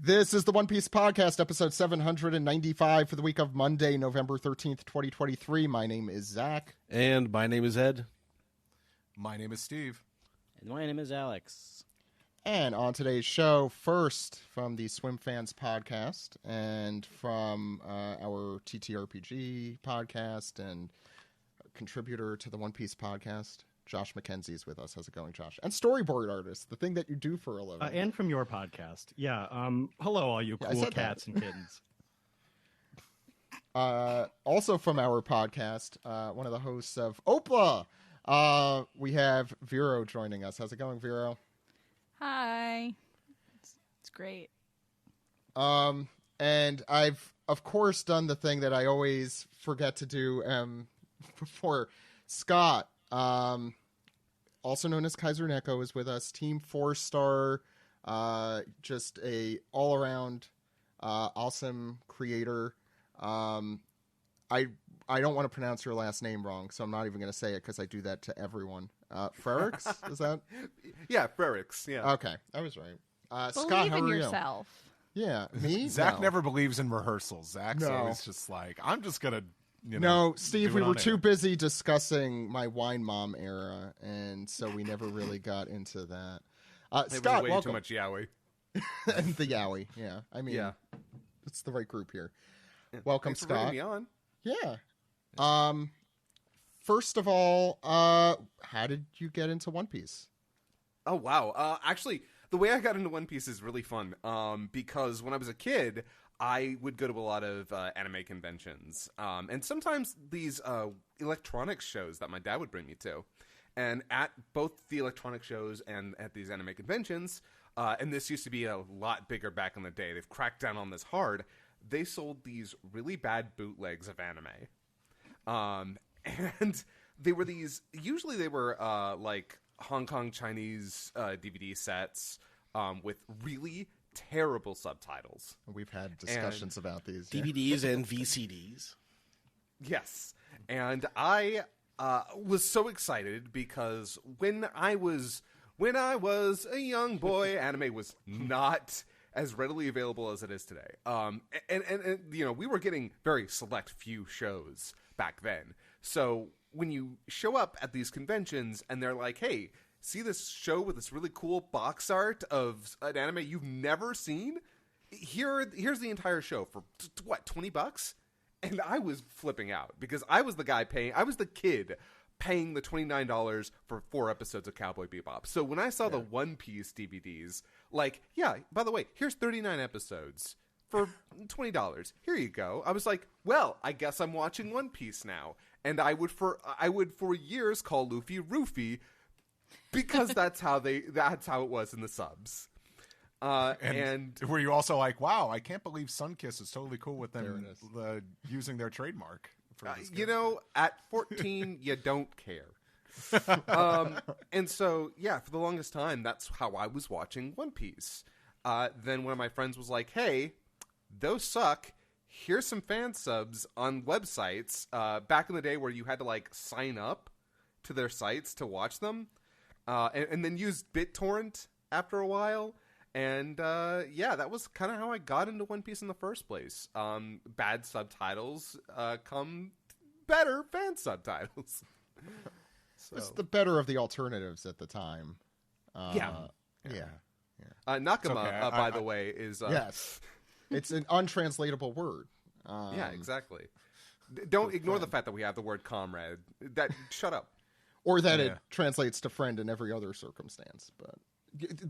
This is the One Piece Podcast, episode 795 for the week of Monday, November 13th, 2023. My name is Zach. And my name is Ed. My name is Steve. And my name is Alex. And on today's show, first from the Swim Fans Podcast and from our TTRPG podcast and contributor to the One Piece Podcast, Josh McKenzie is with us. How's it going, Josh? And storyboard artist, the thing that you do for a living. And from your podcast. Yeah. Hello, all you cool cats and kittens. Also from our podcast, one of the hosts of OPLA, we have Vero joining us. How's it going, Vero? Hi. It's great. And I've, of course, done the thing that I always forget to do before Scott, also known as Kaiser Neko, is with us. Team 4-star, just a all-around awesome creator. I don't want to pronounce your last name wrong, so I'm not even going to say it because I do that to everyone. Frerichs, is that? Yeah, Frerichs. Yeah. Okay, I was right. Believe Scott, how in are yourself. you? Yeah, me? Zach No. never believes in rehearsals. Zach's No. always just like, I'm just gonna, No, Steve, do we it were on too air. busy discussing my wine mom era, and so we never really got into that. It Scott, was way welcome. too much yaoi. And the YAOI, yeah. I mean, Yeah. it's the right group here. Welcome, Thanks for bringing Scott. me on. Yeah. First of all, how did you get into One Piece? Oh, wow. Actually, the way I got into One Piece is really fun. Because when I was a kid, I would go to a lot of anime conventions. And sometimes these electronics shows that my dad would bring me to. And at both the electronic shows and at these anime conventions, and this used to be a lot bigger back in the day, they've cracked down on this hard, they sold these really bad bootlegs of anime. And they were usually they were like Hong Kong Chinese DVD sets with really terrible subtitles. We've had discussions about these. DVDs and VCDs. Yes. And I was so excited because when I was a young boy, anime was not as readily available as it is today. And we were getting very select few shows back then. So when you show up at these conventions and they're like, hey, see this show with this really cool box art of an anime you've never seen? Here's the entire show for what, $20? And I was flipping out because I was the kid paying the $29 for 4 episodes of Cowboy Bebop. So when I saw the One Piece DVDs, like, yeah, by the way, here's 39 episodes for $20. Here you go. I was like, well, I guess I'm watching One Piece now. And I would for years call Luffy Roofy because that's how it was in the subs. And were you also like, wow, I can't believe Sunkiss is totally cool with them using their trademark? For this at 14, you don't care. And so, yeah, for the longest time, that's how I was watching One Piece. Then one of my friends was like, hey, those suck. Here's some fan subs on websites back in the day where you had to, like, sign up to their sites to watch them and then use BitTorrent after a while. And, that was kind of how I got into One Piece in the first place. Bad subtitles come better fan subtitles. So. It's the better of the alternatives at the time. Yeah. Nakama, okay. By the way, is... yes. It's an untranslatable word. Yeah, exactly. Don't ignore the fact that we have the word comrade. Shut up. Or that it translates to friend in every other circumstance. But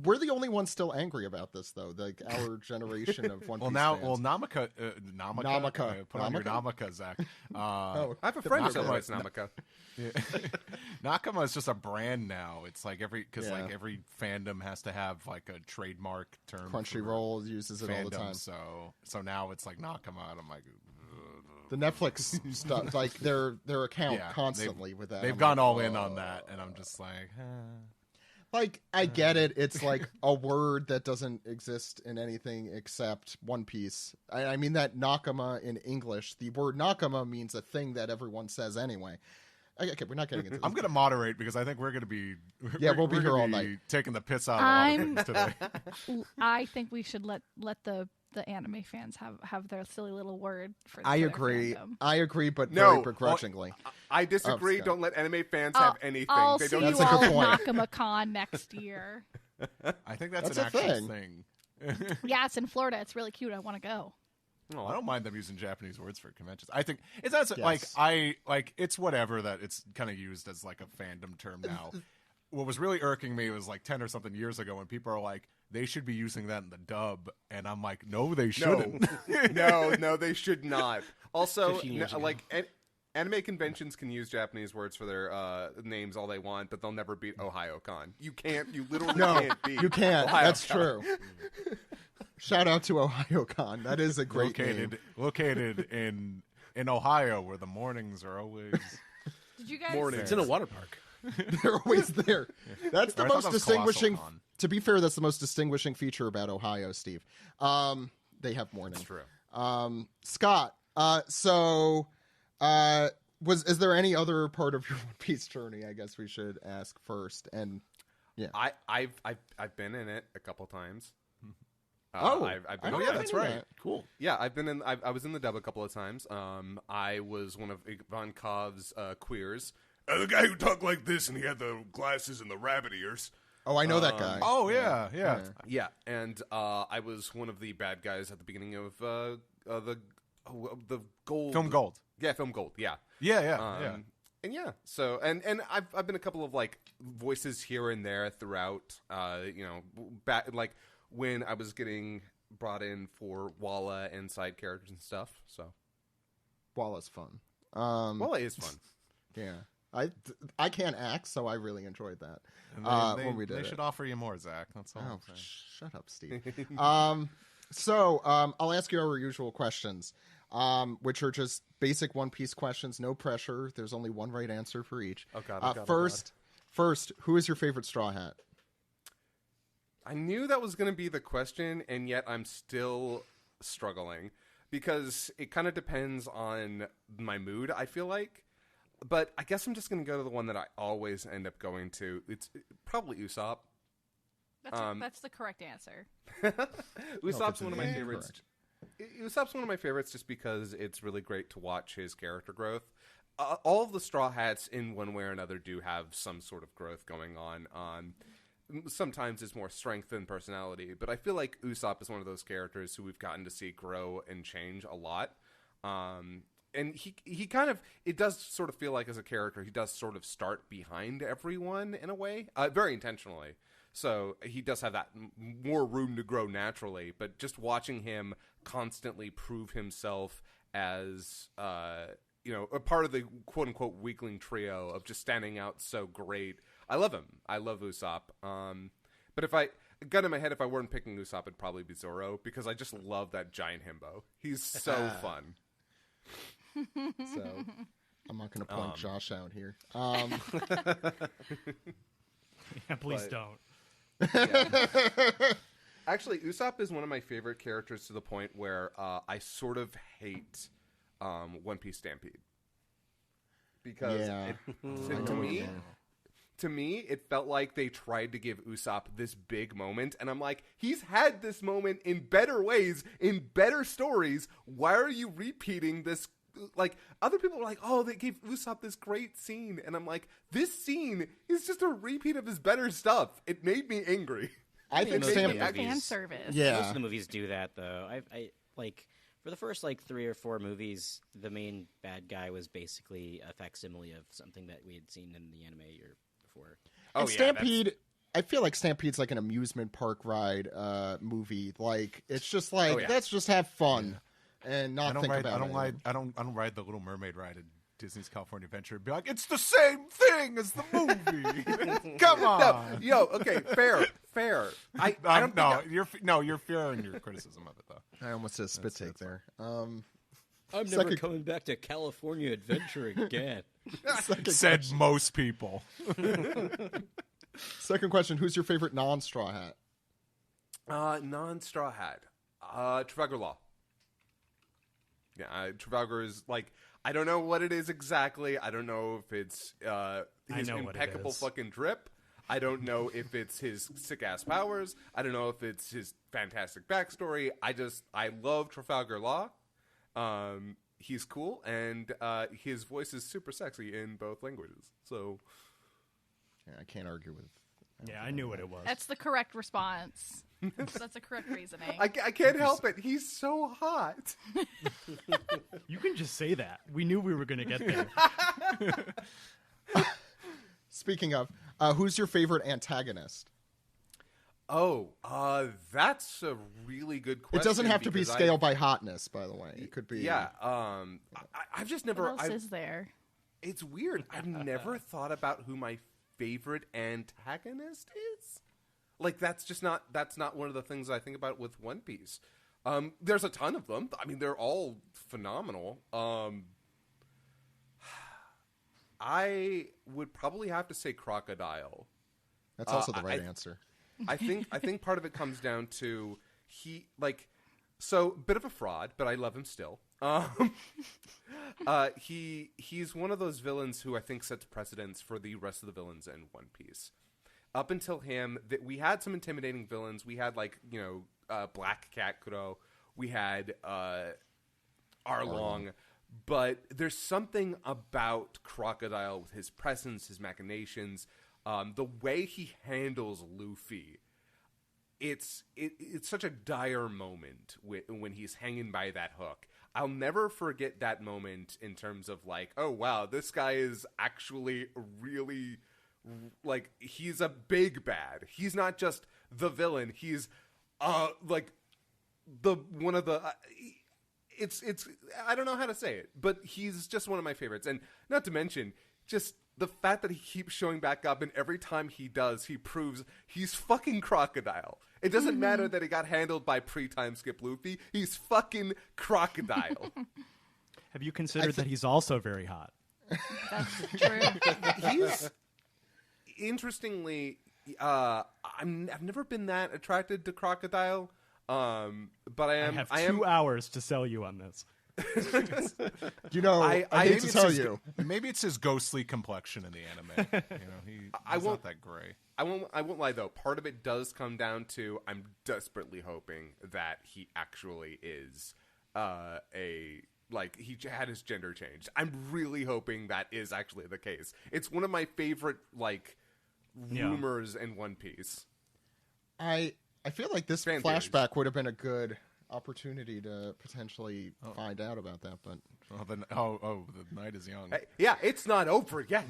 we're the only ones still angry about this, though. Like our generation of One Piece fans. Namaka. Put on your Namaka, Zach. I have a friend who celebrates Namaka. Yeah. Nakama is just a brand now. It's like every fandom has to have like a trademark term. Crunchyroll uses it all the time. So now it's like Nakama, and I'm like, the Netflix stuff, like their account constantly with that. They've gone all in on that, and I'm just like, Like, I get it. It's like a word that doesn't exist in anything except One Piece. I mean that Nakama in English. The word Nakama means a thing that everyone says anyway. Okay, we're not getting into this. I'm going to moderate because I think we're going to be. We'll be we're here gonna all be night. taking the piss out of a lot of things today. I think we should let the anime fans have their silly little word for. I their agree. fandom. I agree, but No, very begrudgingly. I disagree. Scott. Don't let anime fans have anything. I'll They see don't. you That's a all good point. at NakaMaCon next year. I think that's That's an a actual thing. thing. Yeah, it's in Florida. It's really cute. I want to go. I don't mind them using Japanese words for conventions. I think it's not Yes. it's whatever that it's kind of used as like a fandom term now. What was really irking me was like 10 or something years ago when people are like, they should be using that in the dub, and I'm like, no, they shouldn't. No, they should not. Also, 15 years ago. anime conventions can use Japanese words for their names all they want, but they'll never beat OhioCon. You can't. You literally can't beat. You can't. OhioCon. That's true. Shout out to OhioCon. That is a great name. Located in Ohio, where the mornings are always. Did you guys? Morning. It's in a water park. They're always there. That's the I thought most that was distinguishing. Colossal Con. To be fair, that's the most distinguishing feature about Ohio, Steve. They have morning. That's true. Scott. Is there any other part of your One Piece journey? I guess we should ask first. And yeah. I've been in it a couple times. I've been. Oh yeah, that's right. Cool. Yeah, I've been in. I was in the dub a couple of times. I was one of Ivankov's queers. The guy who talked like this and he had the glasses and the rabbit ears. Oh, I know that guy. Oh yeah. Yeah, and I was one of the bad guys at the beginning of the gold Film Gold. Yeah, Film Gold. Yeah, Yeah. And yeah, so and I've been a couple of like voices here and there throughout. Back like when I was getting brought in for Walla and side characters and stuff. So Walla's fun. Walla is fun. Yeah. I can't act, so I really enjoyed that And when we did they it. should offer you more, Zach. That's all. Oh, I'm saying. shut up, Steve. I'll ask you our usual questions, which are just basic One Piece questions. No pressure. There's only one right answer for each. Oh God! First, who is your favorite Straw Hat? I knew that was going to be the question, and yet I'm still struggling because it kind of depends on my mood, I feel like. But I guess I'm just going to go to the one that I always end up going to. It's probably Usopp. That's the correct answer. Usopp's one of my incorrect. favorites. Usopp's one of my favorites just because it's really great to watch his character growth. All of the Straw Hats, in one way or another, do have some sort of growth going on. Sometimes it's more strength than personality, but I feel like Usopp is one of those characters who we've gotten to see grow and change a lot. And he kind of, it does sort of feel like as a character, he does sort of start behind everyone in a way, very intentionally. So he does have that more room to grow naturally, but just watching him constantly prove himself as, a part of the quote unquote weakling trio of just standing out so great. I love him. I love Usopp. But if I gun in my head, if I weren't picking Usopp, it'd probably be Zoro because I just love that giant himbo. He's so fun. So I'm not going to point Josh out here. Yeah, please don't. Yeah. Actually, Usopp is one of my favorite characters to the point where I sort of hate One Piece Stampede. Because to me, it felt like they tried to give Usopp this big moment, and I'm like, he's had this moment in better ways, in better stories. Why are you repeating this? Like, other people are like, oh, they gave Usopp this great scene, and I'm like, this scene is just a repeat of his better stuff. It made me angry. I think Fan service. Yeah. Most of the movies do that, though. I like for the first 3 or 4 movies, the main bad guy was basically a facsimile of something that we had seen in the anime or before. And Stampede, I feel like Stampede's like an amusement park ride movie. Like it's just like let's just have fun and not think about it. I don't ride the Little Mermaid ride at Disney's California Adventure and be like, it's the same thing as the movie. Come on. Okay, fair. I don't know. You're fair in your criticism of it, though. I almost said spit take there. I'm never coming back to California Adventure again. Said most people. Second question: who's your favorite non-Straw Hat? Non-Straw Hat. Trafalgar Law. Trafalgar is like, I don't know what it is exactly. I don't know if it's his know what it impeccable is. fucking drip. I don't know if it's his sick ass powers. I don't know if it's his fantastic backstory. I love Trafalgar Law. He's cool, and his voice is super sexy in both languages. So Yeah, I can't argue with. Yeah, I knew what it was. That's the correct response. That's the correct reasoning. I can't help it. He's so hot. You can just say that. We knew we were going to get there. Speaking of, who's your favorite antagonist? Oh, that's a really good question. It doesn't have to be because scaled by hotness, by the way. It could be. Yeah. I've just never. What else is there? It's weird. I've never thought about who my favorite antagonist is. Like that's not one of the things I think about with One Piece. There's a ton of them. I mean, they're all phenomenal. I would probably have to say Crocodile. That's also the right answer. I think part of it comes down to bit of a fraud, but I love him still. He's one of those villains who I think sets precedence for the rest of the villains in One Piece. Up until him, we had some intimidating villains. We had Black Cat Kuro. We had Arlong. But there's something about Crocodile with his presence, his machinations, the way he handles Luffy. It's such a dire moment when he's hanging by that hook. I'll never forget that moment in terms of like, oh wow, this guy is actually really he's a big bad. He's not just the villain. He's it's I don't know how to say it, but he's just one of my favorites. And not to mention just the fact that he keeps showing back up, and every time he does, he proves he's fucking Crocodile. It doesn't matter that he got handled by pre-time skip Luffy. He's fucking Crocodile. Have you considered that he's also very hot? That's true. He's interestingly, I've never been that attracted to Crocodile, but I am. I have 2 hours to sell you on this. You know, I hate to tell you. Maybe it's his ghostly complexion in the anime. He's not that gray. I won't lie though. Part of it does come down to I'm desperately hoping that he actually is he had his gender changed. I'm really hoping that is actually the case. It's one of my favorite rumors in One Piece. I feel like this flashback would have been a good opportunity to potentially find out about that, but the night is young. Yeah, it's not over yet.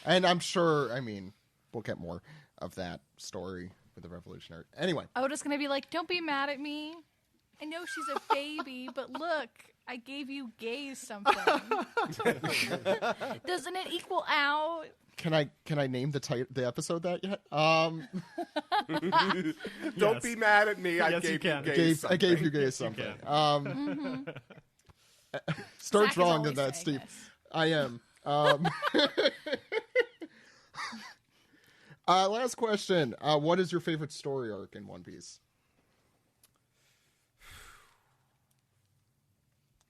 And I'm sure, I mean, we'll get more of that story with the Revolutionary. Anyway, Oda's gonna be like, "Don't be mad at me. I know she's a baby, but look, I gave you gays something. Doesn't it equal out?" Can I name the episode that yet? Don't be mad at me. I gave you gays something. I gave you guys something. Start Zach wrong is than that, always Steve. saying this. I am. Last question. What is your favorite story arc in One Piece?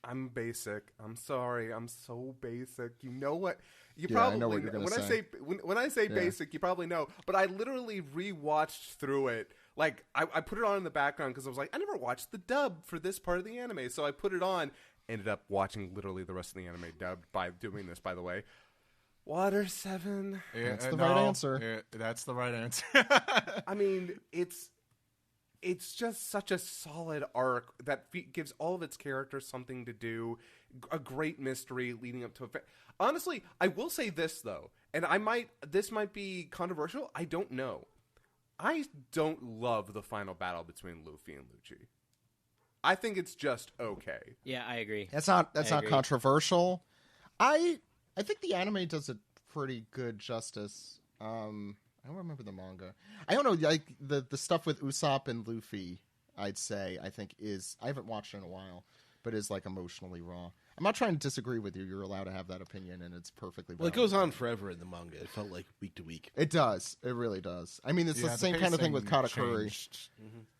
I'm basic. I'm sorry. I'm so basic. You know what? You Yeah, probably I know what you're gonna say. When I say basic, you probably know. But I literally rewatched through it. Like I put it on in the background because I was like, I never watched the dub for this part of the anime, so I put it on. Ended up watching literally the rest of the anime dubbed by doing this. By the way, Water 7. Yeah, That's the right answer. Yeah, that's the right answer. I mean, it's just such a solid arc that gives all of its characters something to do, a great mystery leading up to a... Honestly, I will say this, though, and this might be controversial, I don't know. I don't love the final battle between Luffy and Lucci. I think it's just okay. Yeah, I agree. That's not agree. controversial. I think the anime does a pretty good justice. I don't remember the manga. I don't know, like the stuff with Usopp and Luffy, I'd say, I think I haven't watched it in a while, but is like emotionally raw. I'm not trying to disagree with you. You're allowed to have that opinion, and it's perfectly Well, it valid. goes on forever in the manga. It felt like week to week. It does. It really does. I mean, it's the same kind of thing with pacing Katakuri. changed.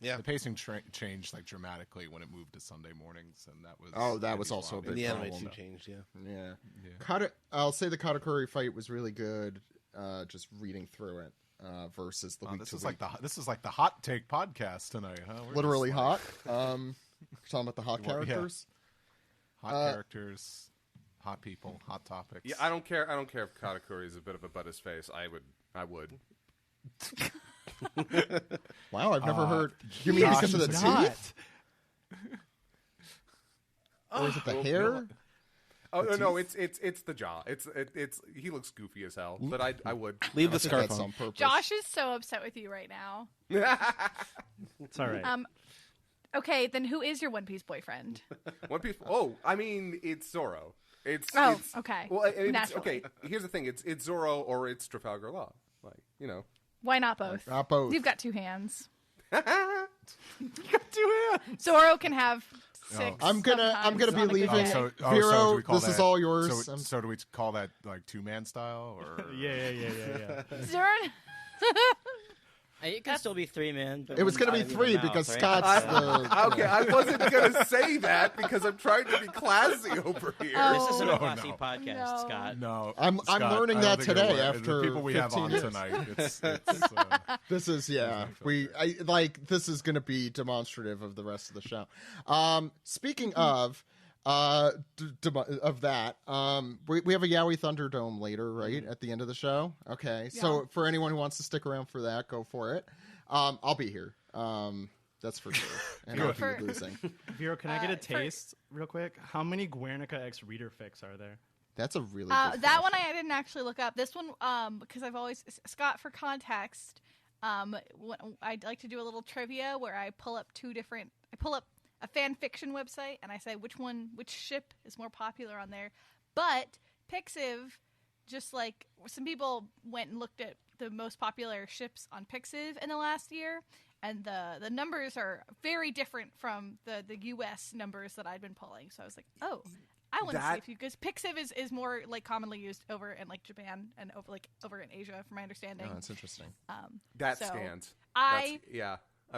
Yeah. The pacing changed like dramatically when it moved to Sunday mornings, and that was That was also a problem. big And the anime problem. too changed, yeah. Yeah. I'll say the Katakuri fight was really good. Just reading through it versus the week This to is week. this is like the hot take podcast tonight, huh? We're Literally just, hot. Talking about the hot Well, yeah. characters. hot characters, hot people, hot topics. Yeah, I don't care. I don't care if Katakuri is a bit of a butt his face. I would. Wow, I've never heard. You mean because of the He's not. teeth? Or is it the hair? Oh no, it's the jaw. It's he looks goofy as hell, but I would. Leave the I think scarf that's on. on purpose. Josh is so upset with you right now. It's all right. Okay, then who is your One Piece boyfriend? One Piece. Oh, I mean, it's Zoro. It's okay. Well, it's, Naturally. okay. Here's the thing: it's Zoro or it's Trafalgar Law. Like, you know. Why not both? Not both. You've got 2 hands. You got 2 hands. Zoro can have 6. I'm gonna sometimes be on a good leaving. day. So Vero, do we call this is that- all yours. So do we call that like 2-man style or? Yeah. Zoro. It can still be 3-man. But It was going going to to be 3 because Scott's the. Okay, I wasn't gonna say that because I'm trying to be classy over here. Oh. This isn't a No, classy no. podcast, No. Scott. No, I'm Scott, learning I that don't think today you're aware. after the people we have 15 on years. tonight. It's This is this is going to be demonstrative of the rest of the show. Speaking of that, we have a Yaoi Thunderdome later, right at the end of the show. Okay, so for anyone who wants to stick around for that, go for it. I'll be here. That's for sure, and I'll be losing. Vero, can I get a for- taste real quick? How many Guernica X reader fics are there? That's a really good That question. one I didn't actually look up. This one, because I've always Scott for context. I'd like to do a little trivia where I pull up a fan fiction website and I say which ship is more popular on there. But Pixiv, just like some people went and looked at the most popular ships on Pixiv in the last year, and the numbers are very different from the U.S. numbers that I'd been pulling. So I was like, oh. I want to see if you, because Pixiv is more like commonly used over in like Japan and over in Asia, from my understanding. Oh, that's interesting. That So, stands. I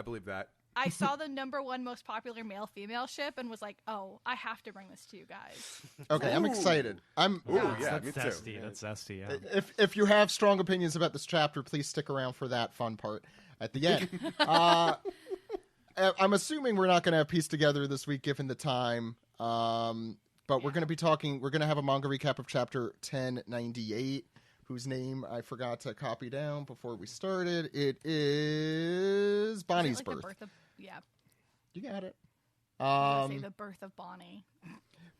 believe that. I saw the #1 most popular male-female ship and was like, oh, I have to bring this to you guys. Okay, I'm excited. Ooh, yeah, That's me too. zesty. That's zesty. Yeah. If you have strong opinions about this chapter, please stick around for that fun part at the end. I'm assuming we're not going to have pieced together this week, given the time. But we're going to be talking. We're going to have a manga recap of chapter 1098, whose name I forgot to copy down before we started. It is Bonnie's Is it like birth. the birth of, yeah. You got it. I say the birth of Bonney.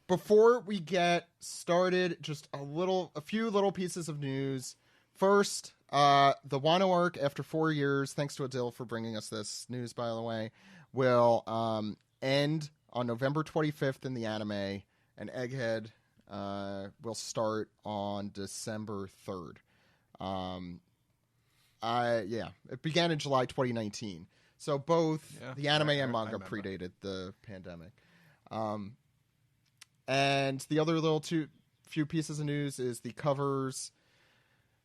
Before we get started, just a few little pieces of news. First, the Wano arc, after 4 years, thanks to Adil for bringing us this news, by the way, will end on November 25th in the anime, and Egghead will start on December 3rd. It began in July 2019. So both the anime and manga predated the pandemic. And the other few pieces of news is the covers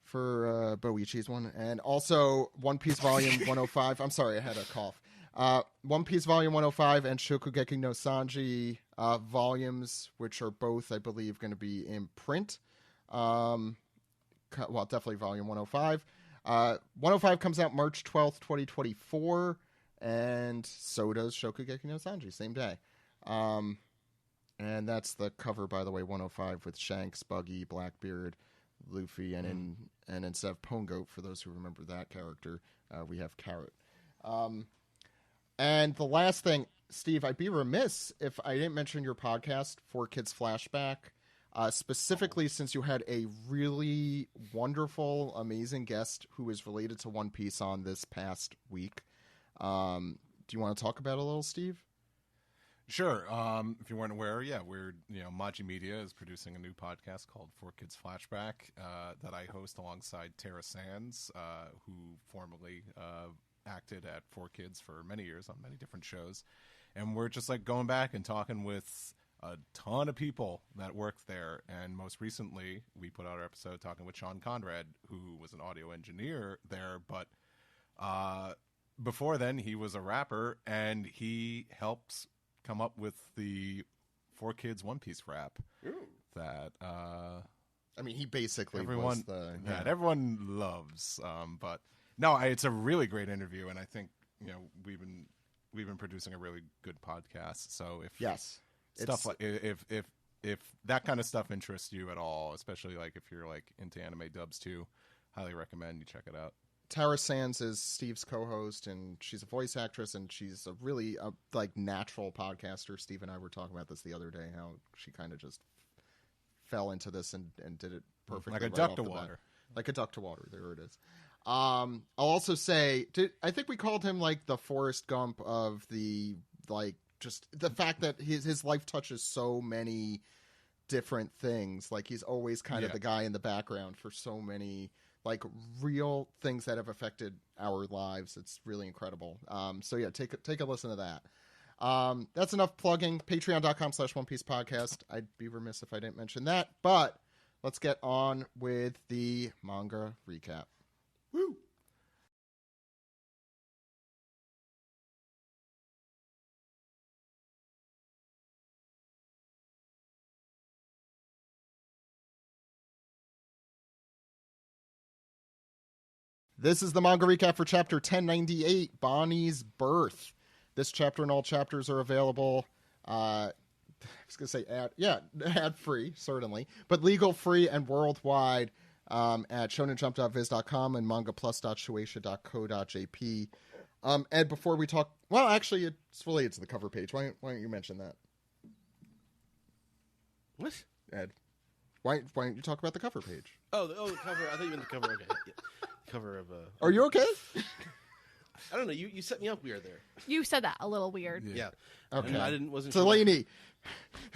for Boichi's one, and also One Piece Volume 105. I'm sorry, I had a cough. One Piece Volume 105 and Shokugeki no Sanji volumes, which are both, I believe, going to be in print. Well, definitely Volume 105. 105 comes out March 12th, 2024, and so does Shokugeki no Sanji, same day. And that's the cover, by the way, 105 with Shanks, Buggy, Blackbeard, Luffy, and instead of Pongo, for those who remember that character, we have Carrot. And the last thing, Steve, I'd be remiss if I didn't mention your podcast, 4Kids Flashback, specifically since you had a really wonderful, amazing guest who is related to One Piece on this past week. Do you want to talk about it a little, Steve? Sure. If you weren't aware, Maji Media is producing a new podcast called 4Kids Flashback that I host alongside Tara Sands, who formerly acted at 4Kids for many years on many different shows. And we're just like going back and talking with a ton of people that worked there. And most recently, we put out our episode talking with Sean Conrad, who was an audio engineer there. But before then, he was a rapper, and he helps come up with the 4Kids One Piece rap. Ooh. That I mean, he basically everyone was the that everyone loves. But no, it's a really great interview, and I think we've been producing a really good podcast. So if stuff like if that kind of stuff interests you at all, especially like if you're like into anime dubs too, highly recommend you check it out. Tara Sands is Steve's co-host, and she's a voice actress, and she's a really like natural podcaster. Steve and I were talking about this the other day, how she kind of just fell into this and did it perfectly, like a right duck off to the bat. water. Like a duck to water. There it is. I'll also say, I think we called him like the Forrest Gump of the, like, just the fact that his life touches so many different things. Like, he's always kind of the guy in the background for so many, like, real things that have affected our lives. It's really incredible. So yeah, take a listen to that. That's enough plugging. Patreon.com/One Piece Podcast. I'd be remiss if I didn't mention that, but let's get on with the manga recap. Woo! This is the manga recap for chapter 1098, Bonney's Birth. This chapter and all chapters are available. I was going to say ad-free, certainly, but legal, free, and worldwide at shonenjump.viz.com and mangaplus.shueisha.co.jp. Ed, before we talk... Well, actually, it's related to the cover page. Why don't you mention that? What? Ed, why don't you talk about the cover page? Oh, the cover. I thought you meant the cover. Okay. Yeah. Cover of... Are you okay? I don't know. You set me up weird there. You said that a little weird. Yeah. Okay. And wasn't Delaney,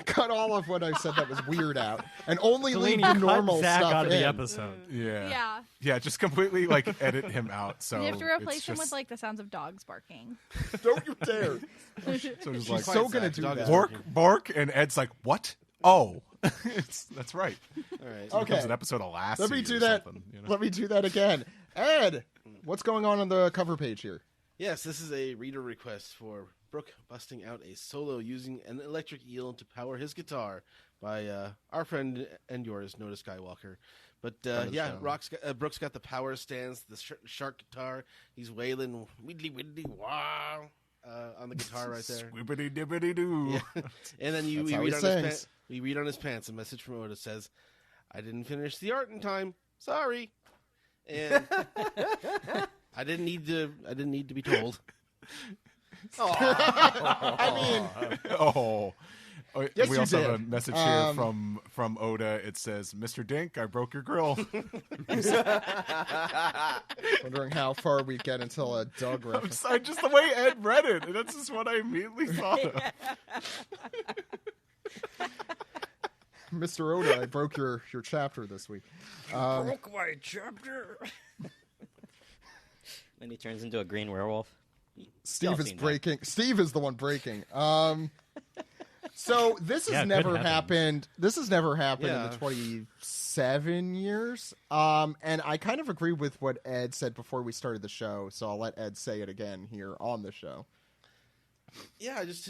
cut all of what I said that was weird out, and only Delaney, leave the normal Zach stuff out of in. the episode. Yeah. Just completely like edit him out. So You have to replace him it's with just- like the sounds of dogs barking. Don't you dare! so just She's like so gonna do that. Bork, and Ed's like, what? Oh, that's right. All right. Okay. It becomes an episode of Lassie. Let me or do that. something, Let me do that again. Ed, what's going on the cover page here? Yes, this is a reader request for Brooke busting out a solo using an electric eel to power his guitar by our friend and yours, Noda Skywalker. But Brooke's got the power stance, the shark guitar. He's wailing widdly widdly wow on the guitar right there. Squibbity dibbity doo. Yeah. And then That's how he sings. we read on his pants a message from Oda says, "I didn't finish the art in time. Sorry." And I didn't need to be told. I mean, Yes, we you also did. have a message here from Oda. It says, "Mr. Dink, I broke your grill." wondering how far we get until a Doug I'm reference. sorry, just the way Ed read it. That's just what I immediately thought of. Mr. Oda, I broke your chapter this week. Broke my chapter. Then he turns into a green werewolf. Steve Y'all is seen that. breaking. Steve is the one breaking. So this has Yeah, never good heavens. happened. This has never happened in Yeah. the 27 years. And I kind of agree with what Ed said before we started the show. So I'll let Ed say it again here on the show. Yeah, just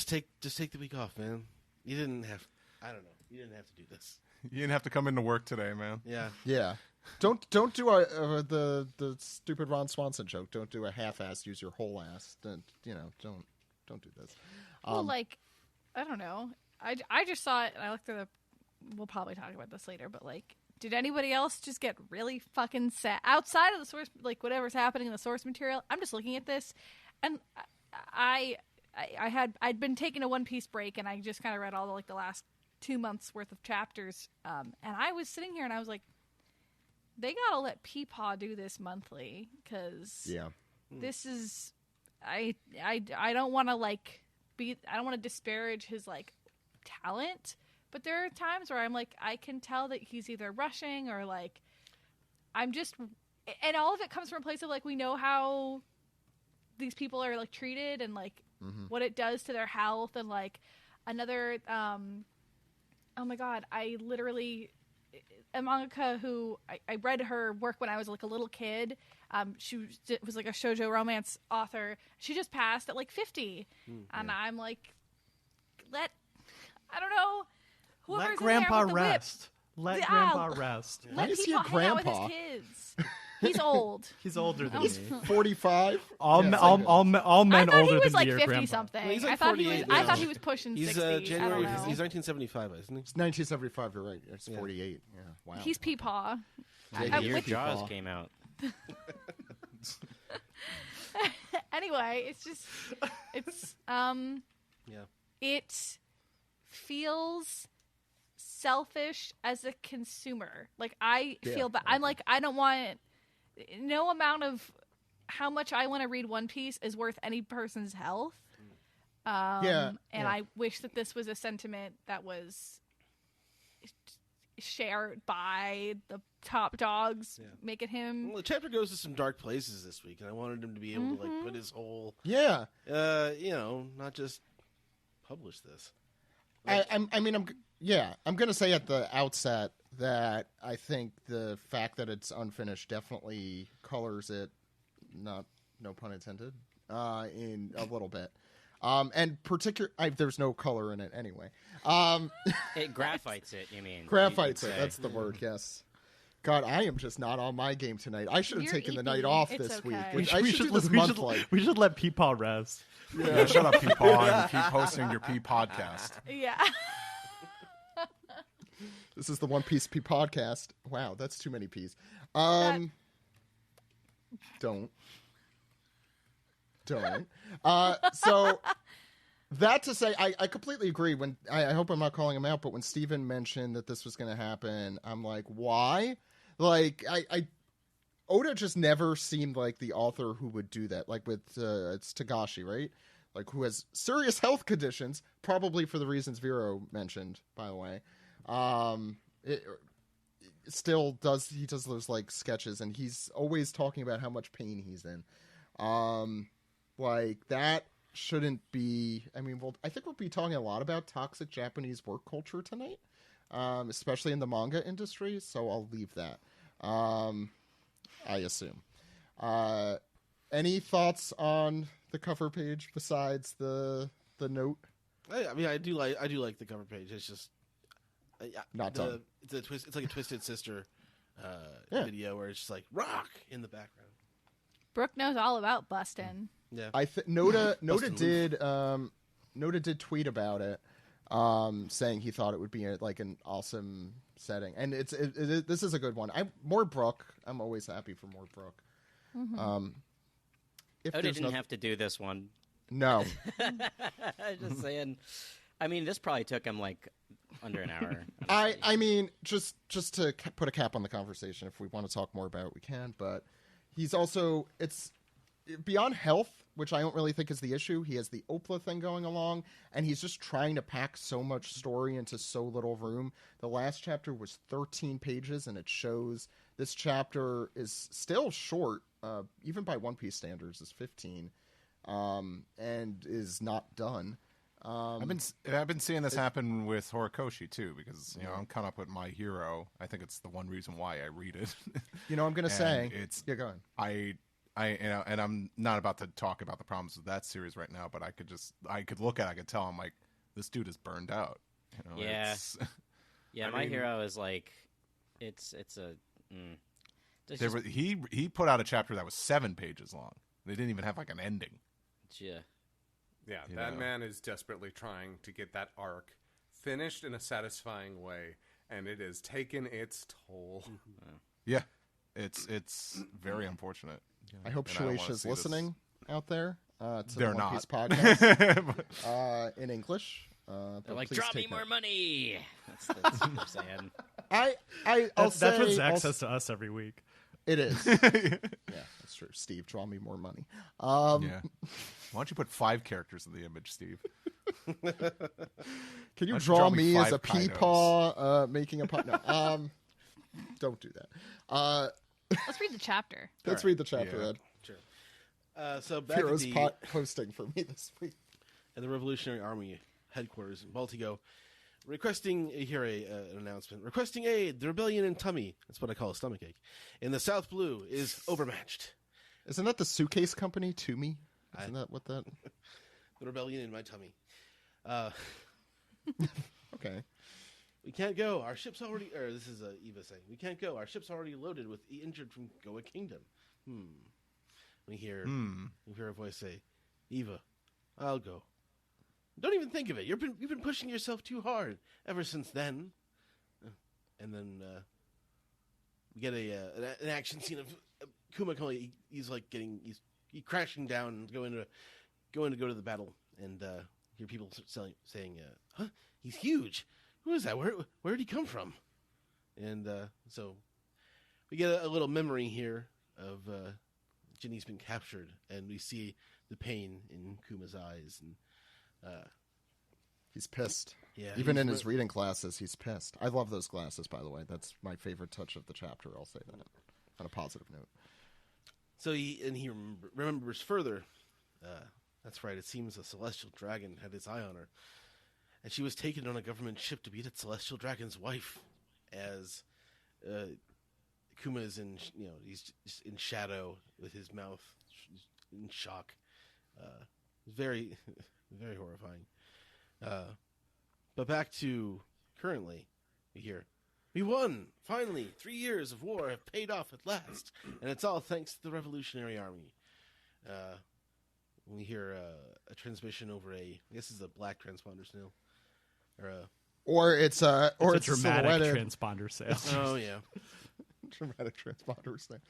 take the week off, man. You didn't have. I don't know. You didn't have to do this. You didn't have to come into work today, man. Yeah. Yeah. Don't do the stupid Ron Swanson joke. Don't do a half-ass. Use your whole ass. Don't do this. Well, like, I don't know. I just saw it, and I looked through the... We'll probably talk about this later, but, like, did anybody else just get really fucking sad? Outside of the source, like, whatever's happening in the source material, I'm just looking at this, and I'd been taking a One Piece break, and I just kind of read all the last 2 months worth of chapters, and I was sitting here, and I was like, they gotta let Peepaw do this monthly, because Yeah. this is... I don't want to, like... I don't want to disparage his like talent, but there are times where I'm like, I can tell that he's either rushing or like I'm just, and all of it comes from a place of like we know how these people are like treated and like what it does to their health, and like another. Oh my god! I literally a mangaka who I read her work when I was like a little kid. She was like a shoujo romance author. She just passed at like 50, and I'm like, I don't know. Let Grandpa rest. Let Grandpa rest. Let people hang out with his kids. He's old. He's older than He's me. 45. All men older than like me are 50 grandpa. something. Well, he's like I thought 48 I now. thought he was pushing He's 60. January. I don't know. He's 1975, isn't he? It's 1975. You're right. It's 48. Yeah. Wow. He's Peepaw. Yeah, The year with- Jaws came out. Anyway, it's it feels selfish as a consumer. Like I feel bad. I'm like I don't want no amount of how much I want to read One Piece is worth any person's health. And I wish that this was a sentiment that was shared by the top dogs, making him. Well, the chapter goes to some dark places this week, and I wanted him to be able to like put his whole not just publish this. Like, I'm going to say at the outset that I think the fact that it's unfinished definitely colors it, no pun intended, in a little bit. And there's no color in it anyway. It graphites it, you mean? Graphites it. That's the word. Yes. God, I am just not on my game tonight. I should have taken the night off this week. I should do this monthly. We should let Peepaw rest. Yeah, shut up, Peepaw, and keep hosting your P podcast. Yeah. This is the One Piece P podcast. Wow, that's too many P's. Don't. So that to say, I completely agree. When I hope I'm not calling him out, but when Steven mentioned that this was going to happen, I'm like, why? Like, Oda just never seemed like the author who would do that. Like with it's Tagashi, right? Like who has serious health conditions, probably for the reasons Vero mentioned, by the way. Still does those like sketches, and he's always talking about how much pain he's in. Like that shouldn't be. I mean, I think we'll be talking a lot about toxic Japanese work culture tonight, especially in the manga industry. So I'll leave that. I assume. Any thoughts on the cover page besides the note? I mean, I do like the cover page. It's just not done. It's like a Twisted Sister video where it's just like rock in the background. Brooke knows all about bustin'. Yeah, Noda did tweet about it, saying he thought it would be like an awesome setting, and this is a good one. More Brooke. I'm always happy for more Brooke. Mm-hmm. Oda didn't have to do this one. No. Just saying. I mean, this probably took him like under an hour. I mean, just to put a cap on the conversation, if we want to talk more about it, we can. But he's also, it's beyond health, which I don't really think is the issue. He has the OPLA thing going along, and he's just trying to pack so much story into so little room. The last chapter was 13 pages, and it shows this chapter is still short, even by One Piece standards, is 15, and is not done. I've been seeing this happen with Horikoshi too, because I'm caught up with My Hero. I think it's the one reason why I read it. I'm going to say it's go ahead. And I'm not about to talk about the problems with that series right now, but I could look at it, I could tell I'm like, this dude is burned out. Yeah. My Hero is like, he put out a chapter that was 7 pages long. They didn't even have like an ending. Yeah. Yeah, that man is desperately trying to get that arc finished in a satisfying way, and it has taken its toll. Yeah, it's very unfortunate. I hope Shueisha's listening out there to They're the One Piece not. podcast in English. They're like, drop me more money. That's what they're saying. That's what Zach says to us every week. It is. Yeah, that's true. Steve, draw me more money. Yeah. Why don't you put 5 characters in the image, Steve? Can you draw me as a peepaw making a pot? No. Don't do that. Let's read the chapter. Let's read the chapter, Ed. Sure. So back Heroes at pot hosting for me this week. and the Revolutionary Army headquarters in Baltigo, requesting an announcement. Requesting aid. The rebellion in tummy, that's what I call a stomachache, in the South Blue is overmatched. Isn't that the suitcase company, Toomey? Isn't that what that... The rebellion in my tummy. Okay. We can't go. Our ship's already... Or this is Eva saying. We can't go. Our ship's already loaded with the injured from Goa Kingdom. We hear a voice say, Eva, I'll go. Don't even think of it. You've been pushing yourself too hard ever since then. And then we get an action scene of Kuma. He's crashing down and going to go to the battle, and hear people saying, "Huh? He's huge. Who is that? Where did he come from?" And so we get a little memory here of Ginny's been captured, and we see the pain in Kuma's eyes, and he's pissed. Yeah, even in his reading classes, he's pissed. I love those glasses, by the way. That's my favorite touch of the chapter. I'll say that on a positive note. So he remembers further. That's right. It seems a celestial dragon had his eye on her, and she was taken on a government ship to be that celestial dragon's wife. As Kuma is he's just in shadow with his mouth in shock. Very, very horrifying. But back to currently, we hear, we won! Finally, 3 years of war have paid off at last, and it's all thanks to the Revolutionary Army. We hear a transmission over I guess it's a black transponder snail. Or it's a dramatic silhouetted transponder sail. Oh, yeah. Dramatic transponder snail.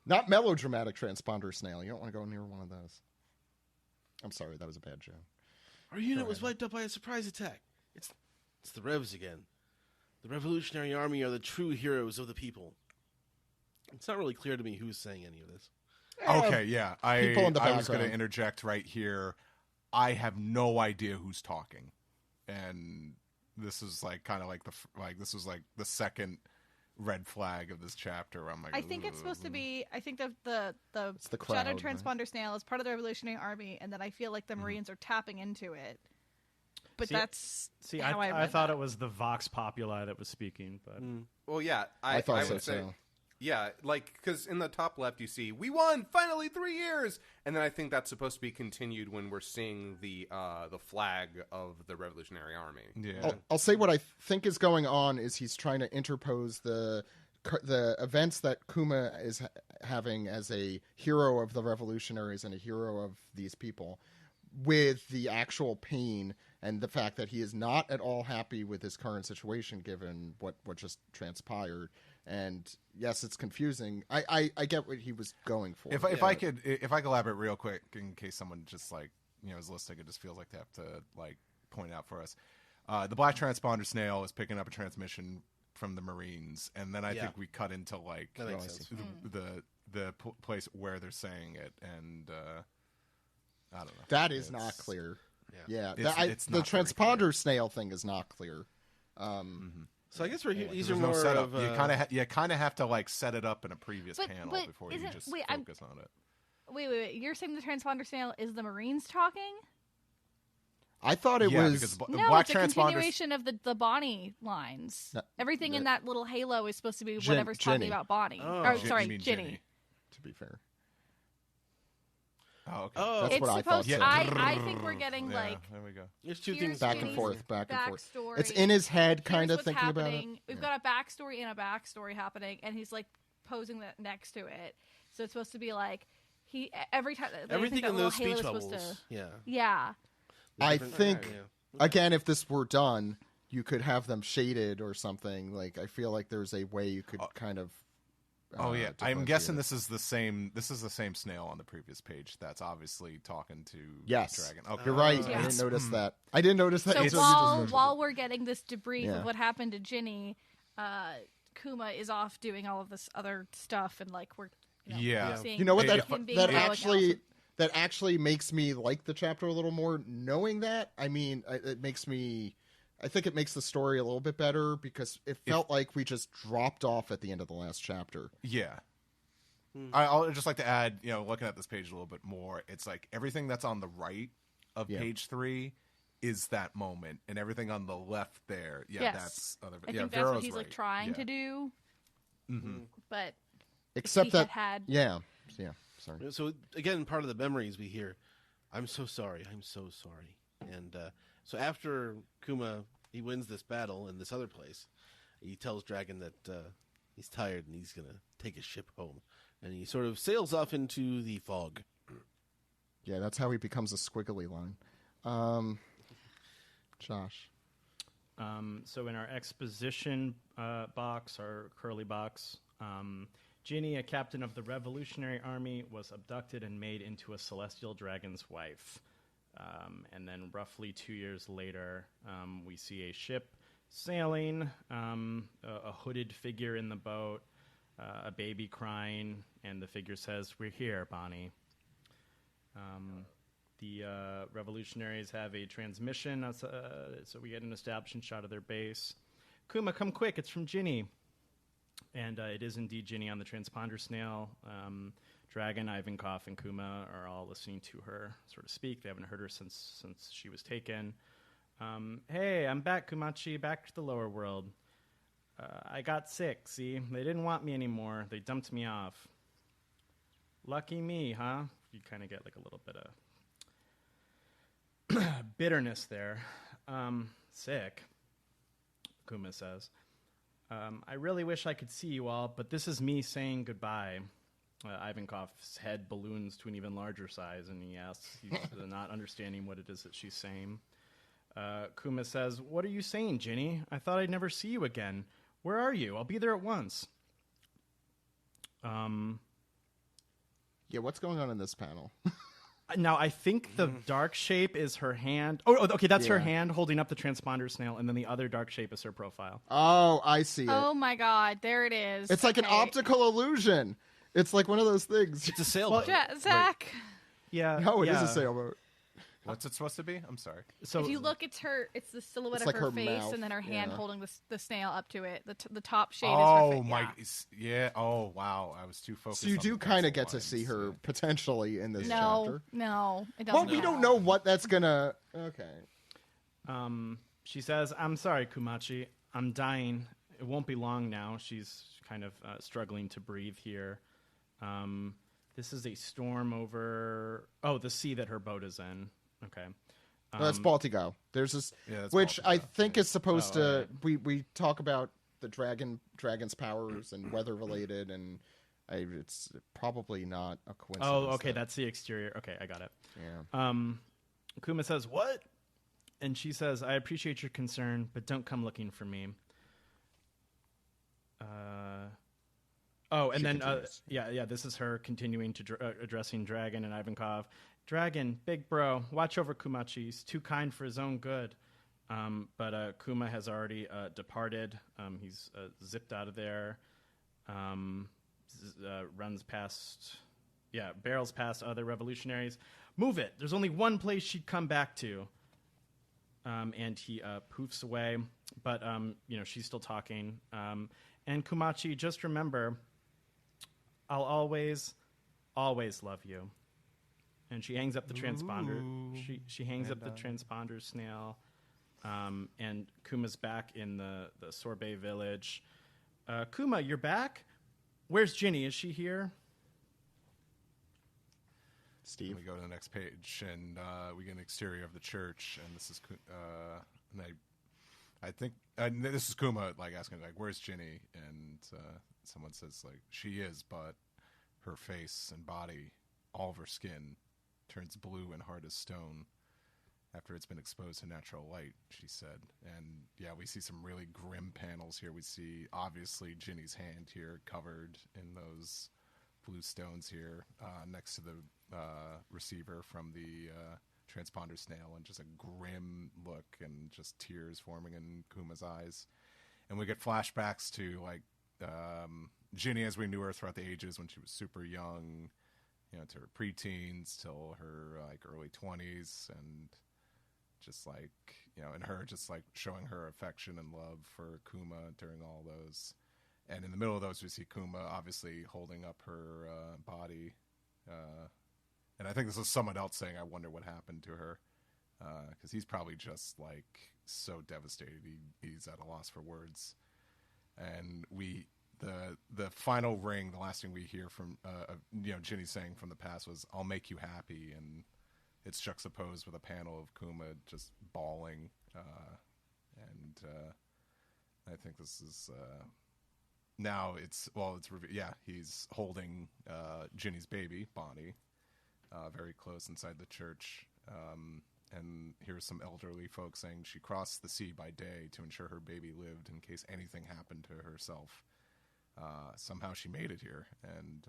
Not melodramatic transponder snail. You don't want to go near one of those. I'm sorry, that was a bad joke. Our unit was wiped out by a surprise attack. It's the Revs again. The Revolutionary Army are the true heroes of the people. It's not really clear to me who's saying any of this. Okay, yeah. People in the I was going to background. interject right here. I have no idea who's talking, and this is this was like the second red flag of this chapter. Where I'm like, I think it's supposed to be. I think the crowd, Shadow right? Transponder Snail is part of the Revolutionary Army, and then I feel like the Marines are tapping into it. But that's how I read I thought that. it was the Vox Populi that was speaking, but Well, yeah, I thought I so, would say, too. yeah, because in the top left you see we won finally 3 years, and then I think that's supposed to be continued when we're seeing the flag of the Revolutionary Army. yeah. I'll say what I think is going on is he's trying to interpose the events that Kuma is having as a hero of the revolutionaries and a hero of these people with the actual pain and the fact that he is not at all happy with his current situation given what just transpired. And yes, it's confusing. I get what he was going for. If I could elaborate real quick in case someone just is listening and just feels like they have to point out for us. The black transponder snail is picking up a transmission from the Marines, and then I think we cut into That makes sense. the place where they're saying it, and I don't know. That is not clear. Yeah, It's the not very transponder snail thing is not clear. So I guess these are There's more no setup. of You kind of have to set it up in a previous panel but before you just wait, focus on it. Wait. You're saying the transponder snail is the Marines talking? I thought it was. Because the No, black it's a transponder. continuation of the Bonney lines. No, Everything in that little halo is supposed to be Ginny. whatever's talking about Bonney. Oh. Or, Gin- sorry, you mean Ginny. To be fair, Oh, okay. Oh, That's It's what I thought, supposed too. to. I think we're getting Yeah, there we go. there's two here's things back and Ginny's forth, back and forth. backstory. It's in his head, kind Here's of what's thinking about it. happening. We've got a backstory and a backstory happening, and he's posing that next to it. So it's supposed to be he every time everything that in little those halo speech is supposed bubbles. to. Yeah. Yeah. I Different- think yeah. again, if this were done, you could have them shaded or something. I feel like there's a way you could kind of. Oh yeah, I'm differentiate guessing it. this is the same snail on the previous page. That's obviously talking to Yes, Dragon. Okay. You're right. Yeah. I didn't notice that. I didn't notice that. So until you just mentioned it. while we're getting this debrief Yeah. of what happened to Ginny, Kuma is off doing all of this other stuff, and we're Yeah. seeing You know what? him being That actually makes me like the chapter a little more. Knowing that, I mean, it makes me. I think it makes the story a little bit better because it felt like we just dropped off at the end of the last chapter. Yeah. I'll just like to add, looking at this page a little bit more, it's everything that's on the right of page 3 is that moment, and everything on the left there. Yeah, Yes. that's other. I yeah, think that's Vero's what he's like right. trying Yeah. to do. Mm-hmm. But Except if he that, had yeah. Sorry. So again, part of the memories we hear, I'm so sorry, and so after Kuma he wins this battle in this other place, he tells Dragon that he's tired and he's gonna take his ship home, and he sort of sails off into the fog. Yeah, that's how he becomes a squiggly line. Josh. So in our exposition box, our curly box, Ginny, a captain of the Revolutionary Army, was abducted and made into a celestial dragon's wife. And then roughly 2 years later, we see a ship sailing, a hooded figure in the boat, a baby crying, and the figure says, "We're here, Bonney." The revolutionaries have a transmission, so we get an establishing shot of their base. "Kuma, come quick, it's from Ginny." And it is indeed Ginny on the transponder snail. Dragon, Ivankov, and Kuma are all listening to her sort of speak. They haven't heard her since she was taken. "Hey, I'm back, Kumachi, back to the lower world. I got sick, see? They didn't want me anymore. They dumped me off. Lucky me, huh?" You kind of get like a little bit of bitterness there. "Sick," Kuma says. "I really wish I could see you all, but this is me saying goodbye." Ivankov's head balloons to an even larger size, and he asks, he's not understanding what it is that she's saying. Kuma says, "What are you saying, Ginny? I thought I'd never see you again. Where are you? I'll be there at once." Yeah, what's going on in this panel? Now, I think the dark shape is her hand. Oh, okay, that's her Yeah. hand holding up the transponder snail, and then the other dark shape is her profile. Oh, I see it. oh my god, there it is. It's like an Okay. optical illusion. It's like one of those things. It's a sailboat. Zach, Yeah. No, it is yeah. a sailboat. What's it supposed to be? I'm sorry. So if you look, it's the silhouette It's of like her her face, mouth, and then her hand yeah. holding the snail up to it. The top shade is Oh her face. my, Yeah. yeah. Oh wow, I was too focused. So you on do the kind of pencil get to lines, see her yeah. potentially in this No, chapter. no, it Well, doesn't. we don't know what that's gonna. Okay. she says, "I'm sorry, Kumachi. I'm dying. It won't be long now." She's kind of struggling to breathe here. This is a storm over... Oh, the sea that her boat is in. Okay. No, that's Baltigo. There's this, Yeah, that's which I Baltigo, think yeah. is supposed Oh, to. alright. We talk about the dragon's powers and weather related, and it's probably not a coincidence. Oh, okay, that's the exterior. Okay, I got it. yeah. Kuma says, "What?" And she says, "I appreciate your concern, but don't come looking for me." And She then, continues. this is her continuing to addressing Dragon and Ivankov. "Dragon, big bro, watch over Kumachi. He's too kind for his own good." But Kuma has already departed. He's zipped out of there, runs past, barrels past other revolutionaries. "Move it. There's only one place she'd come back to." And he poofs away. But, she's still talking. "And Kumachi, just remember, I'll always, always love you." And she hangs up the transponder. She hangs up the transponder snail. And Kuma's back in the Sorbet village. "Kuma, you're back? Where's Ginny? Is she here?" Steve. We go to the next page, and we get an exterior of the church, and this is, and I think this is Kuma like asking like, "Where's Ginny?" And someone says like, "She is, but her face and body, all of her skin, turns blue and hard as stone after it's been exposed to natural light," she said. And yeah, we see some really grim panels here. We see obviously Ginny's hand here covered in those blue stones here next to the receiver from the transponder snail, and just a grim look and just tears forming in Kuma's eyes. And we get flashbacks to like Ginny as we knew her throughout the ages, when she was super young, to her preteens till her like early 20s, and just like, and her just like showing her affection and love for Kuma during all those. And in the middle of those, we see Kuma obviously holding up her body. And I think this is someone else saying, "I wonder what happened to her." because he's probably just like so devastated he's at a loss for words. And the final ring, the last thing we hear from Ginny saying from the past was, "I'll make you happy," and it's juxtaposed with a panel of Kuma just bawling, and I think this is now he's holding Ginny's baby Bonney very close inside the church. And here's some elderly folks saying she crossed the sea by day to ensure her baby lived in case anything happened to herself. Somehow she made it here, and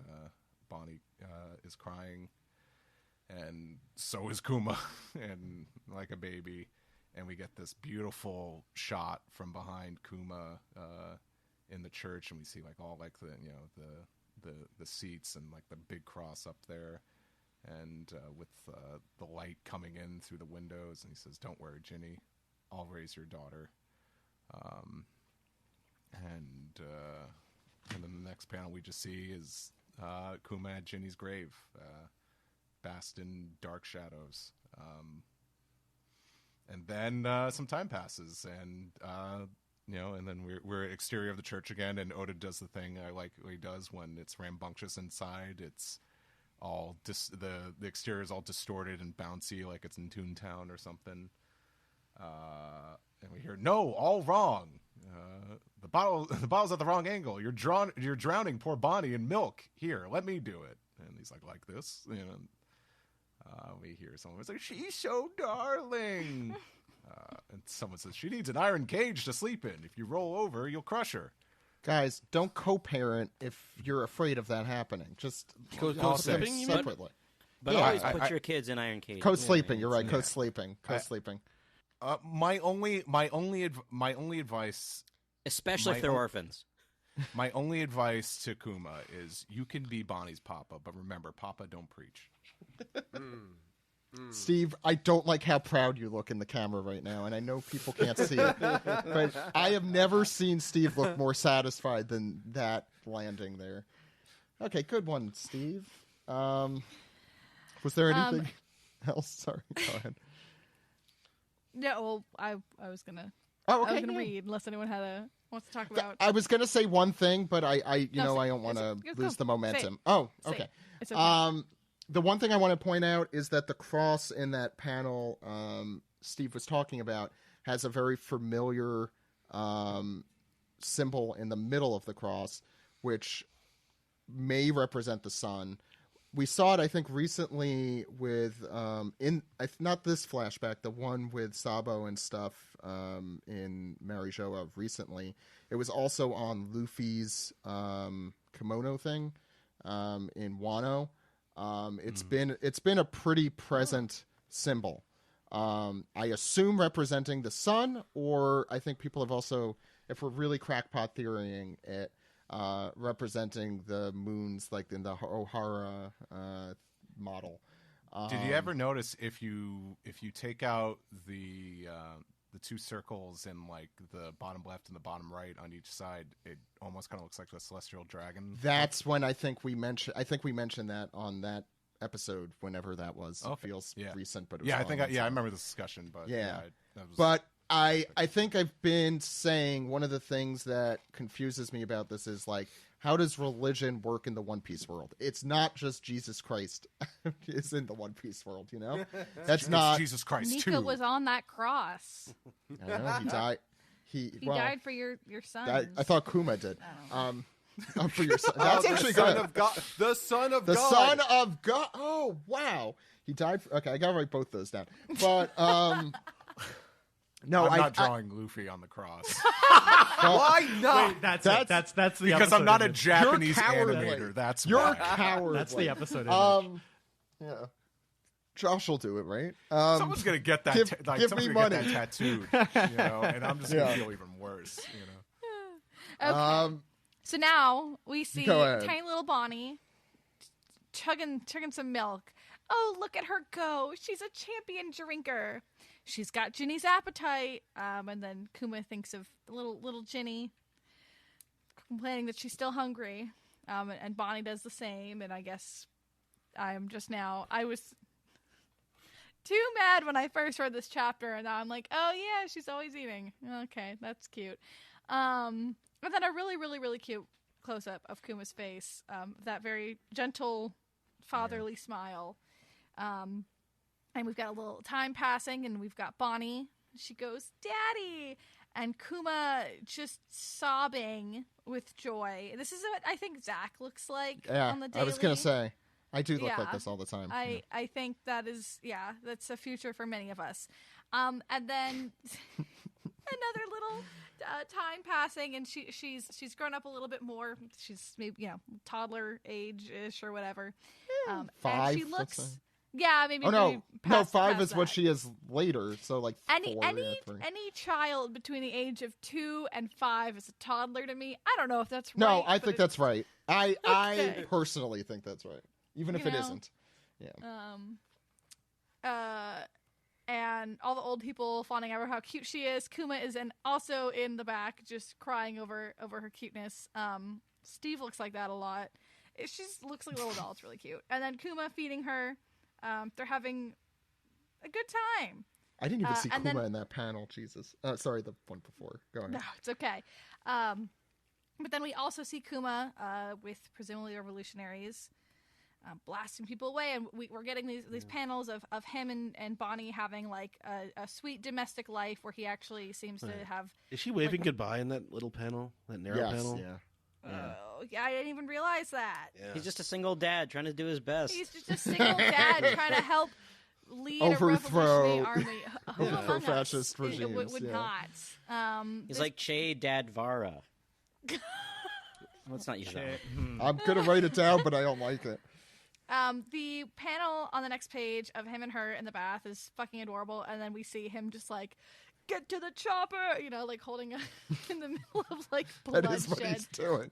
Bonney is crying, and so is Kuma, and like a baby. And we get this beautiful shot from behind Kuma in the church, and we see like all like the seats and like the big cross up there. And with the light coming in through the windows, and he says, "Don't worry, Ginny, I'll raise your daughter." And then the next panel we just see is Kuma at Ginny's grave, basked in dark shadows. And then some time passes, and and then we're exterior of the church again, and Oda does the thing I like what he does when it's rambunctious inside. It's all the exterior is all distorted and bouncy, like it's in Toontown or something. And we hear, "No, all wrong. The bottle's at the wrong angle. You're drowning poor Bonney in milk. Here, let me do it." And he's like this, we hear someone say, "She's so darling." And someone says, "She needs an iron cage to sleep in. If you roll over, you'll crush her." Guys, don't co-parent if you're afraid of that happening. Just co-sleeping, you mean? separately. But always put your kids in iron cages. Co-sleeping, you're right. Co-sleeping. My only advice, especially if they're orphans. My only advice to Kuma is you can be Bonnie's papa, but remember, Papa don't preach. Steve, I don't like how proud you look in the camera right now, and I know people can't see it, but I have never seen Steve look more satisfied than that landing there. Okay, good one, Steve. Was there anything else? Sorry, go ahead. No, well, I was gonna. Oh, okay. I was gonna read unless anyone wants to talk about. I was gonna say one thing, but I don't want to lose the momentum. Oh, okay. It's okay. The one thing I want to point out is that the cross in that panel Steve was talking about has a very familiar symbol in the middle of the cross, which may represent the sun. We saw it, I think, recently with not this flashback, the one with Sabo and stuff in Marijoa recently. It was also on Luffy's kimono thing in Wano. It's been a pretty present symbol. I assume representing the sun, or I think people have also, if we're really crackpot theorying it, representing the moons, like in the O'Hara model. Did you ever notice if you take out the two circles in like the bottom left and the bottom right on each side, it almost kind of looks like a celestial dragon? That's when I think we mentioned that on that episode, whenever that was. Okay. It feels recent, but it was I remember this discussion, but But I think I've been saying one of the things that confuses me about this is like, how does religion work in the One Piece world? It's not just Jesus Christ is in the One Piece world, you know? That's not Jesus Christ Nika too. was on that cross. I know, he died. He died for your son. I thought Kuma did. For your son. That's actually good. The Son of God. The Son of God. Oh, wow. He died. Okay, I gotta write both those down. But no, I'm not drawing Luffy on the cross. Why not? Wait, that's the because episode I'm not a image. Japanese cowardly. animator. That's You're why. cowardly. That's the episode image. Yeah. Josh will do it, right? Someone's gonna get that. give someone's me gonna money. get that tattooed, and I'm just gonna feel even worse. Okay. So now we see Go ahead. tiny little Bonney chugging some milk. Oh, look at her go. She's a champion drinker. She's got Ginny's appetite. And then Kuma thinks of little Ginny complaining that she's still hungry. And Bonney does the same. And I guess too mad when I first read this chapter, and now I'm like, oh yeah, she's always eating. Okay, that's cute. And then a really, really, really cute close-up of Kuma's face, that very gentle, fatherly smile. And we've got a little time passing, and we've got Bonney. She goes, Daddy! And Kuma just sobbing with joy. This is what I think Zach looks like on the daily. I was going to say, I do look like this all the time. I think that is, that's a future for many of us. And then another little time passing, and she's grown up a little bit more. She's maybe toddler age-ish or whatever. 5. And she looks, maybe. Oh no, past 5 is that. what she is later. So like Any 4 or 3. child between the age of 2 and 5 is a toddler to me. I don't know if that's right. No, I but think that's right. I personally think that's right, even if it isn't. Yeah. And all the old people fawning over how cute she is. Kuma is also in the back, just crying over her cuteness. Steve looks like that a lot. She looks like a little doll. It's really cute. And then Kuma feeding her. They're having a good time. I didn't even see Kuma in that panel. Jesus. Sorry, the one before. Go ahead. No, it's okay. But then we also see Kuma with presumably revolutionaries blasting people away, and we're getting these panels of him and Bonney having like a sweet domestic life where he actually seems to have. Is she waving goodbye in that little panel, that narrow panel? Yeah. Oh, I didn't even realize that. Yeah. He's just a single dad trying to do his best. He's just a single dad trying to help lead Overthrow a revolutionary army. Who among us fascist regimes, would not? He's like Che Dad Vara. Let's not use that one. I'm gonna write it down, but I don't like it. The panel on the next page of him and her in the bath is fucking adorable, and then we see him just like, get to the chopper, like holding in the middle of like bloodshed. That is what he's doing.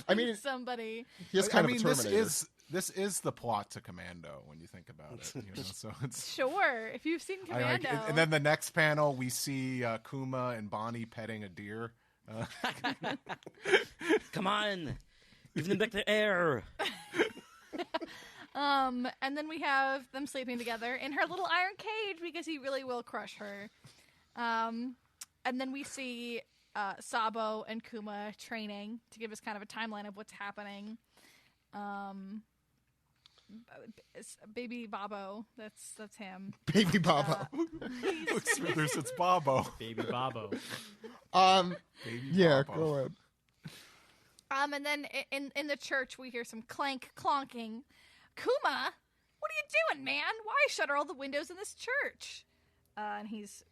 I mean, somebody. He's kind of a Terminator. This is the plot to Commando when you think about it. So it's Sure, if you've seen Commando. And then the next panel, we see Kuma and Bonney petting a deer. Come on, give them back the air. And then we have them sleeping together in her little iron cage because he really will crush her. And then we see Sabo and Kuma training to give us kind of a timeline of what's happening. Baby Babo, that's him. Baby Babo. It's Bobo. Baby Bobo. Baby Yeah, Bobo. go ahead. And then in the church we hear some clonking. Kuma, what are you doing, man? Why shutter all the windows in this church? And he's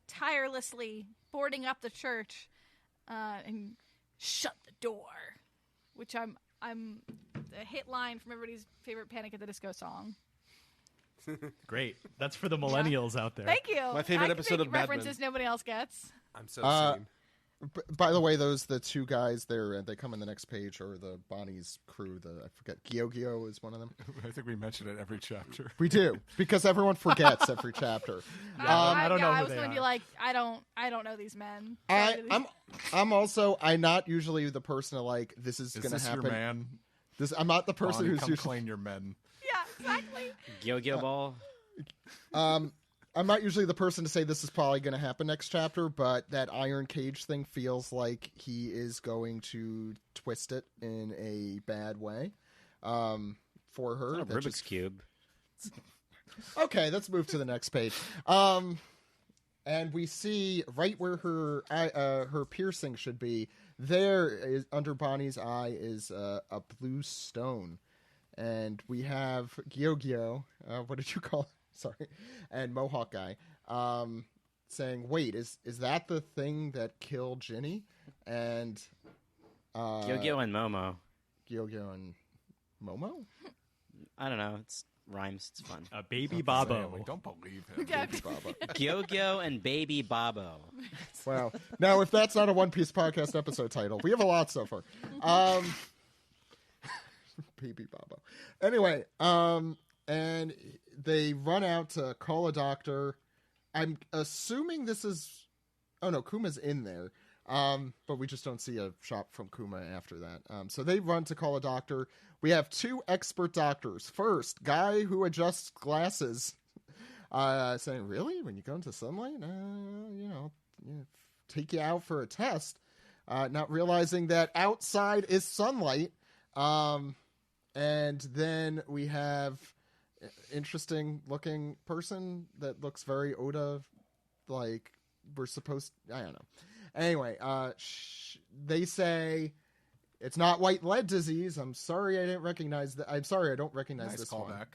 tirelessly boarding up the church and shut the door, which I'm a hit line from everybody's favorite Panic at the Disco song. Great. That's for the millennials out there. Thank you. My favorite I can episode make of Mad Men. references nobody else gets. I'm so seen. By the way, the 2 guys there, they come in the next page, or the Bonnie's crew. I forget. Gyo is one of them. I think we mention it every chapter. We do, because everyone forgets every chapter. I don't know who I was they going to be are. like, I don't know these men. I'm not usually the person to like, this is going to happen. Your man? I'm not the person Bonnie, who's come usually. claim your men. Yeah, exactly. Yo-Yo Ball. I'm not usually the person to say this is probably going to happen next chapter, but that iron cage thing feels like he is going to twist it in a bad way for her. Not a Rubik's Cube. Okay, let's move to the next page. And we see right where her piercing should be. There is under Bonnie's eye is a blue stone, and we have Gyo. What did you call it? Sorry, and Mohawk Guy, saying, "Wait, is that the thing that killed Ginny?" And Gyo and Momo. Gyo and Momo. I don't know. It's rhymes. It's fun. Baby Sam, Bobo. we don't believe him. Yeah. Gyo and Baby Bobo. Wow. Now, if that's not a One Piece podcast episode title, we have a lot so far. Baby Bobo. Anyway, and they run out to call a doctor. I'm assuming this is... Oh, no, Kuma's in there. But we just don't see a shot from Kuma after that. So they run to call a doctor. We have 2 expert doctors. First, guy who adjusts glasses saying, "Really? When you go into sunlight, take you out for a test." Not realizing that outside is sunlight. And then we have interesting looking person that looks very Oda, like we're supposed. I don't know. Anyway, they say it's not white lead disease. I'm sorry, I didn't recognize that. I'm sorry, I don't recognize this callback. one.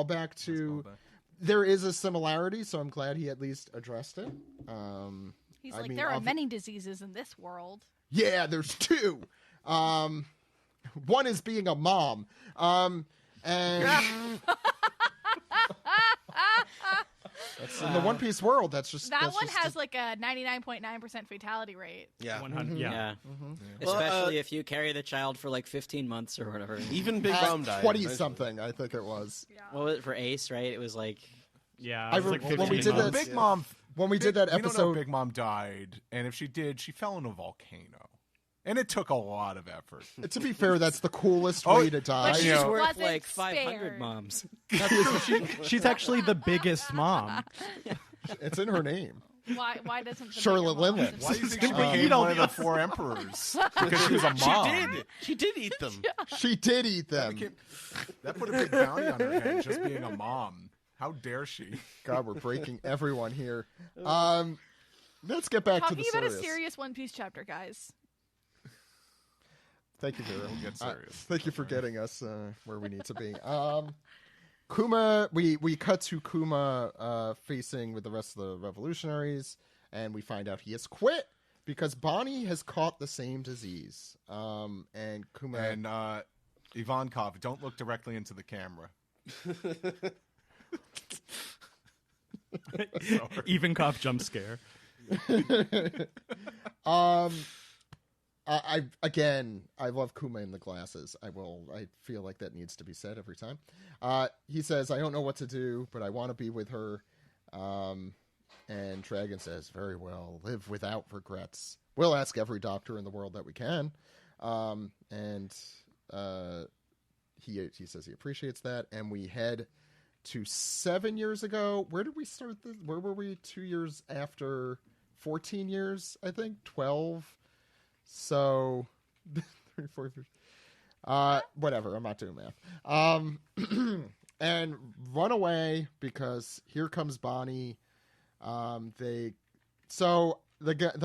Callback to. Nice callback. There is a similarity, so I'm glad he at least addressed it. He's like, there are many diseases in this world. Yeah, there's two. One is being a mom. And that's in the One Piece world. That's just that one has like a 99.9% fatality rate. Yeah. 100. Yeah. Especially if you carry the child for like 15 months or whatever. Even Big Mom died. 20 something, I think it was. Yeah. What was it for Ace? Right? It was like. Yeah. I It was like when we 15 did months. that- Big Mom. When we did that We don't know episode, if Big Mom died, and if she did, she fell in a volcano, and it took a lot of effort. to be fair, that's the coolest Oh, way to die. But She's she worth wasn't like 500 spared. moms. She's actually the biggest mom. It's in her name. Why doesn't the Charlotte bigger mom Linley. just- Why do you think she Eat became all one of the the four emperors? Because she was a mom. She did eat them. She did eat them. That put a big bounty on her head, just being a mom. How dare she? God, we're breaking everyone here. Let's get back to Talking the about serious. a serious One Piece chapter, guys. Thank you, Vero. Get serious. Thank you for getting us where we need to be. Kuma, we cut to Kuma facing with the rest of the revolutionaries, and we find out he has quit because Bonney has caught the same disease. And Kuma And Ivankov, don't look directly into the camera. Ivankov jump scare. I love Kuma in the glasses. I feel like that needs to be said every time. He says, I don't know what to do, but I want to be with her. And Dragon says, very well, live without regrets. We'll ask every doctor in the world that we can. And he says he appreciates that. And we head to 7 years ago. Where did we start this? Where were we 2 years after? 14 years, I think? 12? So, 34 years. Whatever, I'm not doing math. And run away because here comes Bonney. The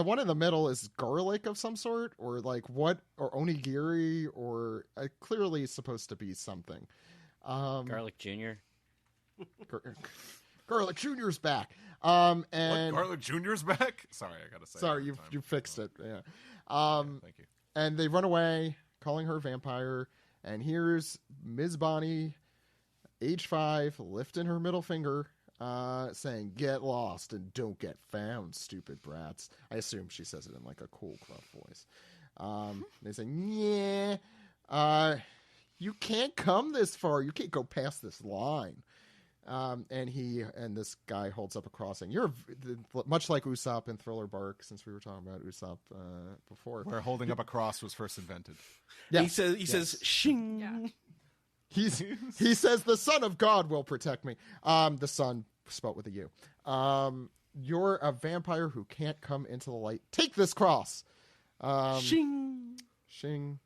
one in the middle is garlic of some sort, or like what, or onigiri, or clearly supposed to be something. Garlic Jr. Garlic Jr.'s back. And What, Garlic Jr.'s back? Sorry, I gotta say. sorry, that you fixed it. Yeah. Thank you. And they run away, calling her a vampire. And here's Ms. Bonney, age 5, lifting her middle finger, saying, "Get lost and don't get found, stupid brats." I assume she says it in like a cool, gruff voice. They say, "Yeah, you can't come this far. You can't go past this line." And this guy holds up a crossing. You're much like Usopp in Thriller Bark, since we were talking about Usopp before. Where holding up a cross was first invented. Yes. He says, "Shing." Yeah. He says, "The Son of God will protect me." The Son spelt with a U. You're a vampire who can't come into the light. Take this cross. Shing. Shing.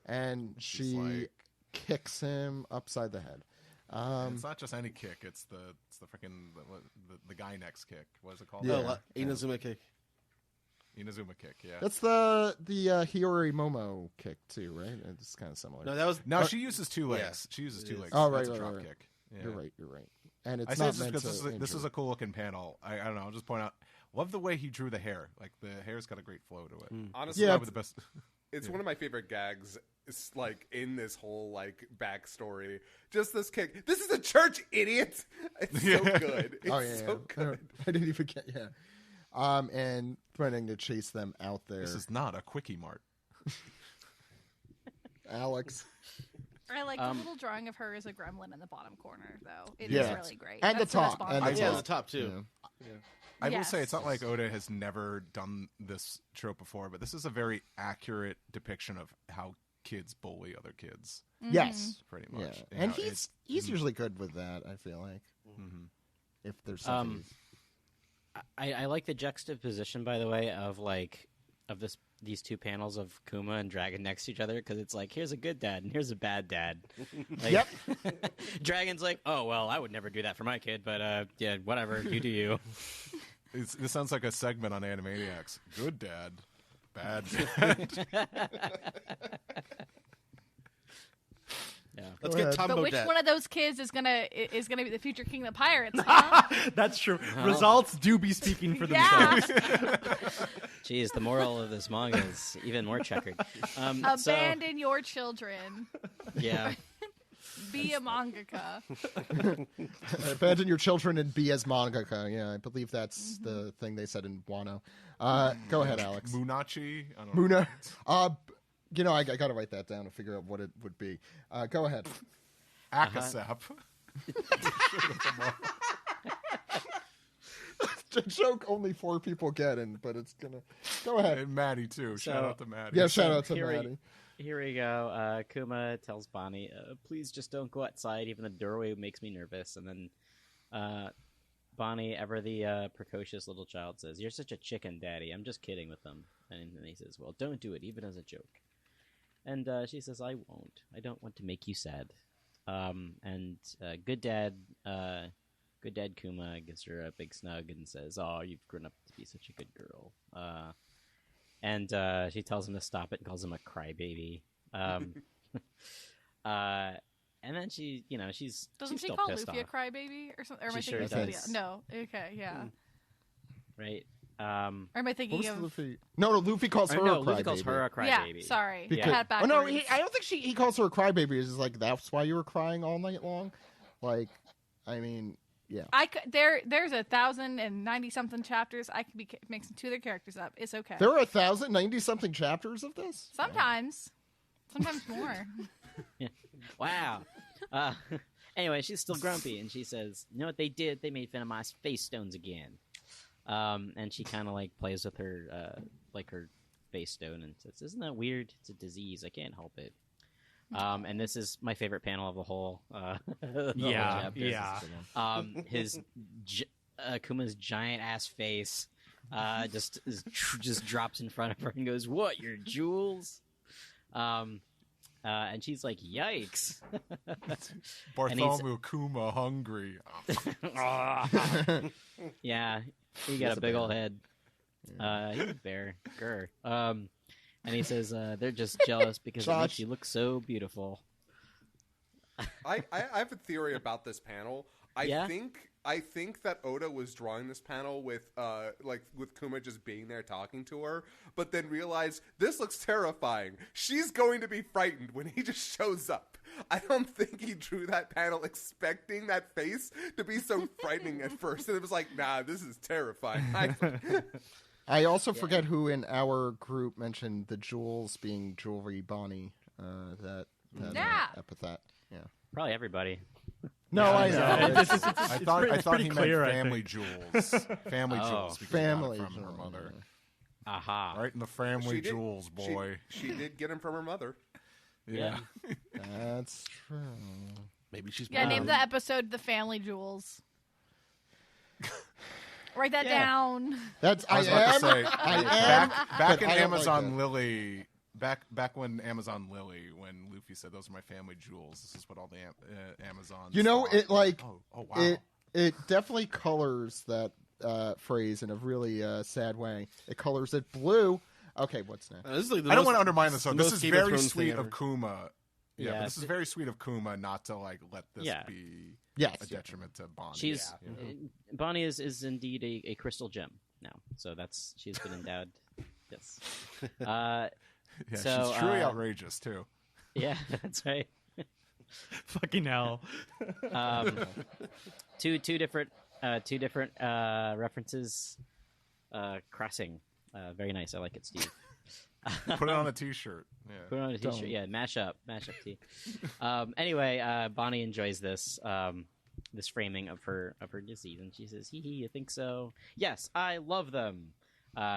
And She's she like- kicks him upside the head. It's not just any kick. It's the freaking the guy next kick. What is it called? Yeah. Inazuma kick. Inazuma kick. Yeah. That's the Hiyori Momo kick too, right? It's kind of similar. No, that was No, she uses two legs. She uses two legs. Oh, That's right, a drop right. kick. Yeah. You're right. And it's I say not this meant because to this is injure. a cool looking panel. I don't know. I'll just point out. Love the way he drew the hair. Like the hair's got a great flow to it. Honestly, Yeah, Probably the best. it's one of my favorite gags. It's like in this whole like backstory. Just this kick. This is a church, idiot. It's so good. It's Oh yeah, so good. I didn't even get and planning to chase them out there. This is not a quickie mart. Alex. I like the little drawing of her as a gremlin in the bottom corner, though. It is Yeah. really great. And the That's top, response. and the Yeah, top. the top too. Yeah. I will Yes. say it's not like Oda has never done this trope before, but this is a very accurate depiction of how kids bully other kids. Yes. Pretty Yeah. much. You And know, he's usually good with that, I feel like. if there's something. I like the juxtaposition, by the way, of these two panels of Kuma and Dragon next to each other, because it's like, here's a good dad and here's a bad dad. Like, Yep. Dragon's like, oh well, I would never do that for my kid, but yeah, whatever, you do you. This sounds like a segment on Animaniacs. Good dad, bad dad. Yeah. Let's get Tombo But which Dad. one of those kids is gonna be the future king of the pirates? Huh? That's true. Results do be speaking for Yeah. themselves. Jeez, the moral of this manga is even more checkered. Abandon your children. Yeah. Be a mangaka. Abandon your children and be as mangaka. Yeah, I believe that's the thing they said in Wano. Go ahead, Alex. Munachi? I don't know. Muna. I got to write that down to figure out what it would be. Go ahead. Akasap. It's a joke only 4 people get in, but it's gonna. Go ahead. And Maddie, too. Shout out to Maddie. Yeah, shout out to here Maddie. Here we go. Kuma tells Bonney, please just don't go outside. Even the doorway makes me nervous. And then Bonney, ever the precocious little child, says, you're such a chicken, Daddy. I'm just kidding with them. And then he says, well, don't do it, even as a joke. And she says, I won't. I don't want to make you sad. And good dad Kuma gives her a big snug and says, oh, you've grown up to be such a good girl. And she tells him to stop it and calls him a crybaby. And then she's Doesn't she still call pissed Luffy a off. crybaby or something? Or am I She thinking sure of somebody does. else? No. Okay. Yeah. Right? Or am I What thinking was of? Luffy? No, Luffy calls her a Luffy crybaby. calls her a Yeah. crybaby. Sorry. Because- I had oh no, backwards. I don't think he calls her a crybaby. It's just like, that's why you were crying all night long. Like, I mean, yeah. There's 1,090 something chapters. I could be mixing 2 of their characters up. It's okay. There are 1,090 something chapters of this. Sometimes more. Wow. Anyway, she's still grumpy, and she says, you know what they did? They made fun of my face stones again. And she kind of plays with her her face stone and says, isn't that weird? It's a disease. I can't help it. And this is my favorite panel of the whole the whole chapter. His Kuma's giant ass face just drops in front of her and goes, what, your jewels? And she's like, yikes. Bartholomew Kuma hungry. Yeah, he got a big old head. He's a bear. Grr. And he says they're just jealous because it makes you look so beautiful. I have a theory about this panel. Yeah? I think that Oda was drawing this panel with Kuma just being there talking to her, but then realized this looks terrifying. She's going to be frightened when he just shows up. I don't think he drew that panel expecting that face to be so frightening at first, and it was like, nah, this is terrifying. I also forget who in our group mentioned the jewels being jewelry Bonney. That epithet. Yeah. Probably everybody. No, I know. I thought pretty he clear, I meant family think. jewels. Family jewels. Because Family he got it from her jewels, mother. Aha. Right in the family She did- jewels, boy. She did get him from her mother. Yeah. That's true. Maybe she's Yeah, name the episode "The Family Jewels." Write that down. That's I was about to say, I am. back but in I don't like Amazon that. Lily, back when Amazon Lily, when Luffy said those are my family jewels, this is what all the Amazons. You know, thought. it like oh wow, it definitely colors that phrase in a really sad way. It colors it blue. Okay, what's next? This is like the I don't most- want to undermine this. the This most is Game of very Thrones thing sweet ever. of Kuma. Yeah, Yeah. but this is very sweet of Kuma not to let this Yeah. be Yes. a detriment to Bonney. She's Bonney is indeed a crystal gem now. So she's been endowed. Yes. yeah, so, she's truly outrageous too. Yeah, that's right. Fucking hell. Two different references crossing. Very nice. I like it, Steve. Put it on a T-shirt. Yeah. Put it on a T-shirt. Don't. Yeah, mash up tee. Anyway, Bonney enjoys this this framing of her disease, and she says, "Hee hee, you think so? Yes, I love them."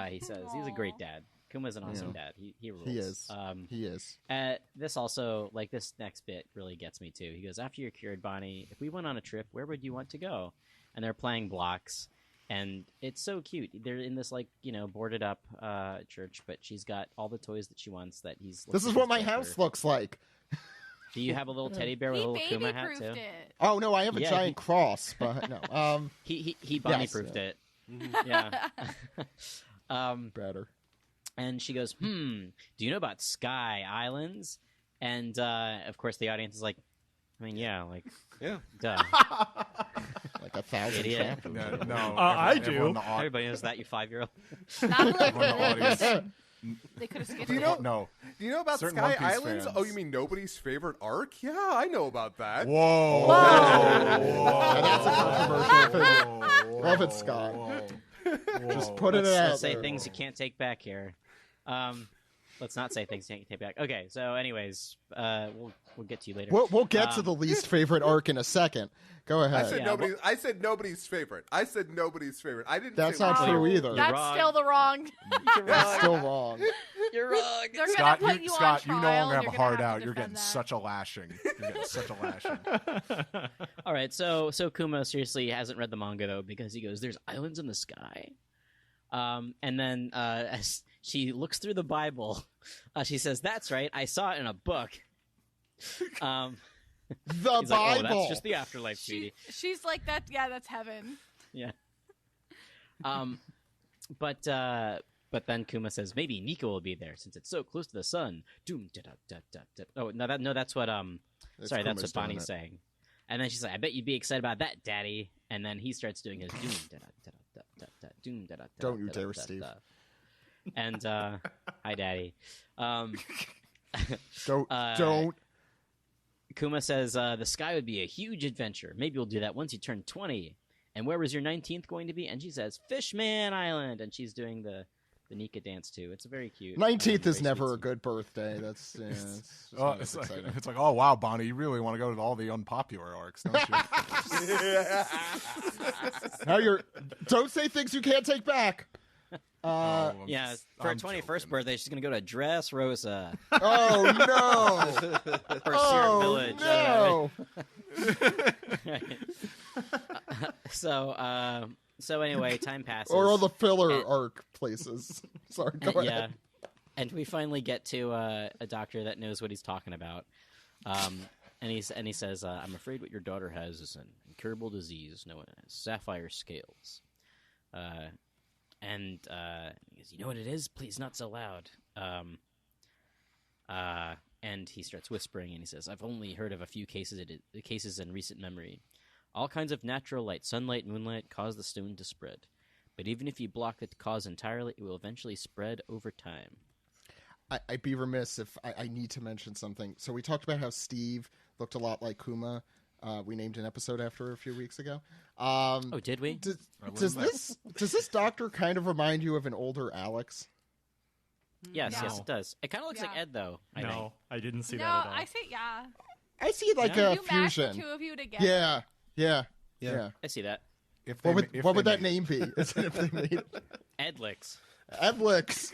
He says he's a great dad. Kuma's an awesome dad. He rules. He is. He is. This also, this next bit really gets me too. He goes, after you're cured, Bonney, if we went on a trip, where would you want to go? and they're playing blocks, and it's so cute. They're in this boarded up church, but she's got all the toys that she wants. That he's. This is what my house looks like. Do you have a little teddy bear with a little Kuma hat too? It. Oh no, I have a giant cross, but no. He Bonney proofed it. Yeah. Better. And she goes, do you know about Sky Islands? And of course the audience is like, I mean, yeah, duh. Like 1,000 Idiot. chapters. No, I do. Everybody knows that, you 5-year-old. They could have skipped Do you it. know? No. Do you know about Certain Sky One Piece Islands? fans. Oh, you mean nobody's favorite arc? Yeah, I know about that. Whoa. Now that's a controversial thing. Love it, Scott. Just putting it out Let's say there. things you can't take back here. Let's not say things you can't take back. Okay, so anyways, we'll get to you later. We'll get to the least favorite arc in a second. Go ahead. I said nobody's. I said nobody's favorite. I said nobody's favorite. I didn't. That's say not one. true either. That's wrong. still the wrong. That's still wrong. You're wrong. They're gonna Scott, put you Scott, on you trial. no longer have and a you're gonna heart have out. to You're defend getting that. such a lashing. You're getting such a lashing. All right, so Kuma seriously hasn't read the manga though, because he goes, "There's islands in the sky," and then as she looks through the Bible, she says, "That's right, I saw it in a book." The He's Bible. like, "Oh, that's just the afterlife, sweetie." She's like that. Yeah, that's heaven. Yeah. But then Kuma says maybe Nico will be there since it's so close to the sun. Doom da da da da da. Oh no, that's what That's sorry, that's Kuma's what doing Bonnie's it. saying. And then she's like, I bet you'd be excited about that, Daddy. And then he starts doing his doom da da da da da da doom da da. Don't you dare, Steve. And hi, Daddy. Don't. Kuma says the sky would be a huge adventure. Maybe we'll do that once you turn 20. And where was your 19th going to be? And she says Fishman Island, and she's doing the Nika dance too. It's very cute. 19th is very never sweet a good birthday. That's it's just Oh, not as exciting. it's like, oh wow, Bonnie, you really want to go to all the unpopular arcs, don't you? Now don't say things you can't take back. Yeah, for her 21st birthday, she's going to go to Dressrosa Oh no! or Syrup Village. No! So anyway, time passes. Or all the filler And- arc places. Sorry, go yeah, ahead. and we finally get to a doctor that knows what he's talking about. And he says, "I'm afraid what your daughter has is an incurable disease known as sapphire scales." And he goes, "You know what it is? Please, not so loud." And he starts whispering, and he says, "I've only heard of a few cases in recent memory. All kinds of natural light, sunlight, moonlight, cause the stone to spread. But even if you block the cause entirely, it will eventually spread over time." I'd be remiss if I need to mention something. So we talked about how Steve looked a lot like Kuma. We named an episode after a few weeks ago. Oh, did we? Does this doctor kind of remind you of an older Alex? Yes, No. yes, it does. It kind of looks like Yeah. Ed, though. I think. No, I didn't see No, that at all. I say yeah. I see like Yeah. a You match the fusion. two of you together. Yeah. I see that. If What if would they that name be? Is it if they made Edlix. Edlix?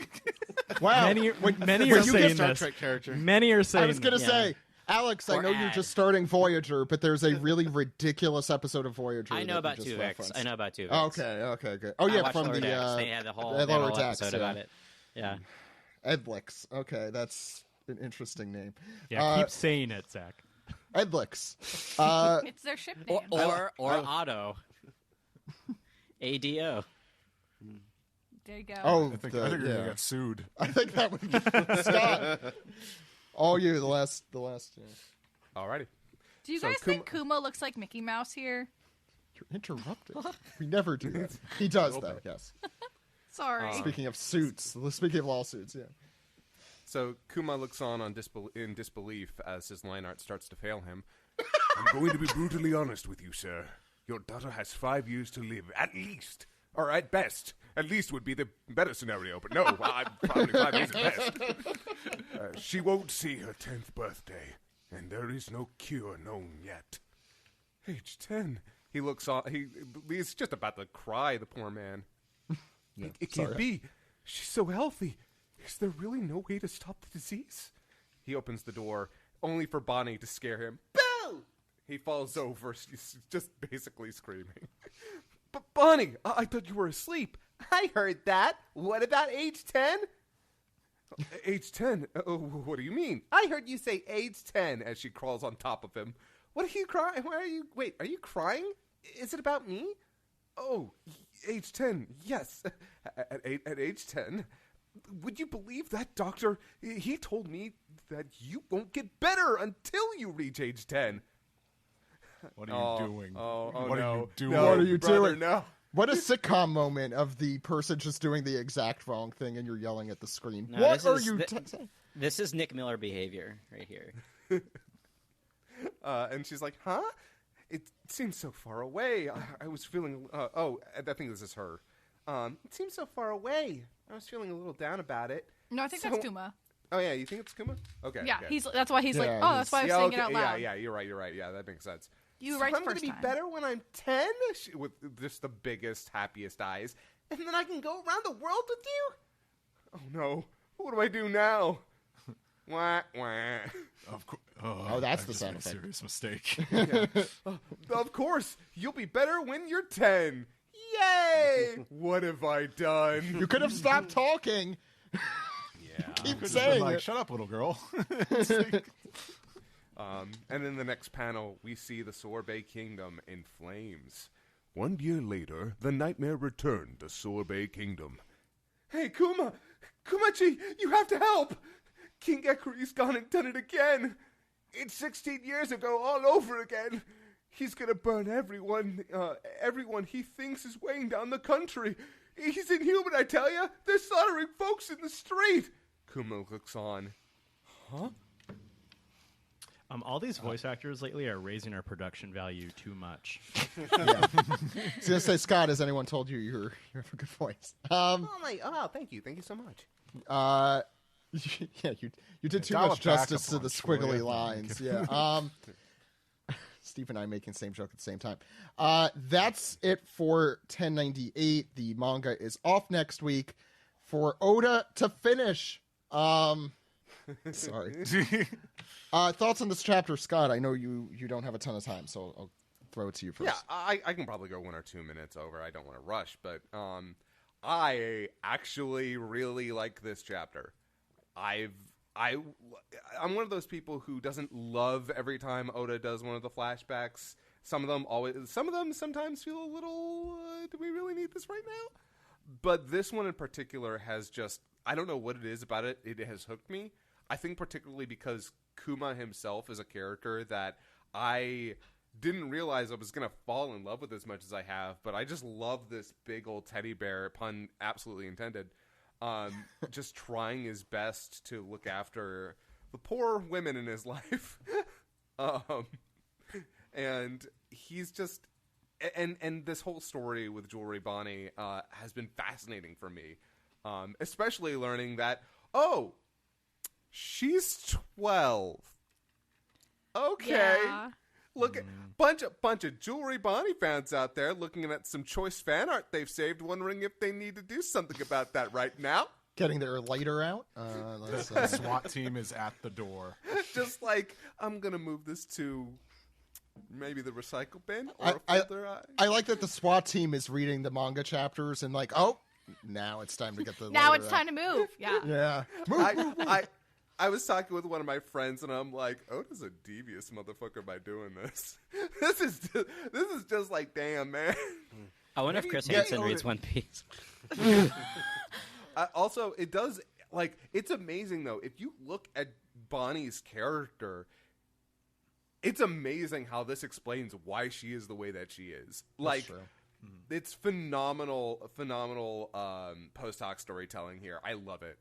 Wow. Many When are you saying get Star this. Trek character. Many are saying I was gonna Yeah. say, Alex, I Or know you're Ad. just starting Voyager, but there's a really ridiculous episode of Voyager. I know that about you just Tuvix. referenced. I know about Tuvix. Okay, good. Oh I yeah, watched from Lower the Decks. They had the whole, the they had a Lower whole Decks, episode yeah. about it. Yeah. Edlix. Okay, that's an interesting name. Yeah, keep saying it, Zach. Edlix. It's their ship name. Or Otto. ADO. There you go. Oh, I think you're yeah. gonna get sued. I think that would be Scott. All you, the last. Yeah. Alrighty. Do you so guys think Kuma looks like Mickey Mouse here? You're interrupted. We never do that. He does, though. Yes. Sorry. Speaking of suits, speaking of lawsuits, yeah. So Kuma looks on in disbelief as his line art starts to fail him. I'm going to be brutally honest with you, sir. Your daughter has 5 years to live, at least. Or at best. At least would be the better scenario, but no, probably 5 years at best. She won't see her 10th birthday, and there is no cure known yet. Age 10. He looks on. He's just about to cry, the poor man. It can't be. She's so healthy. Is there really no way to stop the disease? He opens the door, only for Bonney to scare him. Boo! He falls over, just basically screaming. Bonney, I thought you were asleep. I heard that. What about age 10? Age 10? Oh, what do you mean? I heard you say age 10 as she crawls on top of him. What are you crying? Wait, are you crying? Is it about me? Oh, age 10, yes. At age 10. Would you believe that, Doctor? He told me that you won't get better until you reach age 10. What are you doing? What are you doing? What are you brother, doing? No. What a sitcom moment of the person just doing the exact wrong thing and you're yelling at the screen. No, What this are is- you th- saying? This is Nick Miller behavior right here. And she's like, huh? It seems so far away. I was feeling... I think this is her. It seems so far away. I was feeling a little down about it. No, I think So- that's Kuma. Oh, yeah, you think it's Kuma? Okay. Yeah, okay. that's why he's like, Yeah, oh, that's why I was saying it out loud. Yeah, you're right. Yeah, that makes sense. You So right the I'm going to first be time. better when I'm 10? With just the biggest, happiest eyes. And then I can go around the world with you? Oh, no. What do I do now? Wah, wah. Oh, that's I the just sound made a effect. serious mistake. Of course, you'll be better when you're 10. Yay! What have I done? You could have stopped talking. Yeah. Keep Just saying been like, it. shut up, little girl. And in the next panel, we see the Sorbet Kingdom in flames. 1 year later, the nightmare returned to Sorbet Kingdom. Hey, Kuma! Kumachi, you have to help! King Ekuri's gone and done it again! It's 16 years ago, all over again! He's gonna burn everyone he thinks is weighing down the country! He's inhuman, I tell ya! They're slaughtering folks in the street! Kuma looks on. Huh? All these voice actors lately are raising our production value too much. I was gonna say, Scott, has anyone told you you have a good voice? Thank you so much. Yeah, you did too Dial much it back justice a to the bunch, squiggly will ya? lines. Yeah. Steve and I making the same joke at the same time. That's it for 1098. The manga is off next week for Oda to finish. Sorry. Thoughts on this chapter, Scott? I know you don't have a ton of time, so I'll throw it to you first. Yeah, I can probably go 1 or 2 minutes over. I don't want to rush, but I actually really like this chapter. I'm one of those people who doesn't love every time Oda does one of the flashbacks. Some of them sometimes feel a little, do we really need this right now? But this one in particular has just, I don't know what it is about it. It has hooked me. I think particularly because Kuma himself is a character that I didn't realize I was going to fall in love with as much as I have, but I just love this big old teddy bear, pun absolutely intended, just trying his best to look after the poor women in his life. And he's just, and this whole story with Jewelry Bonney has been fascinating for me, especially learning that, oh, she's 12. Okay. Yeah. Look at bunch of Jewelry Bonney fans out there looking at some choice fan art they've saved, wondering if they need to do something about that right now. Getting their lighter out. The SWAT team is at the door. Just like, I'm gonna move this to maybe the recycle bin or I like that the SWAT team is reading the manga chapters and like, oh, now it's time to get the. Now lighter it's out. time to move. Yeah. Yeah. I was talking with one of my friends, and I'm like, "Oda's a devious motherfucker by doing this. This is just like, damn, man." I wonder if Chris maybe Hansen Oda- reads One Piece. Also, it does, like, it's amazing though. If you look at Bonnie's character, it's amazing how this explains why she is the way that she is. Like, true. it's phenomenal post hoc storytelling here. I love it.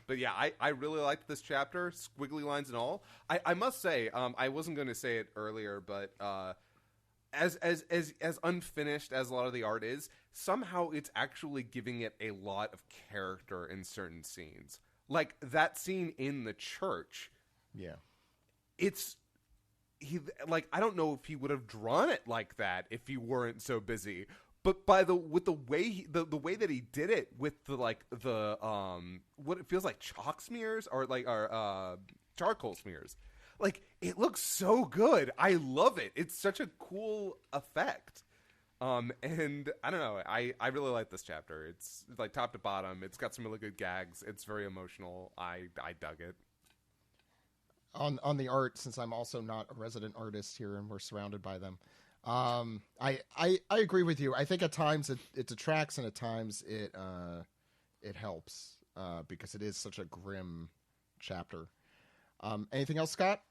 But yeah, I really liked this chapter, squiggly lines and all. I must say, I wasn't going to say it earlier, but as unfinished as a lot of the art is, somehow it's actually giving it a lot of character in certain scenes. Like that scene in the church. Yeah. I don't know if he would have drawn it like that if he weren't so busy. But with the way way that he did it with the what it feels like chalk smears or charcoal smears, like it looks so good. I love it. It's such a cool effect. And I don't know, I really like this chapter. It's like top to bottom. It's got some really good gags. It's very emotional. I dug it. On the art, since I'm also not a resident artist here and we're surrounded by them, I agree with you. I think at times it detracts and at times it helps because it is such a grim chapter. Anything else, Scott?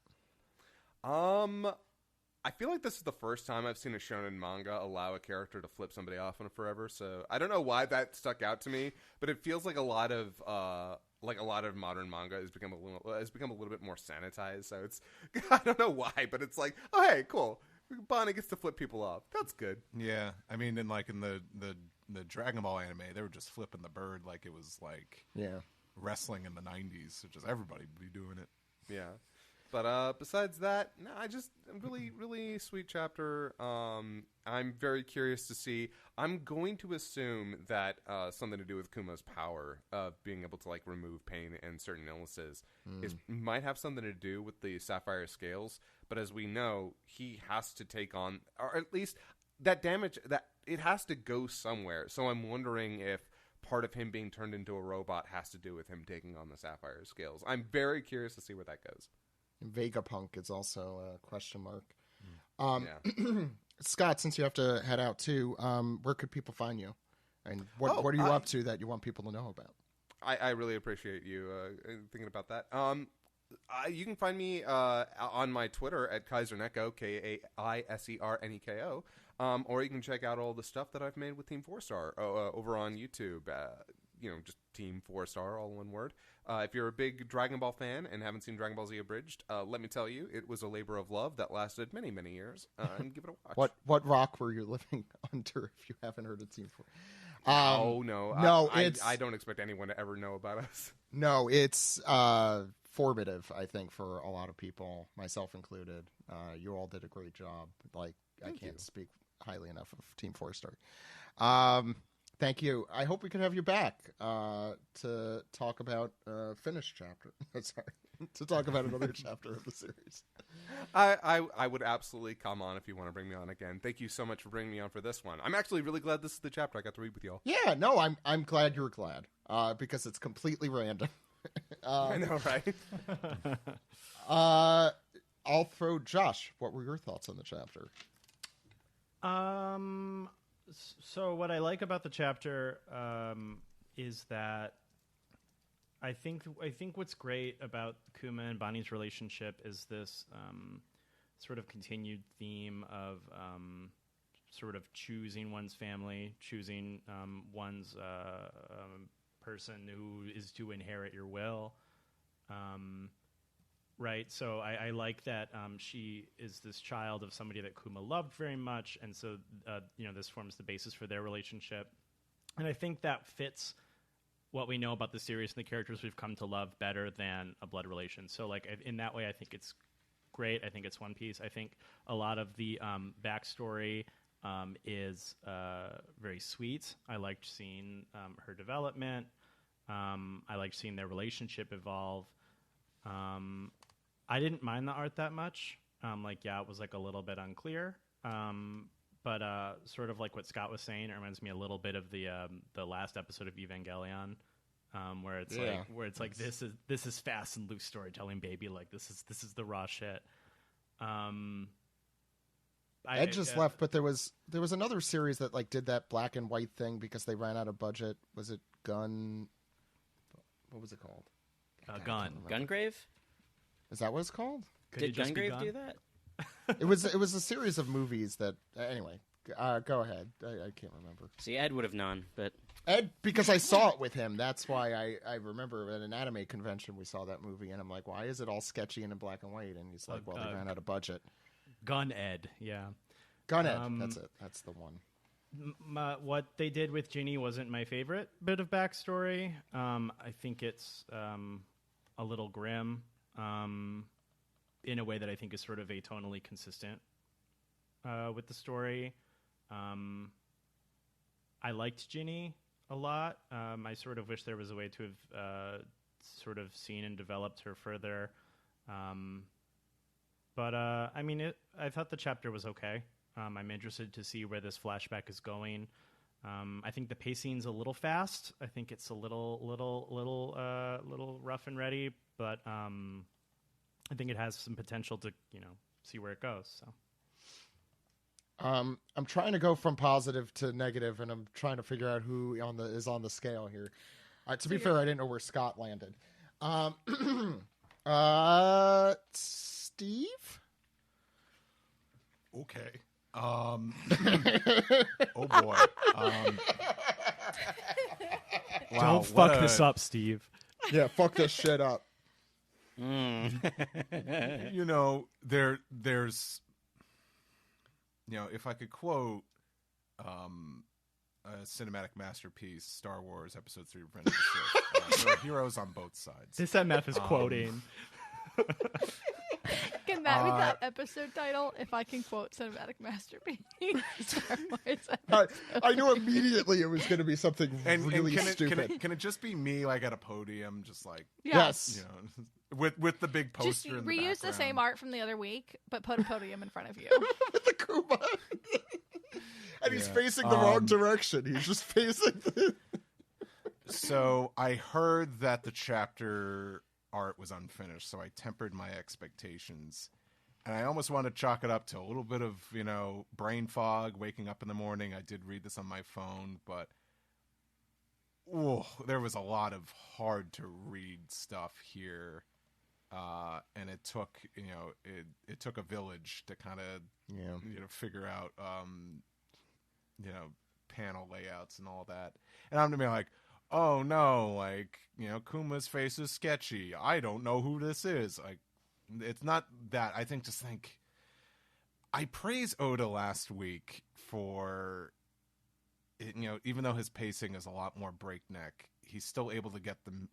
I feel like this is the first time I've seen a shonen manga allow a character to flip somebody off on it forever. So I don't know why that stuck out to me, but it feels like a lot of modern manga has become a little bit more sanitized. So it's I don't know why, but it's like, oh hey, cool, Bonney gets to flip people off. That's good. Yeah, I mean, in the Dragon Ball anime, they were just flipping the bird like it was like wrestling in the 90s. So just everybody would be doing it. Yeah. But besides that, no, a really, really sweet chapter. I'm very curious to see. I'm going to assume that something to do with Kuma's power of being able to like remove pain and certain illnesses might have something to do with the sapphire scales. But as we know, he has to take on, or at least that damage, that it has to go somewhere. So I'm wondering if part of him being turned into a robot has to do with him taking on the sapphire scales. I'm very curious to see where that goes. Vegapunk is also a question mark. Scott, since you have to head out too, where could people find you? And what are you up to that you want people to know about? I really appreciate you thinking about that. You can find me on my Twitter at Kaiserneko, KAISERNEKO, or you can check out all the stuff that I've made with Team 4-Star over on YouTube. Just Team 4-Star, all one word. If you're a big Dragon Ball fan and haven't seen Dragon Ball Z Abridged, let me tell you, it was a labor of love that lasted many, many years. And give it a watch. What rock were you living under if you haven't heard of Team 4? No. I don't expect anyone to ever know about us. No, it's formative, I think, for a lot of people, myself included. You all did a great job. Like, I can't speak highly enough of Team 4-Star. Thank you. I hope we can have you back to talk about finished chapter. Sorry, to talk about another chapter of the series. I would absolutely come on if you want to bring me on again. Thank you so much for bringing me on for this one. I'm actually really glad this is the chapter I got to read with y'all. Yeah, no, I'm glad you're glad because it's completely random. I know, right? I'll throw Josh. What were your thoughts on the chapter? So what I like about the chapter is that I think what's great about Kuma and Bonnie's relationship is this sort of continued theme of sort of choosing one's family, choosing one's person who is to inherit your will. Right, so I like that she is this child of somebody that Kuma loved very much, and so this forms the basis for their relationship. And I think that fits what we know about the series and the characters we've come to love better than a blood relation. So, like, in that way, I think it's great. I think it's One Piece. I think a lot of the backstory is very sweet. I liked seeing her development. I liked seeing their relationship evolve. I didn't mind the art that much. It was like a little bit unclear. But sort of like what Scott was saying, it reminds me a little bit of the last episode of Evangelion, where it's like this is fast and loose storytelling, baby. Like this is the raw shit. Ed just left, but there was another series that like did that black and white thing because they ran out of budget. Was it Gun? What was it called? Gungrave? Is that what it's called? Did Gungrave do that? It was a series of movies that anyway. Go ahead. I can't remember. See, Ed would have known, but Ed, because I saw it with him. That's why I remember at an anime convention we saw that movie, and I'm like, why is it all sketchy and in black and white? And he's like, well, they ran out of budget. Gun Ed, yeah. Gun Ed, that's it. That's the one. What they did with Ginny wasn't my favorite bit of backstory. I think it's a little grim in a way that I think is sort of atonally consistent with the story. I liked Ginny a lot. I sort of wish there was a way to have sort of seen and developed her further. But I thought the chapter was okay. I'm interested to see where this flashback is going. I think the pacing's a little fast. I think it's a little rough and ready, but I think it has some potential to see where it goes. So. I'm trying to go from positive to negative, and I'm trying to figure out who is on the scale here. To be fair, I didn't know where Scott landed. Steve? Okay. Oh boy. Wow, Don't fuck this up, Steve. Yeah, fuck this shit up. There's if I could quote a cinematic masterpiece, Star Wars Episode 3 Revenge of the Sith, there are heroes on both sides. This MF is quoting. Can that be that episode title? If I can quote cinematic masterpiece. Star Wars I knew immediately it was going to be something really stupid. Can it just be me, like at a podium, just like yes, with the big poster? Just in the reuse the background. same art from the other week, but put a podium in front of you. with the Kuma, and he's facing the wrong direction. He's just facing the. So I heard that the chapter art was unfinished, so I tempered my expectations, and I almost want to chalk it up to a little bit of brain fog, waking up in the morning. I did read this on my phone, but there was a lot of hard to read stuff here, and it took it took a village to kind of figure out panel layouts and all that, and I'm gonna be like, oh no, like, Kuma's face is sketchy. I don't know who this is. Like, it's not that. I think I praised Oda last week for, even though his pacing is a lot more breakneck, he's still able to get the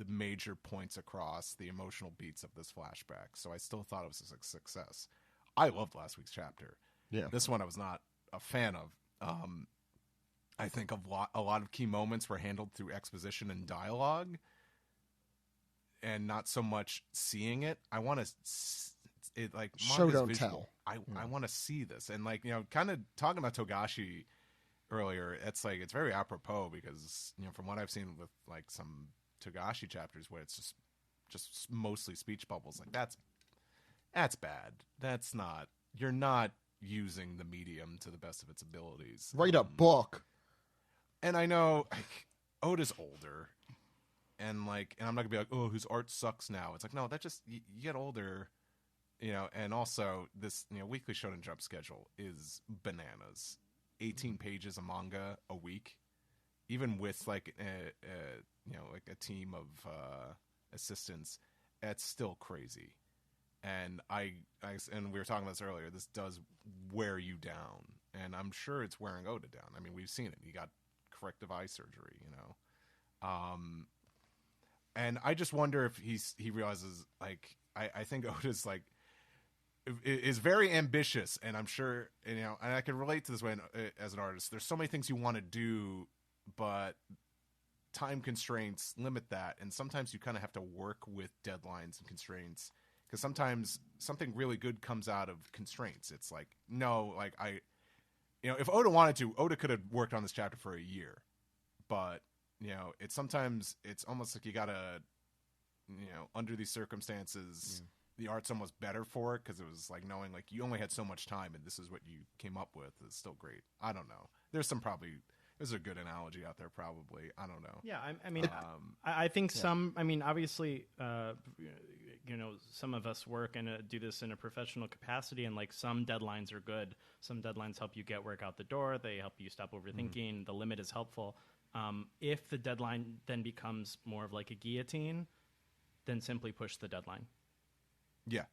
major points across, the emotional beats of this flashback. So I still thought it was a success. I loved last week's chapter. Yeah. This one I was not a fan of. I think a lot of key moments were handled through exposition and dialogue, and not so much seeing it. I want to show don't tell. I want to see this, and kind of talking about Togashi earlier. It's very apropos because from what I've seen with some Togashi chapters where it's just mostly speech bubbles. That's bad. That's not. You're not using the medium to the best of its abilities. Write a book. And I know Oda's older, and I'm not gonna be like, oh, his art sucks now. It's no, that just you get older, And also this weekly Shonen Jump schedule is bananas. 18 pages of manga a week, even with a team of assistants. It's still crazy. And and we were talking about this earlier. This does wear you down, and I'm sure it's wearing Oda down. I mean, we've seen it. He got corrective eye surgery, and I just wonder if he realizes I think Oda's is very ambitious, and I'm sure and I can relate to this way as an artist. There's so many things you want to do, but time constraints limit that, and sometimes you kind of have to work with deadlines and constraints. Because sometimes something really good comes out of constraints. It's if Oda wanted to, Oda could have worked on this chapter for a year. But, it's sometimes it's almost like you gotta, under these circumstances, the art's almost better for it because it was knowing you only had so much time and this is what you came up with is still great. I don't know. There's a good analogy out there probably. I don't know. Yeah, I mean, I think some. I mean, obviously, some of us work and do this in a professional capacity, and some deadlines are good. Some deadlines help you get work out the door. They help you stop overthinking. The limit is helpful. If the deadline then becomes more of a guillotine, then simply push the deadline. Yeah.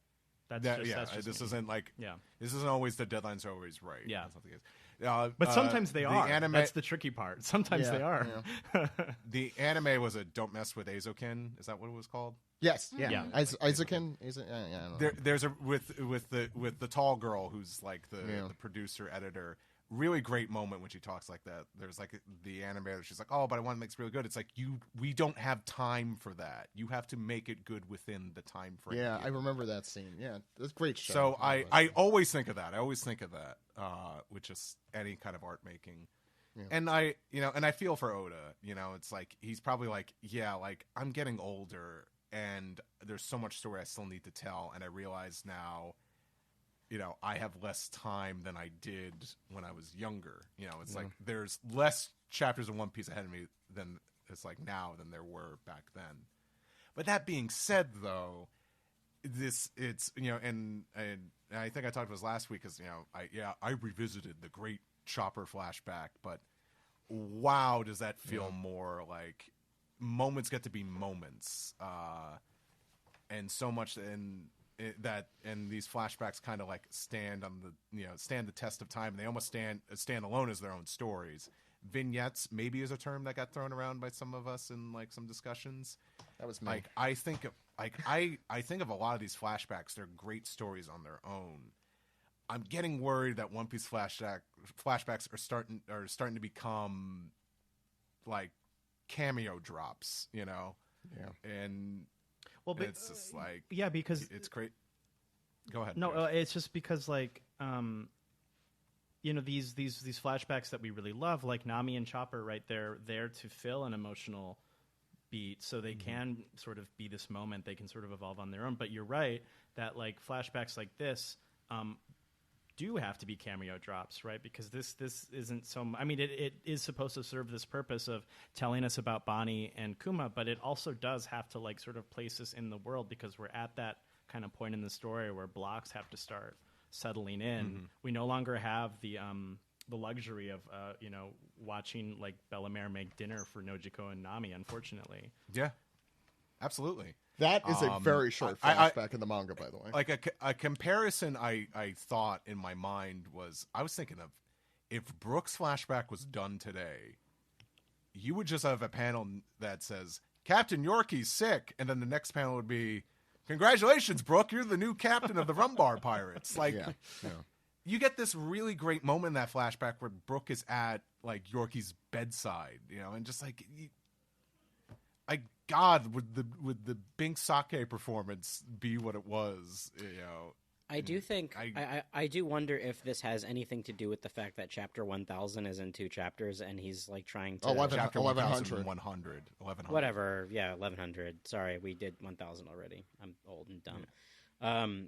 That's just this me. isn't this isn't always the deadlines are always right. Yeah. That's not the case. But sometimes they are. Anime, That's the tricky part. Sometimes they are. Yeah. The anime was a "Don't Mess with Aizokin." Is that what it was called? Yes. Yeah. Aizokin. There's a with the tall girl who's the producer editor really great moment when she talks like that. There's like the animator. She's like, "Oh, but I want to make it really good." It's like we don't have time for that. You have to make it good within the time frame. Yeah, I remember that scene. Yeah, that's a great show. So I always think of that. I always think of that with just any kind of art making. Yeah. And I feel for Oda. It's like he's probably like, yeah, like I'm getting older and there's so much story I still need to tell, and I realize now, I have less time than I did when I was younger. It's like there's less chapters in One Piece ahead of me than there were back then. But that being said, though, and I think I talked about this last week because I revisited the Great Chopper flashback, but wow, does that feel more like moments get to be moments, and so much and these flashbacks kind of like stand the test of time, and they almost stand alone as their own stories. Vignettes maybe is a term that got thrown around by some of us in like some discussions. That was me. Like I think of a lot of these flashbacks. They're great stories on their own. I'm getting worried that One Piece flashbacks are starting to become like cameo drops, Yeah. And it's just like because it's great. Go ahead. No, it's just because like these flashbacks that we really love, like Nami and Chopper, right? They're there to fill an emotional beat, so they can sort of be this moment. They can sort of evolve on their own. But you're right that like flashbacks like this do have to be cameo drops, right? Because this isn't so. I mean, it is supposed to serve this purpose of telling us about Bonney and Kuma, but it also does have to like sort of place us in the world, because we're at that kind of point in the story where blocks have to start settling in. We no longer have the luxury of watching like Bellemare make dinner for Nojiko and Nami, unfortunately. Yeah, absolutely. That is a very short flashback in the manga, by the way. Like a comparison I thought in my mind was, I was thinking of, if Brooks' flashback was done today, you would just have a panel that says, Captain Yorkie's sick, and then the next panel would be, congratulations, Brooke, you're the new captain of the Rumbar Pirates. Like, you get this really great moment in that flashback where Brooke is at, like, Yorkie's bedside, and just like... God, would the Bink Sake performance be what it was? I do think I do wonder if this has anything to do with the fact that Chapter 1000 is in 2 chapters, and he's like trying to Chapter 1100. Whatever, 1100. Sorry, we did 1000 already. I'm old and dumb. I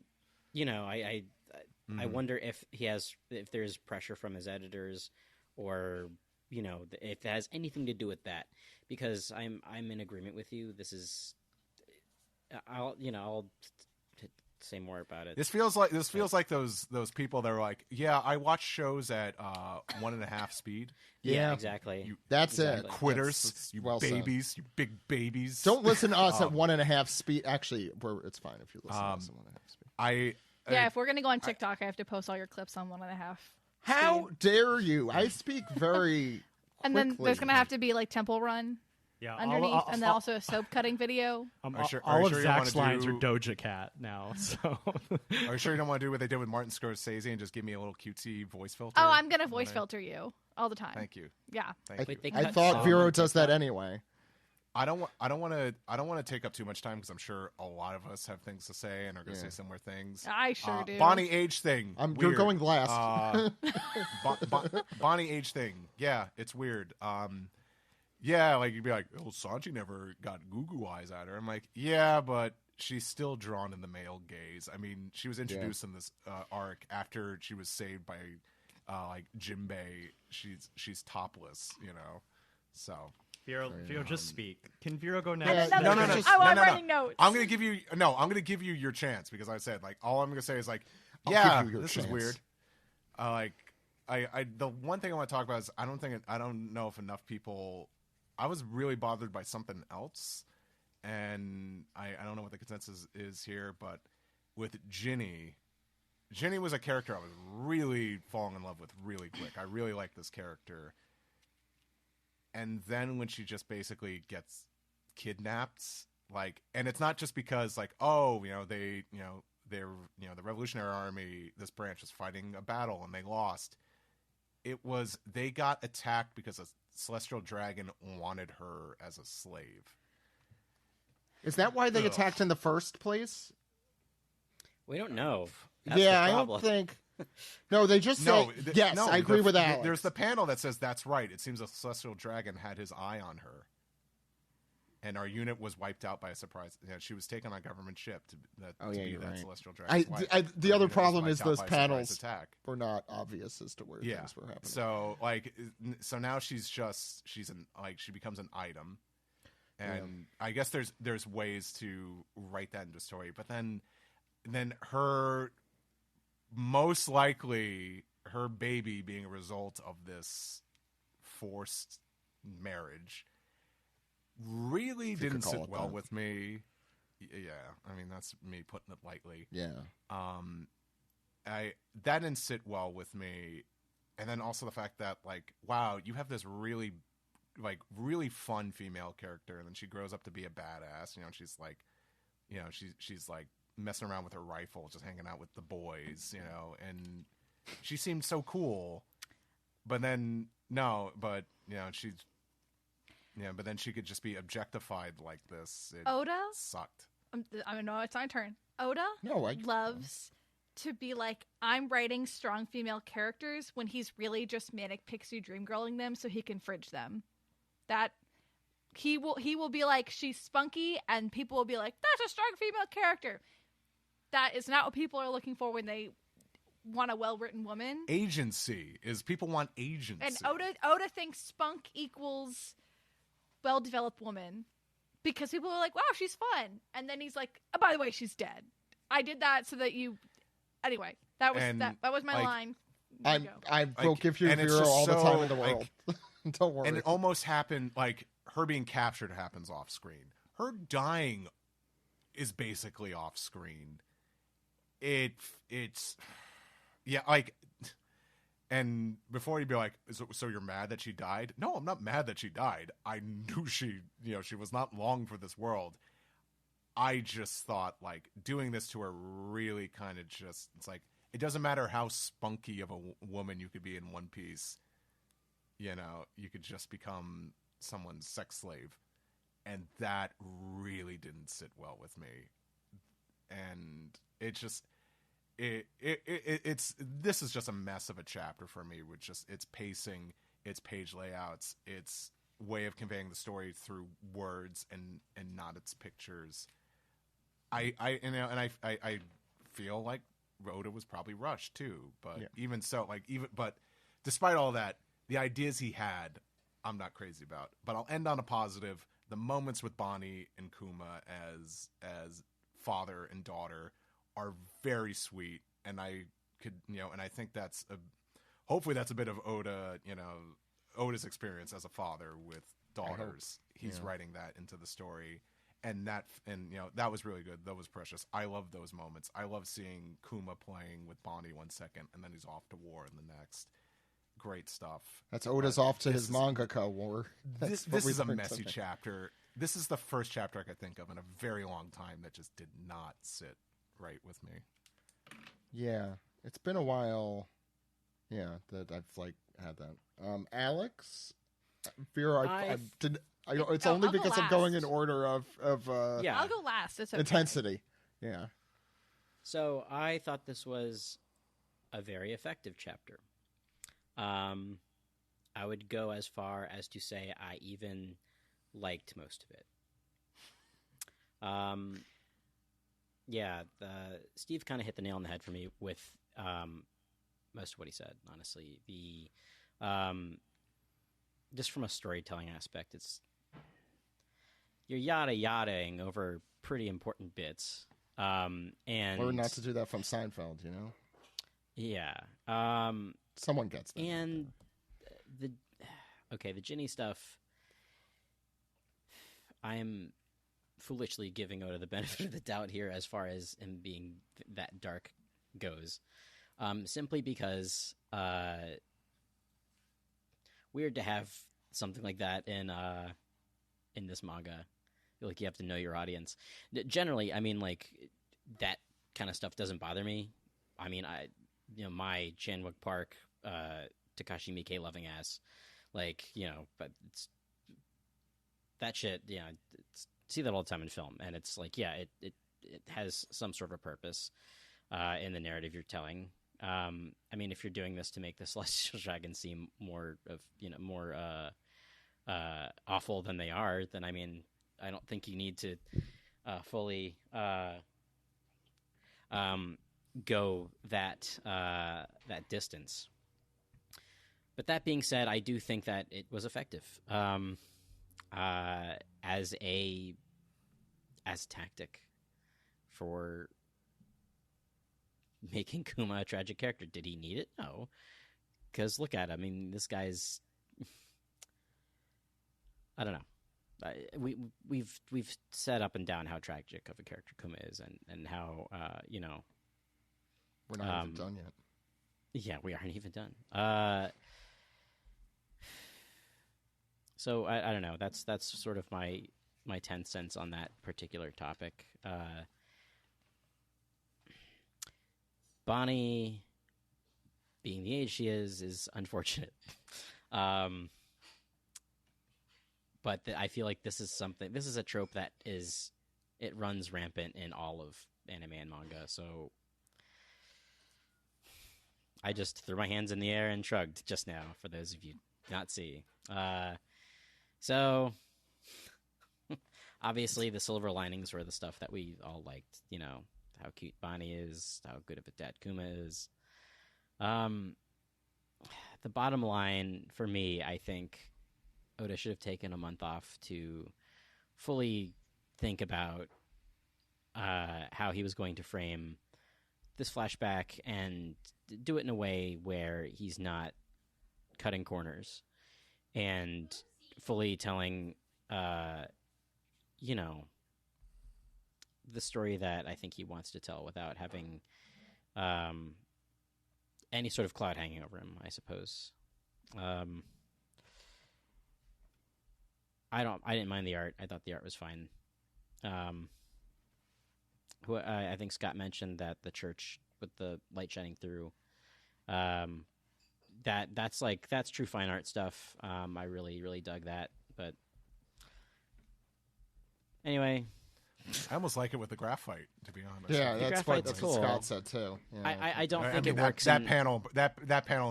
wonder if if there's pressure from his editors, or if it has anything to do with that. Because I'm in agreement with you. This is, I'll say more about it. This feels like those people that are like, yeah, I watch shows at 1.5 speed. Yeah, exactly. That's it. it. Quitters, that's you well babies, said. you big babies. Don't listen to us at 1.5 speed. Actually, it's fine if you listen to us at 1.5 speed. If we're gonna go on TikTok, I have to post all your clips on 1.5. How dare you? I speak very. And then there's going to have to be like Temple Run underneath, and then also a soap cutting video. All of Zach's lines are Doja Cat now. So, are you sure you don't want to do what they did with Martin Scorsese and just give me a little cutesy voice filter? Oh, I'm going to voice filter you all the time. Thank you. Yeah. I thought Vero does that anyway. I don't want to take up too much time, because I'm sure a lot of us have things to say and are going to say similar things. I sure do. Bonney age thing. You're going last. Bonney age thing. Yeah, it's weird. Yeah, like you'd be like, oh, Sanji never got goo eyes at her. I'm like, yeah, but she's still drawn in the male gaze. I mean, she was introduced in this arc after she was saved by like Jinbei. She's topless, So. Vero, just speak. Can Vero go No. next? I'm writing notes. I'm gonna give you your chance, because I said, like, all I'm gonna say is like, yeah, this is weird. The one thing I want to talk about is I don't know if enough people. I was really bothered by something else, and I don't know what the consensus is here, but with Ginny was a character I was really falling in love with really quick. I really like this character. And then when she just basically gets kidnapped, like, and it's not just because like, oh, the Revolutionary Army, this branch was fighting a battle and they lost. It was they got attacked because a celestial dragon wanted her as a slave. Is that why they attacked in the first place? We don't know. That's Yeah, the I problem. don't think. No, they just say yes. I agree with Alex. There's the panel that says that's right. It seems a celestial dragon had his eye on her, and our unit was wiped out by a surprise. Yeah, she was taken on a government ship to be that right. celestial dragon. The other problem is those panels were not obvious as to where things were happening. So now she becomes an item, and I guess there's ways to write that into story, but then her. Most likely, her baby being a result of this forced marriage really didn't sit well with me. Yeah, I mean, that's me putting it lightly. Yeah. That didn't sit well with me. And then also the fact that, like, wow, you have this really fun female character, and then she grows up to be a badass. You know, she's like, she's like, messing around with her rifle, just hanging out with the boys, and she seemed so cool. But then but then she could just be objectified like this. Oda sucked. I know it's my turn. Oda loves to be like, I'm writing strong female characters when he's really just manic pixie dream girling them so he can fridge them. That he will be like, she's spunky, and people will be like, that's a strong female character. That is not what people are looking for when they want a well-written woman. Agency is people want agency. And Oda thinks spunk equals well-developed woman because people are like, wow, she's fun. And then he's like, oh, by the way, she's dead. I did that so that you... Anyway, that was my line. I will give you Vero all the time in the world. Don't worry. And it almost happened, like, her being captured happens off-screen. Her dying is basically off-screen. It's like, and before you'd be like, so you're mad that she died? No, I'm not mad that she died. I knew she was not long for this world. I just thought, like, doing this to her really kind of just, it's like, it doesn't matter how spunky of a woman you could be in One Piece. You could just become someone's sex slave. And that really didn't sit well with me. And it's just this is just a mess of a chapter for me with just its pacing, its page layouts, its way of conveying the story through words and not its pictures. I feel like Oda was probably rushed too, but even so, but despite all that, the ideas he had, I'm not crazy about. But I'll end on a positive. The moments with Bonney and Kuma as father and daughter are very sweet, and I could, and I think hopefully that's a bit of Oda's experience as a father with daughters. He's writing that into the story, and that was really good. That was precious. I love those moments. I love seeing Kuma playing with Bonney 1 second, and then he's off to war in the next. Great stuff. That's Oda's off to his mangaka war. This is a messy chapter. This is the first chapter I could think of in a very long time that just did not sit right with me. Yeah, it's been a while. Yeah, that I've had that. Alex, Vero, it's only because I'm going in order of I'll go last. It's okay. Intensity. Yeah. So I thought this was a very effective chapter. I would go as far as to say I even liked most of it. Steve kind of hit the nail on the head for me with most of what he said, honestly. Just from a storytelling aspect, you're yada-yadaing over pretty important bits. And learn not to do that from Seinfeld, Yeah. Someone gets that. And the Ginny stuff, I am foolishly giving Oda the benefit of the doubt here as far as him being that dark goes. Simply because weird to have something like that in this manga. I feel like you have to know your audience. Generally, I mean, like, that kind of stuff doesn't bother me. I mean, my Chan-wook Park Takashi Miike loving ass. Like, but it's that shit, see that all the time in film, and it's like, it has some sort of a purpose in the narrative you're telling. I mean, if you're doing this to make the Celestial Dragons seem more awful than they are, then I mean, I don't think you need to fully go that distance. But that being said, I do think that it was effective as a tactic for making Kuma a tragic character. Did he need it? No, because look at him. I mean, this guy's. I don't know. We've said up and down how tragic of a character Kuma is, and how we're not even done yet. Yeah, we aren't even done. So I don't know. That's sort of my 10 cents on that particular topic. Bonney, being the age she is unfortunate. But I feel like this is a trope that it runs rampant in all of anime and manga. So I just threw my hands in the air and shrugged just now, for those of you not see. So obviously the silver linings were the stuff that we all liked, how cute Bonney is, how good of a dad Kuma is. The bottom line for me, I think Oda should have taken a month off to fully think about how he was going to frame this flashback and do it in a way where he's not cutting corners and fully telling, the story that I think he wants to tell without having any sort of cloud hanging over him, I suppose. I didn't mind the art. I thought the art was fine. I think Scott mentioned that the church with the light shining through, that's true fine art stuff. I really, really dug that. But anyway, I almost like it with the graphite, to be honest. Yeah, that's what cool. Scott said too. Yeah, I don't think it works. That panel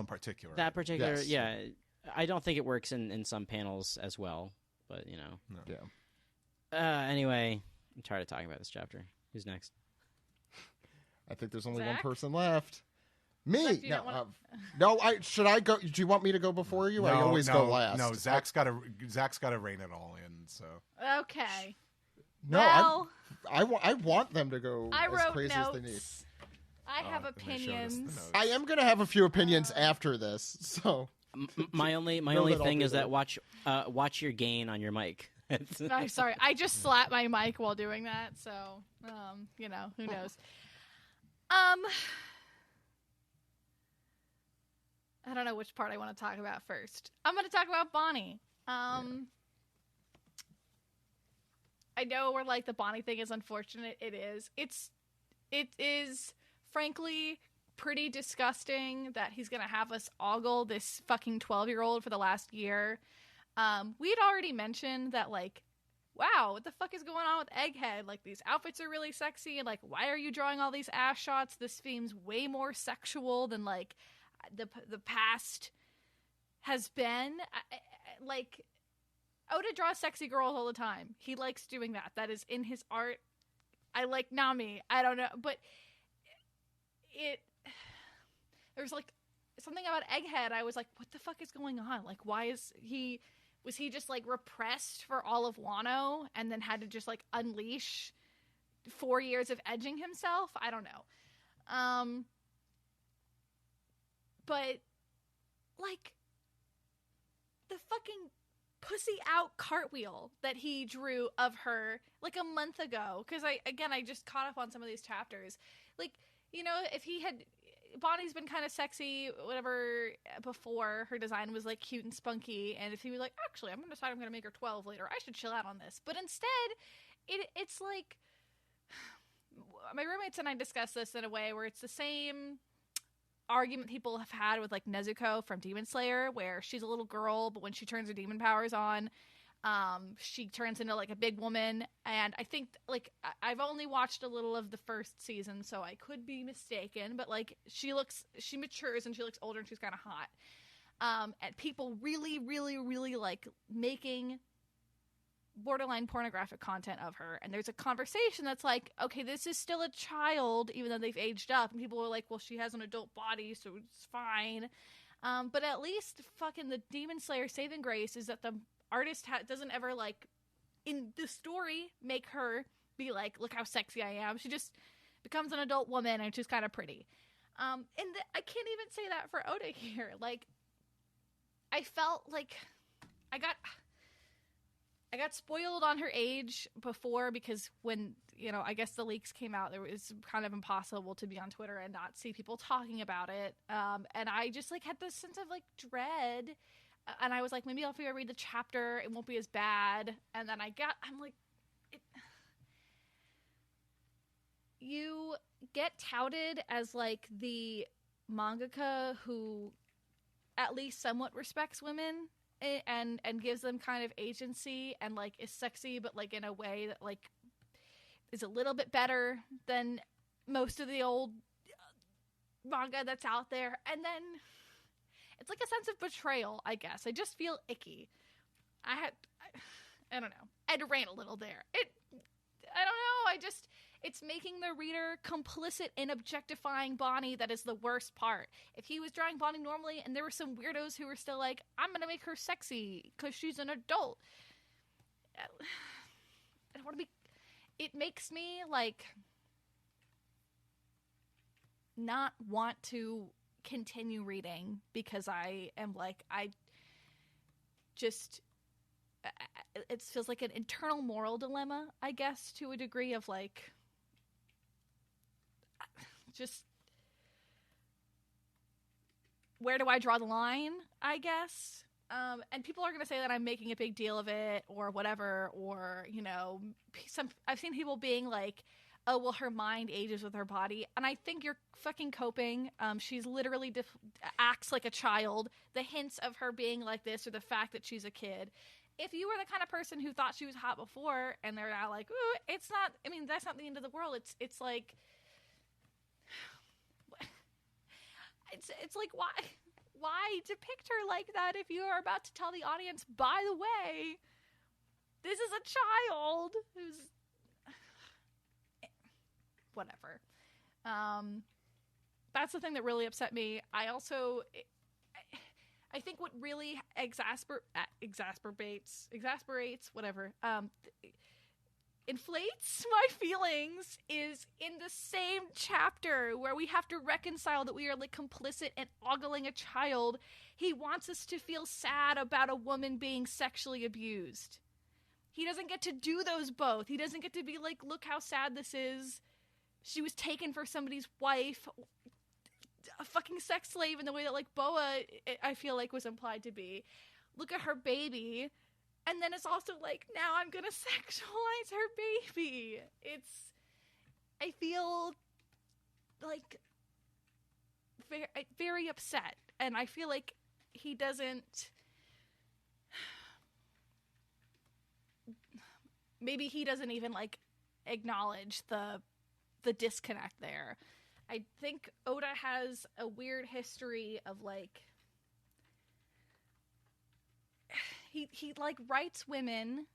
in particular. That particular, Yes. yeah. I don't think it works in some panels as well. But No. yeah. Anyway, I'm tired of talking about this chapter. Who's next? I think there's only Zach? one person left. Me. Zach, do you No, not wanna- no. Should I go? Do you want me to go before you? I always go last. No, Zach's got to rein it all in. So Okay. No, Well, I want them to go I as wrote crazy as they need. notes. I have and they showed us the opinions. notes. I am gonna have a few opinions after this. So My only that I'll thing do is that that. watch your gain on your mic. I'm sorry. I just slapped my mic while doing that, so who knows. I don't know which part I want to talk about first. I'm going to talk about Bonney. I know we're like, the Bonney thing is unfortunate. It is. It is frankly pretty disgusting that he's going to have us ogle this fucking 12-year-old for the last year. We'd already mentioned that, like, wow, what the fuck is going on with Egghead? Like, these outfits are really sexy, and, like, why are you drawing all these ass shots? This seems way more sexual than, like, the past has been. Like, Oda draws sexy girls all the time. He likes doing that. That is in his art. I like Nami. I don't know, but there's, like, something about Egghead. I was like, what the fuck is going on? Like, why was he just, like, repressed for all of Wano and then had to just, like, unleash 4 years of edging himself? I don't know. But, like, the fucking pussy out cartwheel that he drew of her, like, a month ago, because I just caught up on some of these chapters. Like, if he had... Bonnie's been kind of sexy, whatever, before. Her design was, like, cute and spunky, and if he was like, actually, I'm going to decide I'm going to make her 12 later, I should chill out on this. But instead, it's like... My roommates and I discussed this in a way where it's the same argument people have had with like Nezuko from Demon Slayer, where she's a little girl, but when she turns her demon powers on, she turns into like a big woman. And I think like I've only watched a little of the first season, so I could be mistaken, but like she matures and she looks older and she's kind of hot. And people really, really, really like making borderline pornographic content of her, and there's a conversation that's like, okay, this is still a child even though they've aged up, and people are like, well, she has an adult body, so it's fine. But at least fucking the Demon Slayer saving grace is that the artist doesn't ever like in the story make her be like, look how sexy I am. She just becomes an adult woman and she's kind of pretty. I can't even say that for Oda here. Like, I felt like I got spoiled on her age before, because when, you know, I guess the leaks came out, it was kind of impossible to be on Twitter and not see people talking about it. And I just like had this sense of like dread, and I was like, maybe if I read the chapter, it won't be as bad. And then I'm like, you get touted as like the mangaka who at least somewhat respects women and gives them kind of agency and like is sexy, but like in a way that like is a little bit better than most of the old manga that's out there. And then it's like a sense of betrayal, I guess. I just feel icky. I don't know. I had to rant a little there. I don't know. It's making the reader complicit in objectifying Bonney. That is the worst part. If he was drawing Bonney normally and there were some weirdos who were still like, I'm going to make her sexy because she's an adult. I don't want to be... It makes me, like, not want to continue reading because I am like, it feels like an internal moral dilemma, I guess, to a degree of like, just where do I draw the line, I guess. And people are going to say that I'm making a big deal of it or whatever, or, you know, I've seen people being like, oh, well, her mind ages with her body. And I think you're fucking coping. She's literally acts like a child. The hints of her being like this, or the fact that she's a kid. If you were the kind of person who thought she was hot before and they're now like, ooh, it's not, I mean, that's not the end of the world. It's like, it's like, why depict her like that if you are about to tell the audience, by the way, this is a child who's whatever. That's the thing that really upset me. I think what really exasperates, whatever, inflates my feelings is in the same chapter where we have to reconcile that we are like complicit in ogling a child. He wants us to feel sad about a woman being sexually abused. He doesn't get to do those both. He doesn't get to be like, look how sad this is. She was taken for somebody's wife, a fucking sex slave in the way that like Boa, I feel like, was implied to be. Look at her baby. And then it's also like, now I'm going to sexualize her baby. I feel like very, very upset. And I feel like he doesn't, maybe he doesn't even like acknowledge the disconnect there. I think Oda has a weird history of like, he like writes women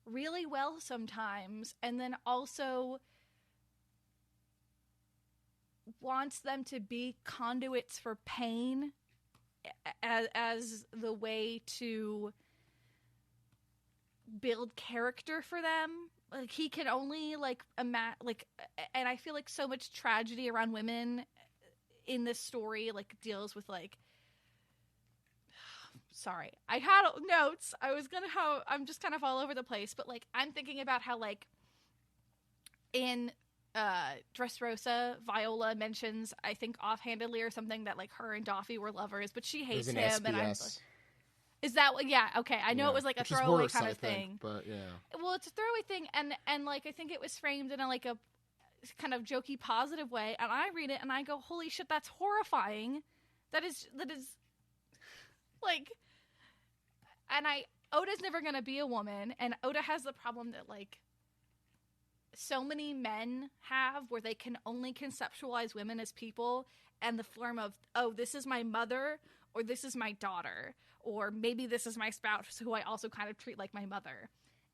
really well sometimes, and then also wants them to be conduits for pain as the way to build character for them. Like, he can only like and I feel like so much tragedy around women in this story like deals with like, sorry, I had notes. I'm just kind of all over the place, but like I'm thinking about how like in Dressrosa, Viola mentions, I think offhandedly or something, that like her and Doffy were lovers, but she hates him. SBS. And I'm like, is that what? Yeah, okay. I know it was like a throwaway kind of thing, but yeah. Well, it's a throwaway thing, and like I think it was framed in a kind of jokey, positive way, and I read it and I go, holy shit, that's horrifying. That is like, and Oda's never going to be a woman, and Oda has the problem that, like, so many men have where they can only conceptualize women as people and the form of, oh, this is my mother, or this is my daughter, or maybe this is my spouse who I also kind of treat like my mother.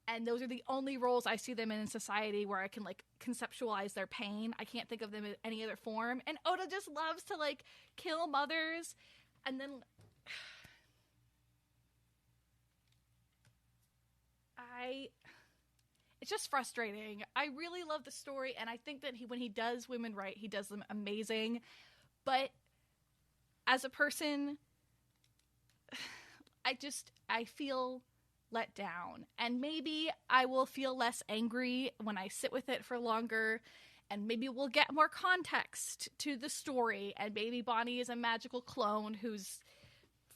And those are the only roles I see them in society where I can, like, conceptualize their pain. I can't think of them in any other form. And Oda just loves to, like, kill mothers. And then it's just frustrating. I really love the story, and I think that when he does women right, he does them amazing. But as a person, I feel let down, and maybe I will feel less angry when I sit with it for longer, and maybe we'll get more context to the story, and maybe Bonney is a magical clone who's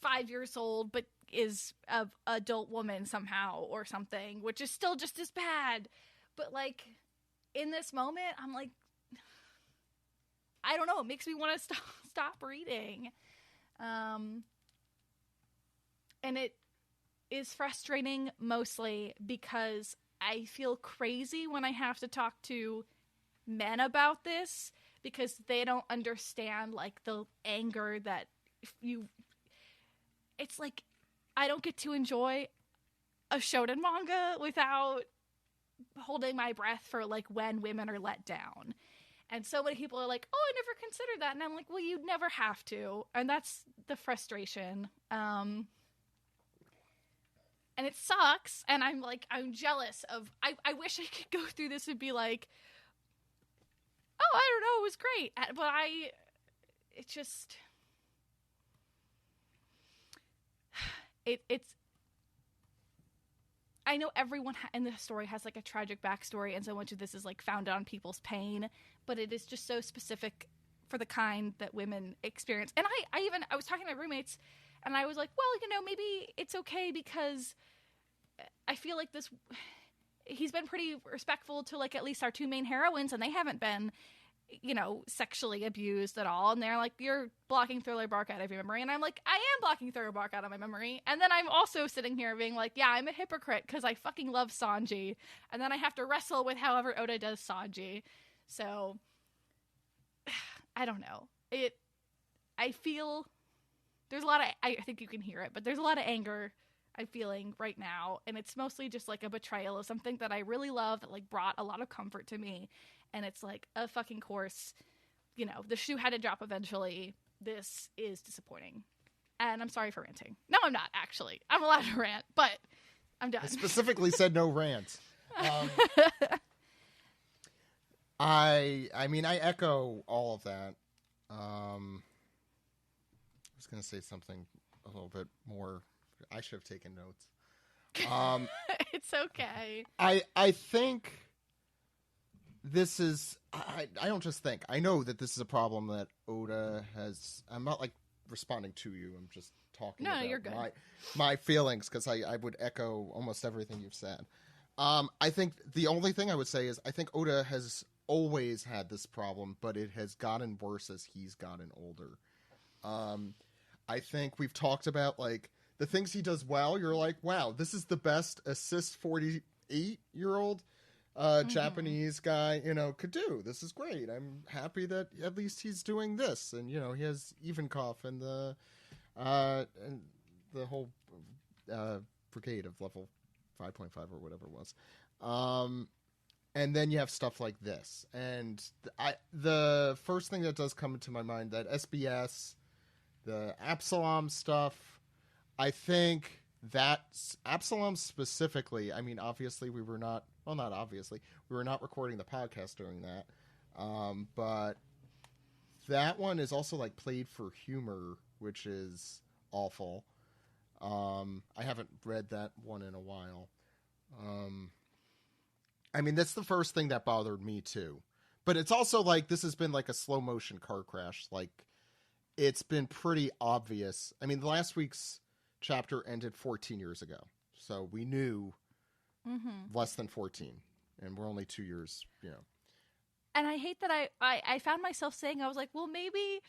5 years old but is an adult woman somehow or something, which is still just as bad. But, like, in this moment, I'm like, I don't know, it makes me want to stop reading. And it is frustrating mostly because I feel crazy when I have to talk to men about this, because they don't understand, like, the anger that it's like I don't get to enjoy a shonen manga without holding my breath for, like, when women are let down. And so many people are like, oh, I never considered that. And I'm like, well, you'd never have to. And that's the frustration. And it sucks. And I'm jealous of, I wish I could go through this and be like, oh, I don't know, it was great. But it just, it's, I know everyone in the story has, like, a tragic backstory, and so much of this is, like, founded on people's pain, but it is just so specific for the kind that women experience. And I was talking to my roommates, and I was like, well, you know, maybe it's okay because I feel like he's been pretty respectful to, like, at least our two main heroines, and they haven't been, you know, sexually abused at all. And they're like, you're blocking Thriller Bark out of your memory. And I'm like, I am blocking Thriller Bark out of my memory. And then I'm also sitting here being like, yeah, I'm a hypocrite because I fucking love Sanji. And then I have to wrestle with however Oda does Sanji. So, I don't know. I feel, there's a lot of, I think you can hear it, but there's a lot of anger I'm feeling right now. And it's mostly just, like, a betrayal of something that I really love that, like, brought a lot of comfort to me. And it's like, a fucking course, you know, the shoe had to drop eventually. This is disappointing. And I'm sorry for ranting. No, I'm not, actually. I'm allowed to rant, but I'm done. I specifically said no rant. I mean, I echo all of that. I was going to say something a little bit more. I should have taken notes. It's okay. I think this is, I don't just think, I know that this is a problem that Oda has. I'm not, like, responding to you. I'm just talking about you're good. my feelings, because I would echo almost everything you've said. I think the only thing I would say is I think Oda has always had this problem, but it has gotten worse as he's gotten older. I think we've talked about, like, the things he does well. You're like, wow, this is the best assist 48-year-old Japanese guy, you know, could do. This is great. I'm happy that at least he's doing this. And, you know, he has Ivankov and the whole brigade of level 5.5 or whatever it was. And then you have stuff like this. And the first thing that does come into my mind, that SBS, the Absalom stuff, I think that Absalom specifically, I mean, obviously we were not recording the podcast during that. But that one is also, like, played for humor, which is awful. I haven't read that one in a while. I mean, that's the first thing that bothered me too. But it's also like, this has been like a slow motion car crash. Like, it's been pretty obvious. I mean, last week's chapter ended 14 years ago. So we knew less than 14. And we're only 2 years, you know. and I hate that I found myself saying, I was like, well, maybe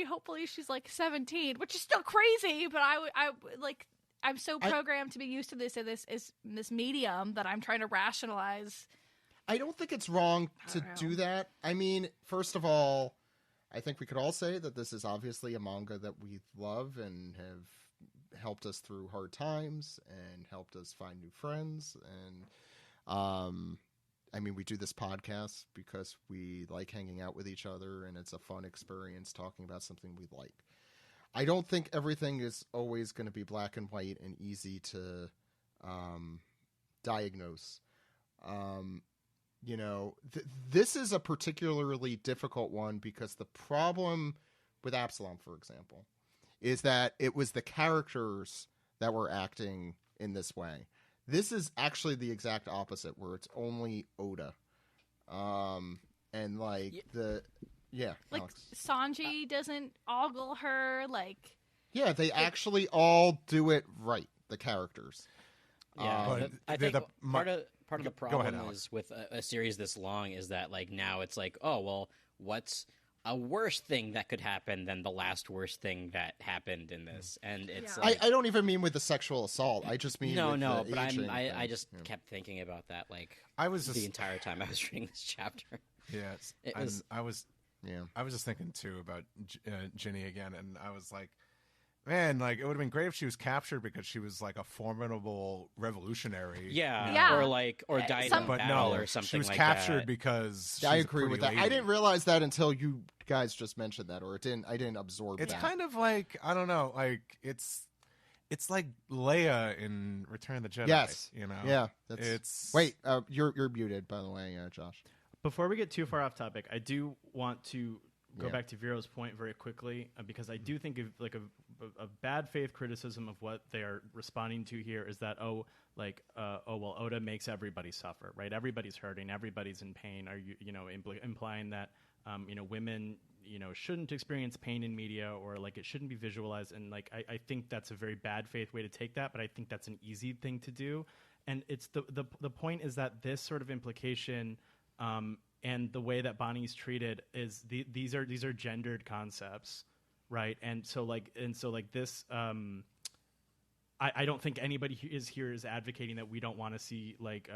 hopefully she's like 17, which is still crazy, but I like, I'm so programmed to be used to this medium that I'm trying to rationalize. I don't think it's wrong to do that. I mean, first of all, I think we could all say that this is obviously a manga that we love and have helped us through hard times and helped us find new friends. And, I mean, we do this podcast because we like hanging out with each other, and it's a fun experience talking about something we like. I don't think everything is always going to be black and white and easy to diagnose. You know, this is a particularly difficult one because the problem with Absalom, for example, is that it was the characters that were acting in this way. This is actually the exact opposite, where it's only Oda. And like like Alex. Sanji doesn't ogle her, like. Yeah, they actually all do it right, the characters. Yeah, I think part of the problem is with a series this long is that like now it's like, oh well, what's a worse thing that could happen than the last worst thing that happened in this? And it's like, I don't even mean with the sexual assault. I just mean but I just kept thinking about that like the entire time I was reading this chapter. Yeah, I was just thinking too about Ginny again, and I was like, man, like it would have been great if she was captured because she was like a formidable revolutionary. Or died in battle or something. She was like captured that. because I agree with that. lady. I didn't realize that until you guys just mentioned that, or I didn't absorb it's that. Kind of like, I don't know, like it's like Leia in Return of the Jedi. Yes, you know. Yeah, wait. You're muted, by the way, Josh. Before we get too far off topic, I do want to go back to Vero's point very quickly because I do think like a bad faith criticism of what they are responding to here is that Oda makes everybody suffer, right? Everybody's hurting, everybody's in pain. Are you implying that women shouldn't experience pain in media, or like it shouldn't be visualized? And like I think that's a very bad faith way to take that, but I think that's an easy thing to do. And it's the point is that this sort of implication and the way that Bonney's treated is these are gendered concepts, right? And so this, I don't think anybody here is advocating that we don't want to see like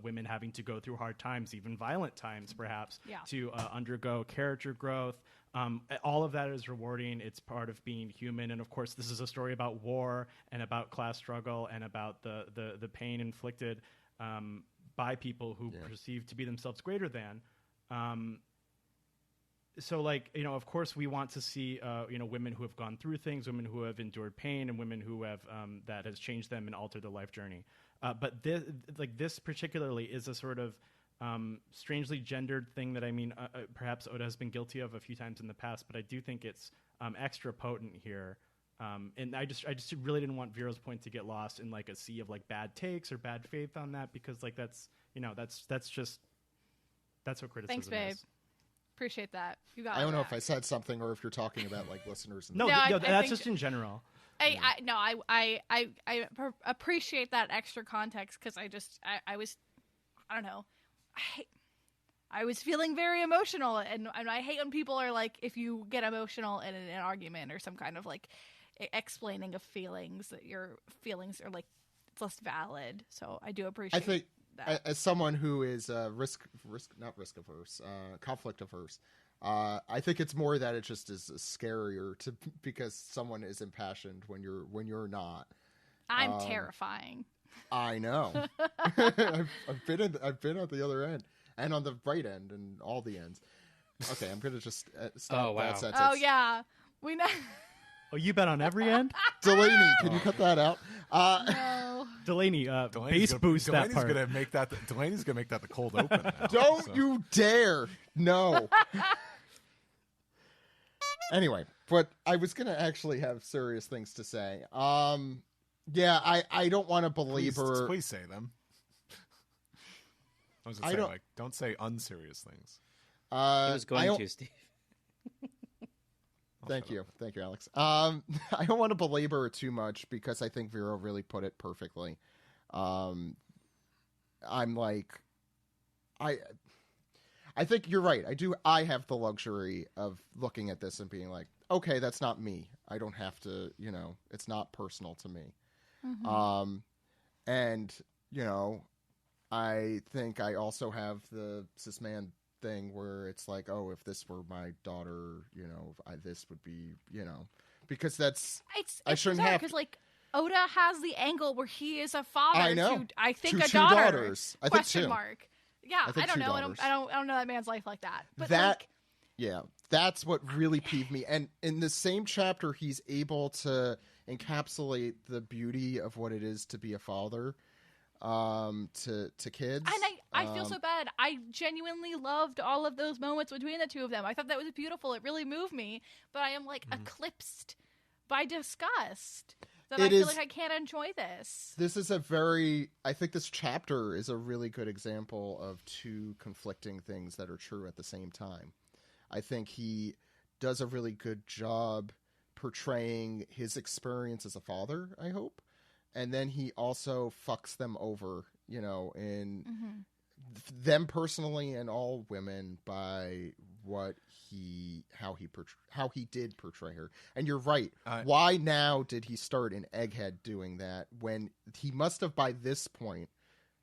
women having to go through hard times, even violent times, perhaps, to undergo character growth. All of that is rewarding. It's part of being human, and of course, this is a story about war and about class struggle and about the pain inflicted by people who perceive to be themselves greater than. So like, of course we want to see, women who have gone through things, women who have endured pain, and women who have, that has changed them and altered their life journey. But this particularly is a sort of, strangely gendered thing that, I mean, perhaps Oda has been guilty of a few times in the past, but I do think it's, extra potent here. And I just really didn't want Vero's point to get lost in like a sea of like bad takes or bad faith on that, because like that's what criticism Thanks, babe. is. Appreciate that. You got. I don't know if I said something or if you're talking about like listeners. No, that's just in general. I appreciate that extra context because I don't know. I was feeling very emotional, and I hate when people are like, if you get emotional in an argument or some kind of like explaining of feelings, that your feelings are like it's less valid. So I do appreciate. I think that. As someone who is not risk averse, conflict averse, I think it's more that it just is scarier because someone is impassioned when you're not. I'm terrifying. I know. I've been at the other end and on the right end and all the ends. Okay, I'm gonna just stop that sentence. Oh yeah, we know. Oh, you bet on every end? Delaney, can you cut that out? No. Delaney, base boost that part. Delaney's gonna make that the cold open. Now, Don't you dare! No. Anyway, but I was gonna actually have serious things to say. Yeah, I don't want to belabor. Please say them. I was gonna say, don't say unserious things. I was going to, Steve. Thank you, Alex. I don't want to belabor it too much because I think Vero really put it perfectly. I'm like, I think you're right. I have the luxury of looking at this and being like, okay, that's not me. I don't have to, it's not personal to me. Mm-hmm. And, I think I also have the cis man thing where it's like, oh, if this were my daughter, this would be, because I shouldn't have. Because like Oda has the angle where he is a father. I know. To, I think to a two daughter. daughters. I think question two. mark. Yeah, I don't know. I don't know that man's life like that. But yeah, that's what really peeved me. And in the same chapter, he's able to encapsulate the beauty of what it is to be a father to kids. And I feel so bad. I genuinely loved all of those moments between the two of them. I thought that was beautiful. It really moved me. But I am eclipsed by disgust. That I feel like I can't enjoy this. This is I think this chapter is a really good example of two conflicting things that are true at the same time. I think he does a really good job portraying his experience as a father, I hope. And then he also fucks them over, in them personally and all women by how he did portray her. And you're right. Why now did he start in Egghead doing that when he must have by this point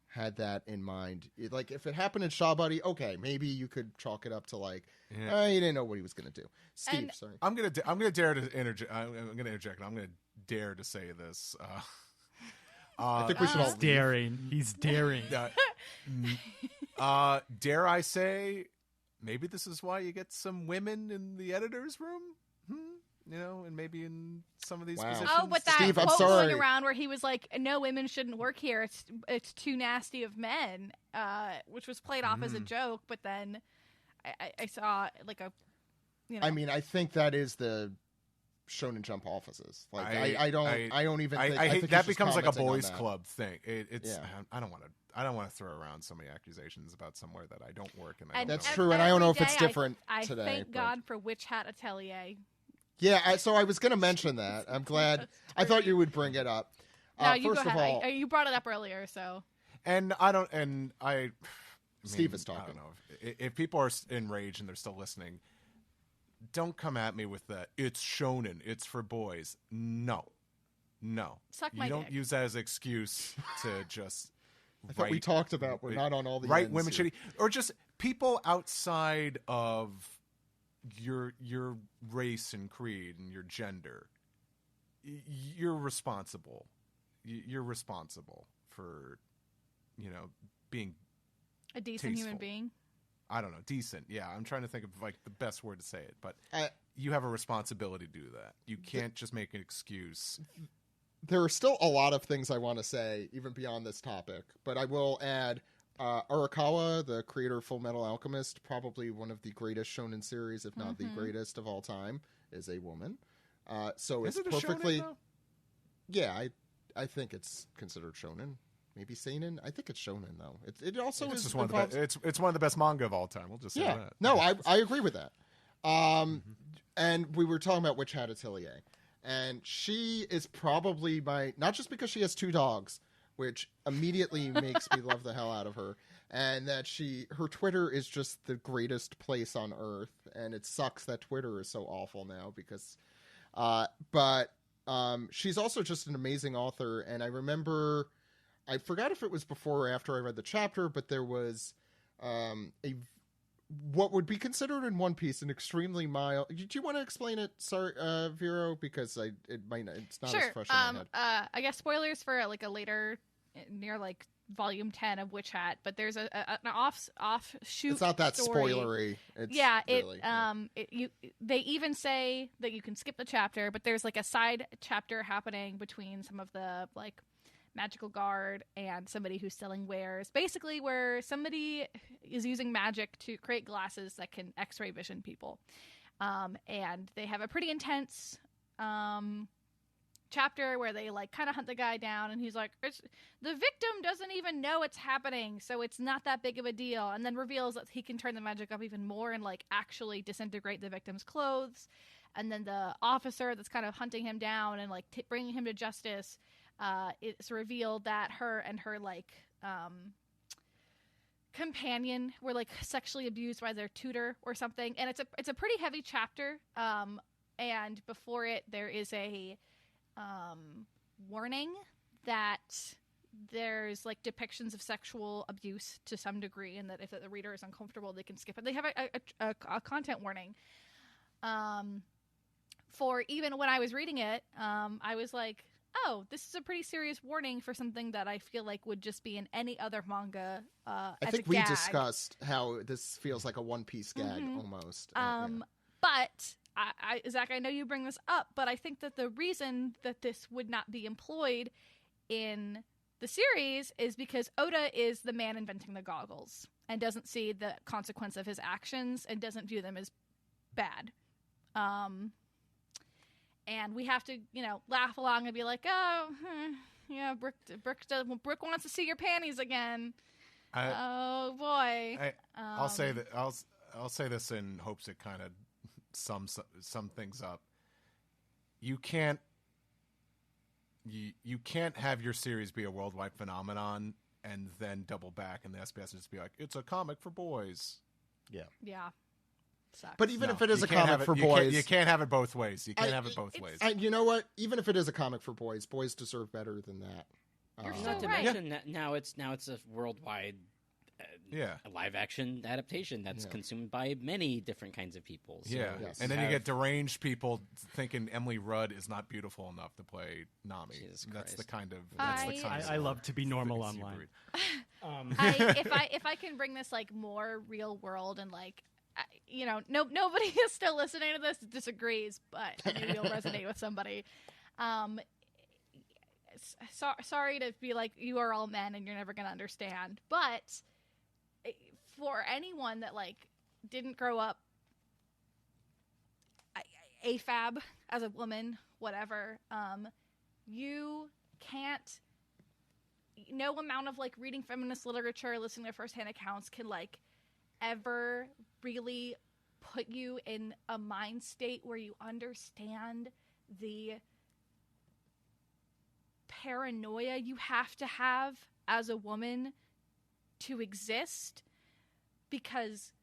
had that in mind? Like if it happened in Shawbuddy, okay, maybe you could chalk it up to he didn't know what he was going to do. Steve, sorry. I'm gonna dare to interject. I'm gonna interject. I'm gonna dare to say this. I think we should all He's daring. He's daring. Dare I say, maybe this is why you get some women in the editor's room? And maybe in some of these positions. Oh, but that Steve, I'm quote sorry. going around where he was like, no, women shouldn't work here. It's too nasty of men, which was played off as a joke. But then I saw I mean, I think that is the Shonen Jump offices. Like I don't even think I think that becomes like a boys that. club thing. I don't want to throw around so many accusations about somewhere that I don't work in. That's true, and I don't know if it's different I today. Thank God for Witch Hat Atelier. Yeah, so I was going to mention that. I'm glad. I thought you would bring it up. No, you first go of ahead. all, You brought it up earlier, so. Steve is talking. I don't know if people are enraged and they're still listening. Don't come at me with that. It's shonen. It's for boys. No. Suck my You don't dick. use that as an excuse to just. I thought we talked about we're not on all the right ends women here. shitty or just people outside of your race and creed and your gender. You're responsible. You're responsible for being A decent human tasteful. being. I don't know, decent. Yeah, I'm trying to think of the best word to say it, but you have a responsibility to do that. You can't just make an excuse. There are still a lot of things I want to say, even beyond this topic, but I will add Arakawa, the creator of Full Metal Alchemist, probably one of the greatest shonen series, if not the greatest of all time, is a woman. So Is it's it a perfectly. shonen, though? Yeah, I think it's considered shonen. Maybe seinen. I think it's shonen though. It also It's is just one of the it's one of the best manga of all time. We'll just say yeah. that. No, I agree with that. And we were talking about Witch Hat Atelier, and she is probably not just because she has two dogs, which immediately makes me love the hell out of her, and that her Twitter is just the greatest place on earth, and it sucks that Twitter is so awful now because, but she's also just an amazing author, and I forgot if it was before or after I read the chapter, but there was what would be considered in One Piece an extremely mild. Do you want to explain it, sorry, Vero? Because it's not as fresh in my head. I guess spoilers for a later near volume 10 of Witch Hat, but there's an offshoot. It's not that story. spoilery. It's they even say that you can skip the chapter, but there's a side chapter happening between some of the magical guard and somebody who's selling wares, basically where somebody is using magic to create glasses that can x-ray vision people, and they have a pretty intense chapter where they kind of hunt the guy down, and he's like, the victim doesn't even know it's happening, so it's not that big of a deal, and then reveals that he can turn the magic up even more and actually disintegrate the victim's clothes. And then the officer that's kind of hunting him down and bringing him to justice, it's revealed that her companion were like sexually abused by their tutor or something, and it's a pretty heavy chapter. And before it, there is a warning that there's like depictions of sexual abuse to some degree, and that if the reader is uncomfortable, they can skip it. They have a content warning. For even when I was reading it, I was like, oh, this is a pretty serious warning for something that I feel like would just be in any other manga. I think we discussed how this feels like a One Piece gag almost. But Zach, I know you bring this up, but I think that the reason that this would not be employed in the series is because Oda is the man inventing the goggles and doesn't see the consequence of his actions and doesn't view them as bad. And we have to, laugh along and be like, oh, yeah, Brooke wants to see your panties again. Oh boy. I'll say that I'll say this in hopes it kind of sums some things up. You can't have your series be a worldwide phenomenon and then double back in the SBS and just be like, it's a comic for boys. Yeah. Sucks. But even if it is a comic for boys, you can't have it both ways. You can't have it both ways. And you know what? Even if it is a comic for boys deserve better than that. You're so Not to right. mention that now it's a worldwide live action adaptation that's consumed by many different kinds of people. So and then you get deranged people thinking Emily Rudd is not beautiful enough to play Nami. That's the kind of I love to be normal online. If I can bring this like more real world and like. Nobody is still listening to this disagrees, but maybe you'll resonate with somebody. Sorry to be like, you are all men and you're never going to understand. But for anyone that like didn't grow up AFAB as a woman, whatever, you can't. No amount of like reading feminist literature, listening to firsthand accounts can like ever really put you in a mind state where you understand the paranoia you have to have as a woman to exist, because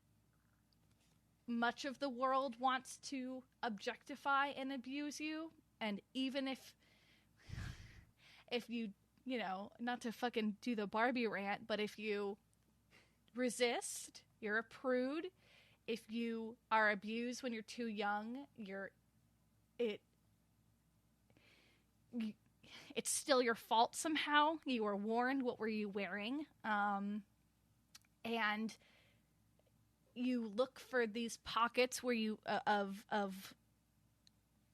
much of the world wants to objectify and abuse you, and even if you not to fucking do the Barbie rant, but if you resist, you're a prude. If you are abused when you're too young, it's still your fault somehow. You were warned. What were you wearing? And you look for these pockets where you of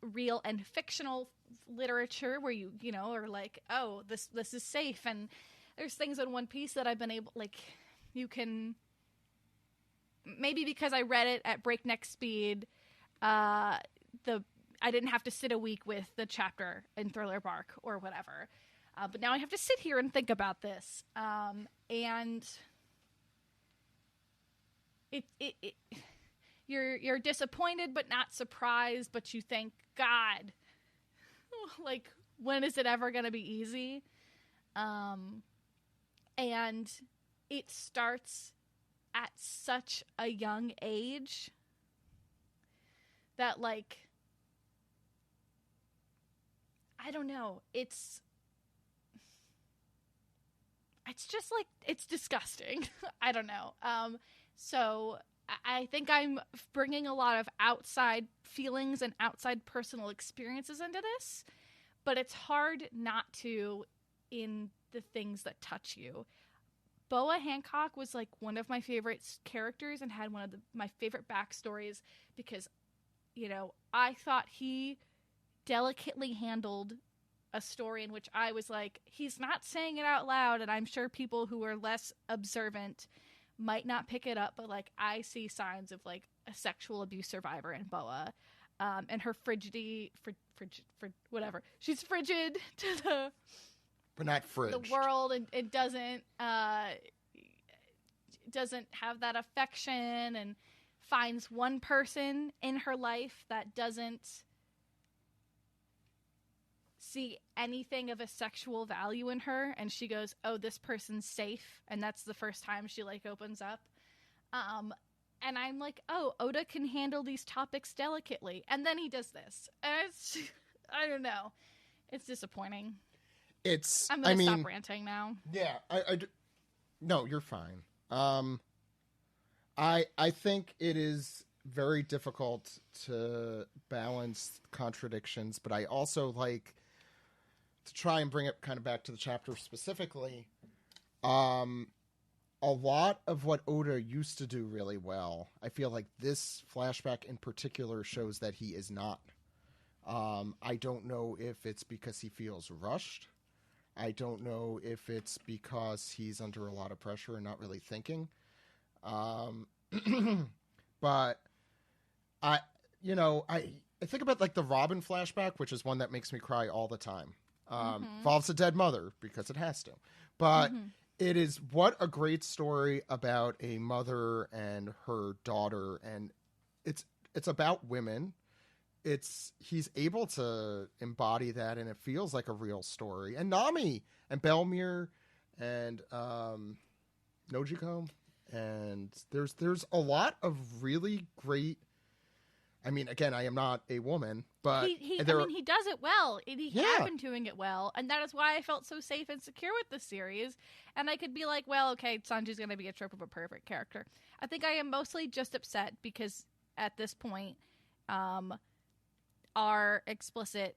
real and fictional literature where you are like, oh, this is safe. And there's things in One Piece that I've been able, like, you can. Maybe because I read it at breakneck speed, I didn't have to sit a week with the chapter in Thriller Bark or whatever. But now I have to sit here and think about this. And you're disappointed but not surprised, but you think, God, like, when is it ever going to be easy? And it starts at such a young age that, like, I don't know, it's just like, it's disgusting. I don't know. So I think I'm bringing a lot of outside feelings and outside personal experiences into this, but it's hard not to in the things that touch you. Boa Hancock was like one of my favorite characters and had one of my favorite backstories because, I thought he delicately handled a story in which I was like, he's not saying it out loud, and I'm sure people who are less observant might not pick it up, but like I see signs of like a sexual abuse survivor in Boa, and her frigidity, whatever. She's frigid to the. But not fridged. The world, and it doesn't have that affection, and finds one person in her life that doesn't see anything of a sexual value in her, and she goes, oh, this person's safe, and that's the first time she like opens up. And I'm like, oh, Oda can handle these topics delicately, and then he does this. And it's, I don't know, it's disappointing. I'm gonna stop ranting now. Yeah, no, you're fine. I think it is very difficult to balance contradictions, but I also like to try and bring it kind of back to the chapter specifically. A lot of what Oda used to do really well, I feel like this flashback in particular shows that he is not. I don't know if it's because he feels rushed. I don't know if it's because he's under a lot of pressure and not really thinking. But I think about like the Robin flashback, which is one that makes me cry all the time. Involves a dead mother because it has to. But it is what a great story about a mother and her daughter, and it's about women. He's able to embody that, and it feels like a real story. And Nami and Belmere and Nojiko, and there's a lot of really great. I mean, again, I am not a woman, but he does it well. He had been doing it well, and that is why I felt so safe and secure with the series. And I could be like, well, okay, Sanji's going to be a trope of a perfect character. I think I am mostly just upset because at this point, our explicit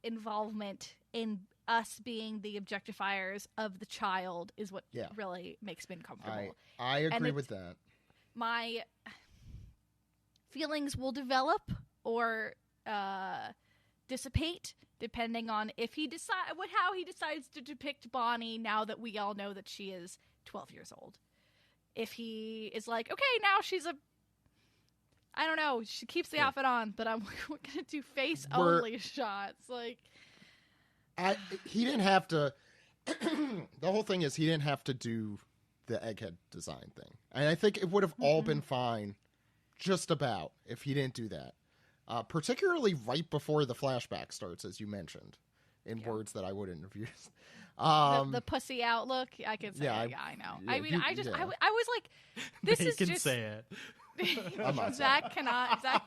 involvement in us being the objectifiers of the child is what really makes me uncomfortable. I agree with that. My feelings will develop or dissipate depending on if how he decides to depict Bonney now that we all know that she is 12 years old. If he is like, okay, now she's I don't know, she keeps the outfit on, but we're gonna do face only shots. Like, he didn't have to. The whole thing is he didn't have to do the egghead design thing, and I think it would have all been fine, just about, if he didn't do that. Particularly right before the flashback starts, as you mentioned, in words that I wouldn't have used. The pussy outlook, I could say. Yeah, I know. Yeah, I mean, I was like, this is just say it. Zach cannot. Zach,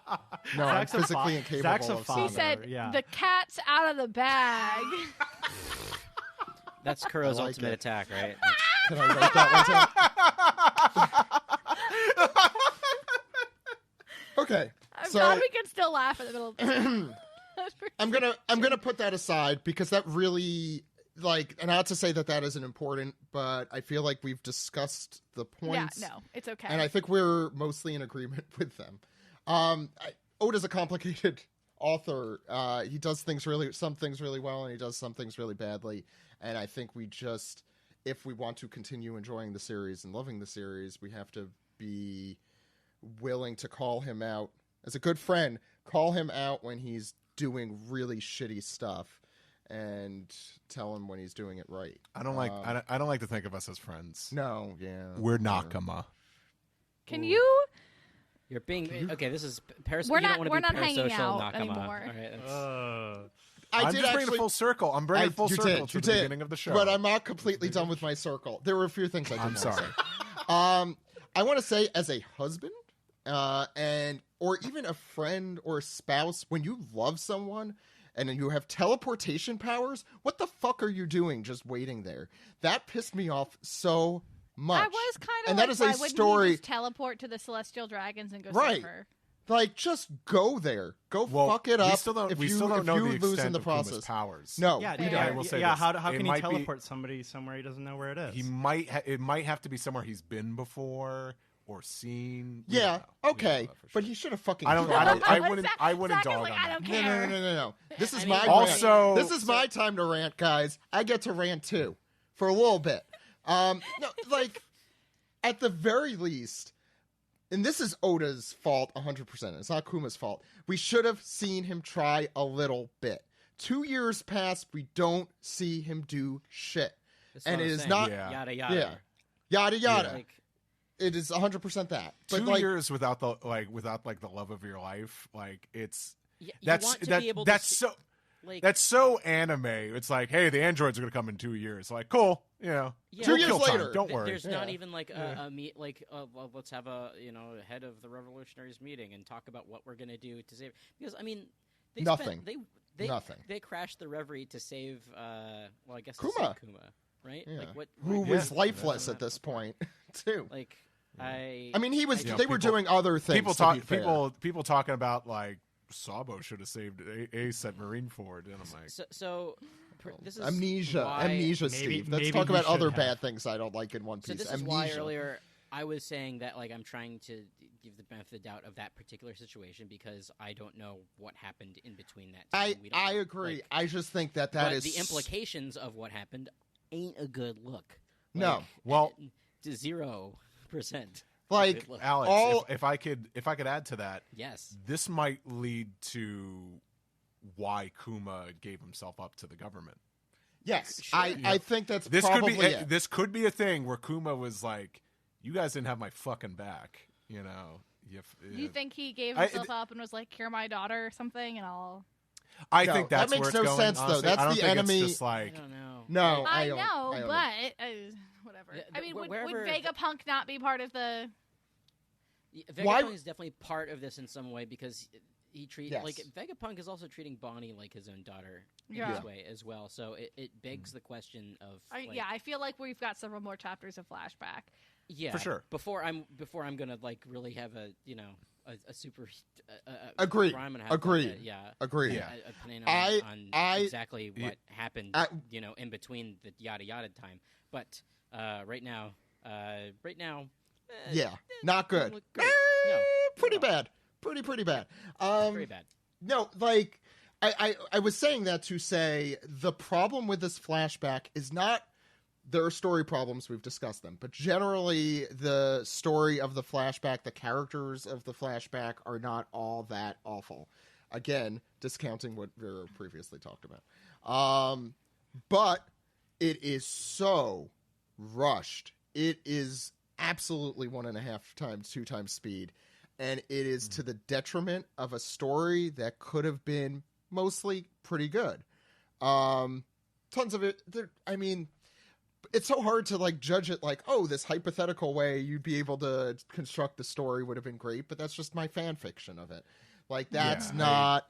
no, I'm physically incapable Zach's of He said, the cat's out of the bag. That's Kuro's ultimate attack, right? Can I write that one down? Okay. I'm glad we can still laugh in the middle of this. I'm gonna put that aside because that really, like, and not to say that isn't important, but I feel like we've discussed the points. Yeah, no, it's okay. And I think we're mostly in agreement with them. Oda's a complicated author. He does some things really well, and he does some things really badly. And I think if we want to continue enjoying the series and loving the series, we have to be willing to call him out as a good friend. Call him out when he's doing really shitty stuff, and tell him when he's doing it right. I don't like to think of us as friends. No, yeah, we're Nakama. Can you? You're being okay. This is parasocial. We're not hanging out Nakama anymore. All right, I'm just bringing it full circle. I'm bringing it full circle to the beginning of the show. But I'm not completely done with my circle. There were a few things I'm sorry. I want to say, as a husband, or even a friend or a spouse, when you love someone and you have teleportation powers, what the fuck are you doing just waiting there? That pissed me off so much. I was kind of and like, that is why a wouldn't story. he just teleport to the celestial dragons and go save her? Like, just go there. Fuck it up. We still don't know the extent of Kuma's powers. No, yeah, we don't. I will say this. How can he teleport somebody somewhere he doesn't know where it is? It might have to be somewhere he's been before or seen. Yeah, okay, but he should have fucking. I wouldn't dog on I don't that. care. No. This is my also. Rant. This is my time to rant, guys. I get to rant too, for a little bit. No, like, at the very least, and this is Oda's fault 100%. It's not Kuma's fault. We should have seen him try a little bit. 2 years pass, we don't see him do shit. and it is not yada yada. Yeah, yada yada. Like, it is 100% that. But 2 years without the love of your life, like it's that's like That's so anime. It's like, hey, the androids are going to come in 2 years. Like, cool. You know, Yeah. 2 we'll years kill time. later. Don't worry. There's not even like a meet, like well, let's have a head of the revolutionaries meeting and talk about what we're gonna do to save. Because I mean, they Nothing. They Nothing. They crashed the Reverie to save. Well, I guess Kuma. to save Kuma, right? Yeah. Like what? Who Yeah. was lifeless at this point, too. Like I mean, he was. You know, they were doing other things. People talking about like Sabo should have saved Ace at Marineford, and I'm like, this is amnesia, why, Steve. Let's maybe talk he about should other have. bad things I don't like in One So Piece. this is amnesia. why earlier I was saying that like I'm trying to give the benefit of the doubt of that particular situation because I don't know what happened in between that time. We don't I know. agree. Like, I just think that but is the implications of what happened ain't a good look. No. Like, well, to 0%. Like Good look. Alex, all- if I could add to that, Yes. this might lead to why Kuma gave himself up to the government. Yes, Sure. I think that's This probably could be it. this could be a thing where Kuma was like, "You guys didn't have my fucking back," you know. You think he gave I- himself up and was like, "You're my daughter" or something, and I'll. I No, think that that's makes where it's no going, sense, though. honestly. That's I don't the think enemy- It's just like, I don't know. No, I don't- know, don't. but whatever. Yeah, I mean, would wherever- Vegapunk not be part of the? Why- Vegapunk is definitely part of this in some way because he treats Yes. like Vegapunk is also treating Bonney like his own daughter in Yeah. this way as well. So it begs the question of like, I feel like we've got several more chapters of Flashback. yeah, For sure. Before I'm gonna like really have a a super Agree. before I'm gonna have Agree. like, yeah. Agree. Yeah. A opinion I- on I- exactly Yeah. what happened, in between the yada yada time. But right now, Yeah, not good. look great. Eh, No, pretty no. bad. Pretty bad. very bad. No, like I was saying that to say the problem with this flashback is not there are story problems, we've discussed them, but generally the story of the flashback, the characters of the flashback are not all that awful. Again, discounting what Vero previously talked about. But it is so rushed. It is absolutely 1.5 times, 2 times speed. And it is to the detriment of a story that could have been mostly pretty good. Tons of it. I mean, it's so hard to like judge it like, oh, this hypothetical way you'd be able to construct the story would have been great, but that's just my fan fiction of it. Like that's not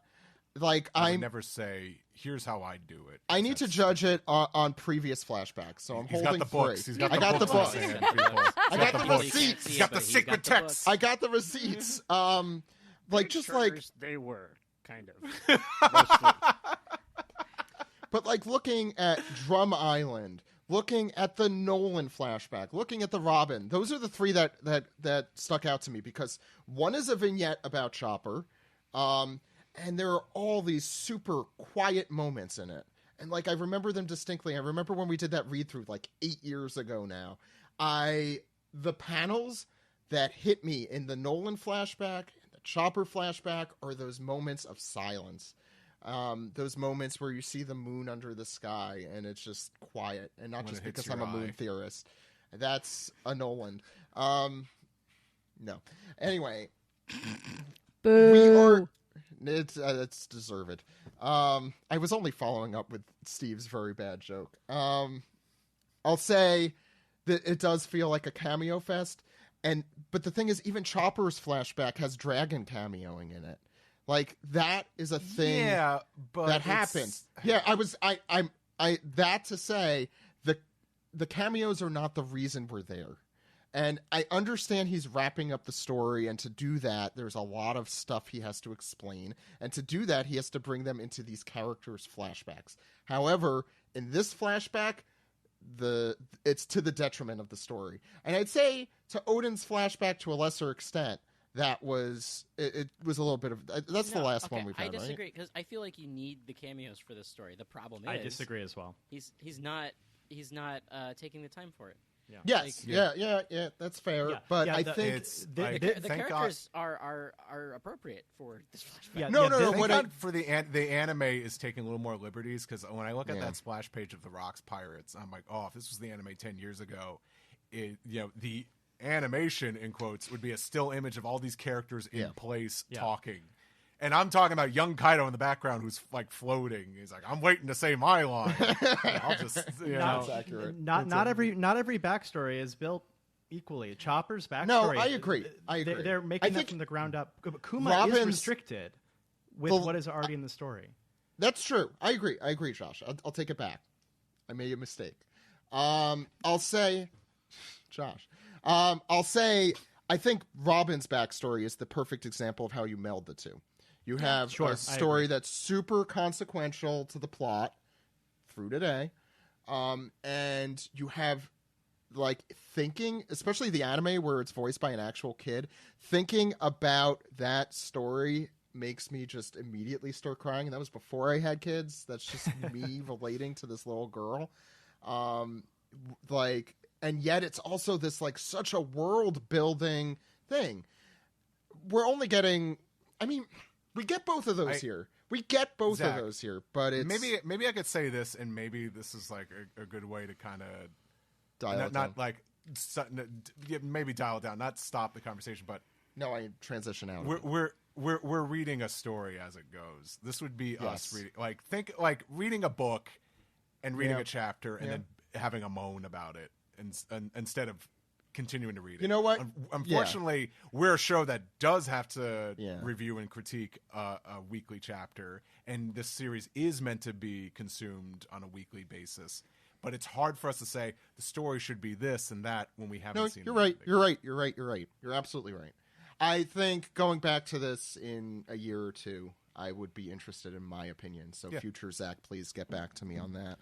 like I would I'm never say, "Here's how I do it." I need to judge it on previous flashbacks, so I'm He's holding got the books. free. He's got I the got the books. books. in his hand, people. I got the Well, you receipts. can't see He's it, got the but he's secret got the text. book. I got the receipts. Like just like they were kind of. but like looking at Drum Island, looking at the Nolan flashback, looking at the Robin, those are the 3 that stuck out to me because one is a vignette about Chopper, and there are all these super quiet moments in it. And like I remember them distinctly. I remember when we did that read through like 8 years ago now. The panels that hit me in the Nolan flashback, the Chopper flashback, are those moments of silence. Those moments where you see the moon under the sky and it's just quiet, and not When just it hits because I'm a your moon eye. theorist. That's a Nolan. No. Anyway, we are. It's deserved. I was only following up with Steve's very bad joke. I'll say that it does feel like a cameo fest, but the thing is, even Chopper's flashback has Dragon cameoing in it. Like that is a thing Yeah, but that it's- happens. Yeah, I that to say the cameos are not the reason we're there. And I understand he's wrapping up the story, and to do that, there's a lot of stuff he has to explain. And to do that, he has to bring them into these characters' flashbacks. However, in this flashback, it's to the detriment of the story. And I'd say to Odin's flashback to a lesser extent, that was it was a little bit of that's the last one we've had, I disagree right? because I feel like you need the cameos for this story. The problem is I disagree as well. He's not taking the time for it. Yes, Like- yeah, that's fair. Yeah, But yeah, I the- think It's The- like, the- The thank God. characters are appropriate for this flashback. Yeah, No, yeah, no, no, Thank what I- God for the anime is taking a little more liberties, because when I look at Yeah. that splash page of the Rocks Pirates, I'm like, oh, if this was the anime 10 years ago, the animation in quotes would be a still image of all these characters in Yeah. place Yeah. talking, And I'm talking about young Kaido in the background who's like floating. He's like, I'm waiting to say my line. I'll just, That's accurate. Not every backstory is built equally. Chopper's backstory. No, I agree. They're making that from the ground up. Kuma is restricted with what is already in the story. That's true. I agree, Josh. I'll take it back. I made a mistake. I'll say, Josh. I'll say, I think Robin's backstory is the perfect example of how you meld the two. You have a story that's super consequential to the plot through today, and you have like thinking, especially the anime where it's voiced by an actual kid, thinking about that story makes me just immediately start crying. And that was before I had kids. That's just me relating to this little girl. And yet it's also this like such a world building thing. We're only getting, I mean, we get both of those here. We get both of those here, but it's maybe I could say this, and maybe this is like a good way to kind of dial it not down. Maybe dial it down, not stop the conversation, but no, I transition out. We're reading a story as it goes. This would be us reading, think reading a book and reading a chapter and then having a moan about it, and instead of continuing to read it. You know what? Unfortunately, we're a show that does have to review and critique a weekly chapter, and this series is meant to be consumed on a weekly basis. But it's hard for us to say the story should be this and that when we haven't seen it. You're right. You're absolutely right. I think going back to this in a year or two, I would be interested in my opinion. So future Zach, please get back to me on that.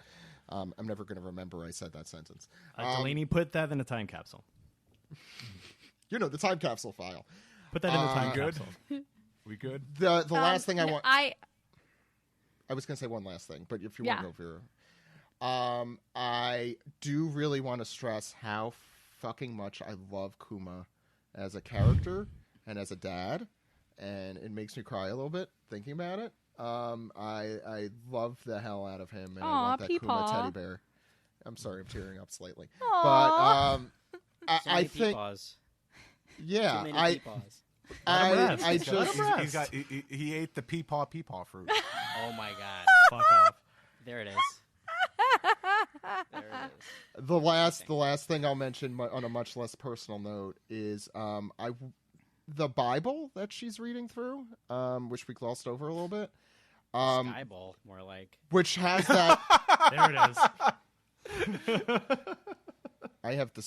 I'm never going to remember I said that sentence. Delaney, put that in a time capsule. The time capsule file. Put that in the time capsule. We good? The last thing I want... I was going to say one last thing, but if you want to go, Vero. I do really want to stress how fucking much I love Kuma as a character and as a dad, and it makes me cry a little bit thinking about it. I love the hell out of him, and I want that Kuma teddy bear. I'm sorry, I'm tearing up slightly. Aww. But I think, yeah, he ate the peepaw fruit. Oh my god! Fuck off. There it is. There it is. The last thing I'll mention on a much less personal note is the Bible that she's reading through, which we glossed over a little bit. Skyball, more like. Which has that. There it is. I have the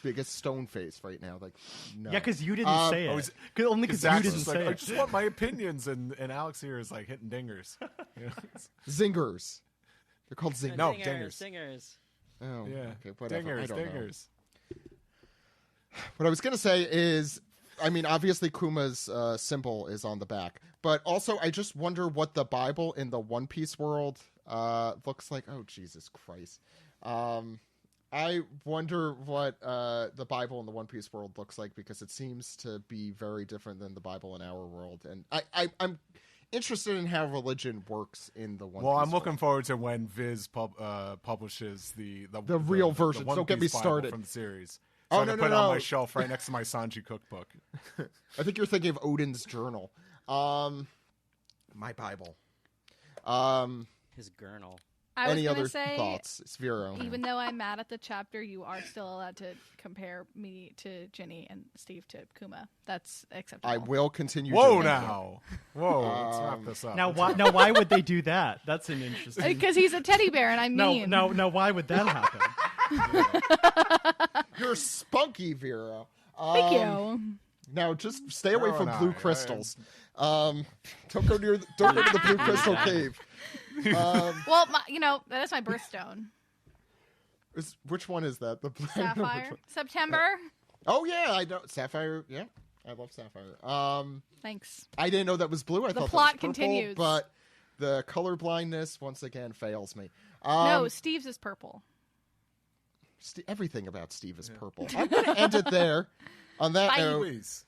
biggest stone face right now. Like, no. Yeah, because you didn't say it. Only because you didn't say I it. just want my opinions, and Alex here is like hitting dingers. Zingers. They're called zingers. No, dingers. Singers. Oh, yeah. Okay, whatever. I don't know. What I was going to say is, I mean, obviously Kuma's symbol is on the back, but also I just wonder what the Bible in the One Piece world looks like. Oh, Jesus Christ. I wonder what the Bible in the One Piece world looks like, because it seems to be very different than the Bible in our world. And I'm interested in how religion works in the One Piece I'm looking world. forward to when Viz publishes the real version. The One Don't get me Piece Bible started. from the series. So I can put it on my shelf right next to my Sanji cookbook. I think you're thinking of Odin's journal. My Bible. His gurnal. I was Any gonna other say, thoughts? It's Vero. even though I'm mad at the chapter, you are still allowed to compare me to Ginny and Steve to Kuma. That's acceptable. I will continue. Whoa, doing now. Whoa, let's wrap this up. Now, why would they do that? That's an interesting. Because he's a teddy bear and I'm mean. No. Why would that happen? You're spunky, Vero. Thank you. Now, just stay away Vero from and blue I crystals. Don't go near the blue crystal cave. Well, that is my birthstone. Which one is that? The Sapphire. September. Oh yeah, I know Sapphire. Yeah, I love Sapphire. Thanks. I didn't know that was blue. I thought plot that was purple, continues. but the color blindness once again fails me. No, Steve's is purple. Everything about Steve is purple. I'm going to end it there. On that Bye. note, Please.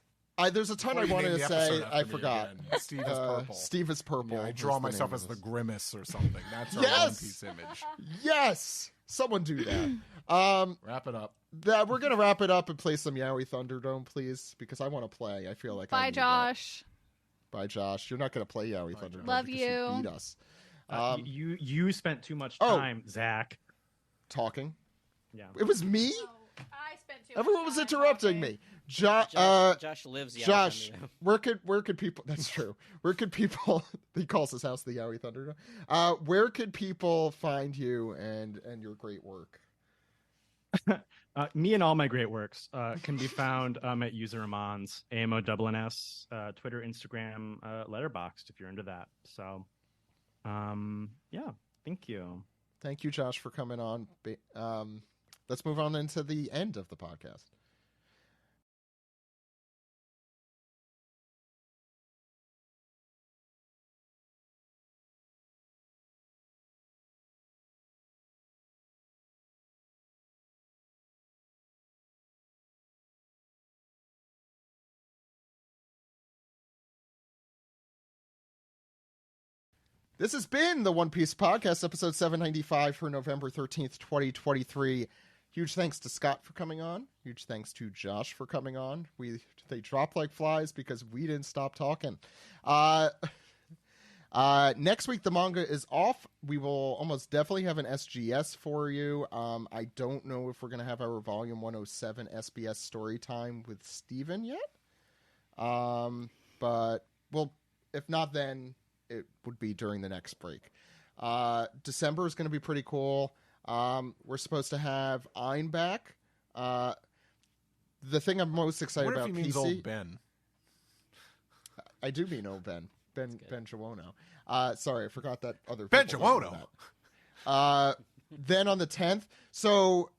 there's a ton I wanted to say. I forgot. Steve is purple. Steve is purple. Yeah, I is draw the myself name as of the this. grimace or something. That's our Yes! One Piece image. Yes, someone do that. Wrap it up. We're gonna wrap it up and play some YAOI Thunderdome, please, because I want to play. I feel like I Bye, need Josh. That. Bye, Josh. You're not going to play Yaoi Thunderdome. Love because you. beat us. You spent too much time, Zach. Talking. Yeah. It was me. I spent too Everyone much was time interrupting talking. me. Josh lives Yaoi Josh, Thunderdome. where could people? That's true. Where could people? He calls his house the Yaoi Thunderdome. Where could people find you and your great work? Me and all my great works can be found at User Amons, AMONNS, Twitter, Instagram, Letterboxd if you're into that. So, yeah, thank you. Thank you, Josh, for coming on. Let's move on into the end of the podcast. This has been the One Piece Podcast, episode 795 for November 13th, 2023. Huge thanks to Scott for coming on. Huge thanks to Josh for coming on. They dropped like flies because we didn't stop talking. Next week, the manga is off. We will almost definitely have an SGS for you. I don't know if we're going to have our Volume 107 SBS story time with Steven yet. But, well, if not then, it would be during the next break. December is going to be pretty cool. We're supposed to have Ein back. The thing I'm most excited about, if he means PC. old Ben? I do mean old Ben. Ben Giawono. Sorry, I forgot that other Ben people know Giawono. that. Then on the 10th. So,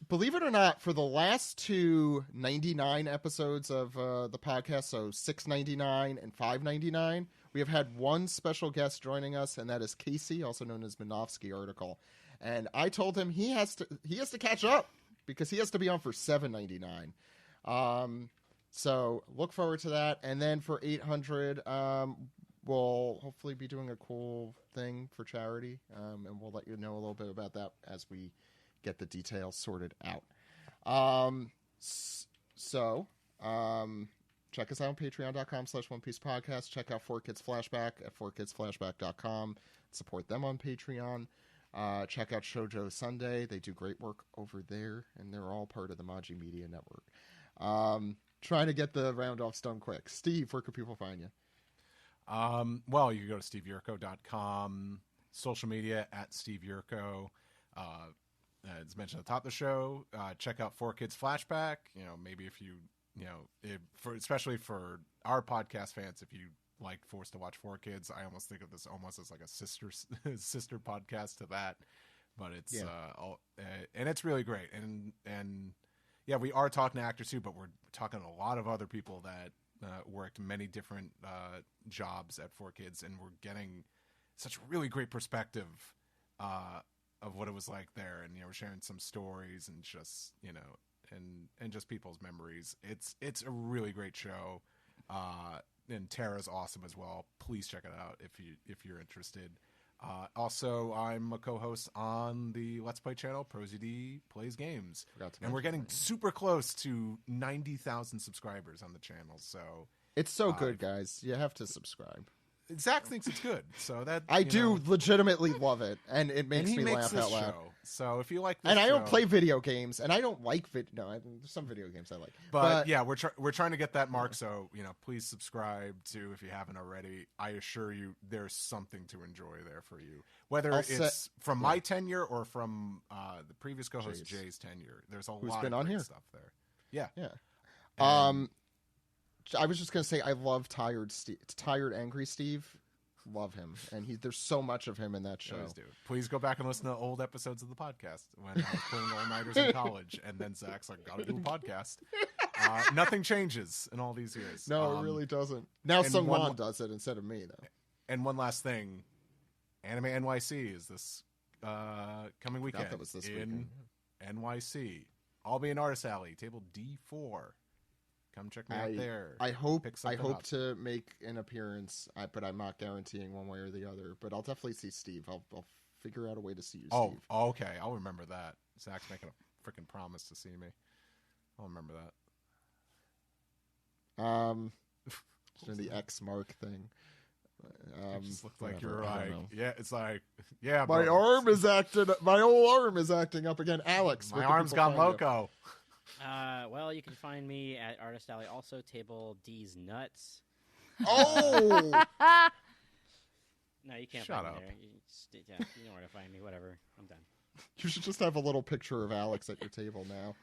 believe it or not, for the last two 99 episodes of the podcast, so 699 and 599, we have had one special guest joining us, and that is Casey, also known as Minovsky Article. And I told him he has to catch up because he has to be on for 799. So look forward to that. And then for 800, we'll hopefully be doing a cool thing for charity, and we'll let you know a little bit about that as we get the details sorted out. Check us out on patreon.com/OnePiecePodcast. Check out 4Kids Flashback at 4kidsflashback.com. Support them on Patreon. Check out Shoujo Sunday. They do great work over there, and they're all part of the Maji Media Network. Trying to get the round-offs done quick. Steve, where can people find you? Well, you can go to steveyurko.com, social media at steveyurko. As mentioned at the top of the show, check out 4Kids Flashback. Maybe if you, especially for our podcast fans, if you like Forced to Watch 4Kids, I almost think of this almost as like a sister podcast to that. But it's and it's really great. And yeah, we are talking to actors too, but we're talking to a lot of other people that worked many different jobs at 4Kids, and we're getting such really great perspective of what it was like there, and we're sharing some stories and just and just people's memories. It's a really great show, and Tara's awesome as well. Please check it out if you're interested. Also, I'm a co-host on the Let's Play channel, ProZD Plays Games, and we're getting super close to 90,000 subscribers on the channel. So it's so good, guys. You have to subscribe. Zach thinks it's good, so that I do legitimately love it, and it makes me laugh out loud. So if you like, this and I show, don't play video games, and I don't like there's some video games I like, but yeah, we're trying to get that mark. So please subscribe to if you haven't already. I assure you, there's something to enjoy there for you, whether it's from my tenure or from the previous co-host Jay's tenure. There's a lot of great stuff there. Yeah. I was just gonna say I love tired angry Steve. Love him, and there's so much of him in that show. Do. Please go back and listen to old episodes of the podcast when I was playing all-nighters in college, and then Zach's like, "Gotta do a podcast." Nothing changes in all these years. No, it really doesn't. Now Sungwon does it instead of me, though. And one last thing, Anime NYC is this coming weekend that was this in NYC. I'll be in Artist Alley, table D4. Come check me out there. I hope to make an appearance, but I'm not guaranteeing one way or the other. But I'll definitely see Steve. I'll figure out a way to see you, Steve. Oh, okay. I'll remember that. Zach's making a freaking promise to see me. I'll remember that. Doing the X mark thing. It just looked like whatever, you're I don't like, know. yeah, it's like, yeah, My bro, arm is acting. My whole arm is acting up again. Alex, my where can arm's people gone find you? loco. Well, you can find me at Artist Alley, also table D's Nuts. Oh, No, you can't Shut find up. me there. You know where to find me. Whatever. I'm done. you should just have a little picture of Alex at your table now,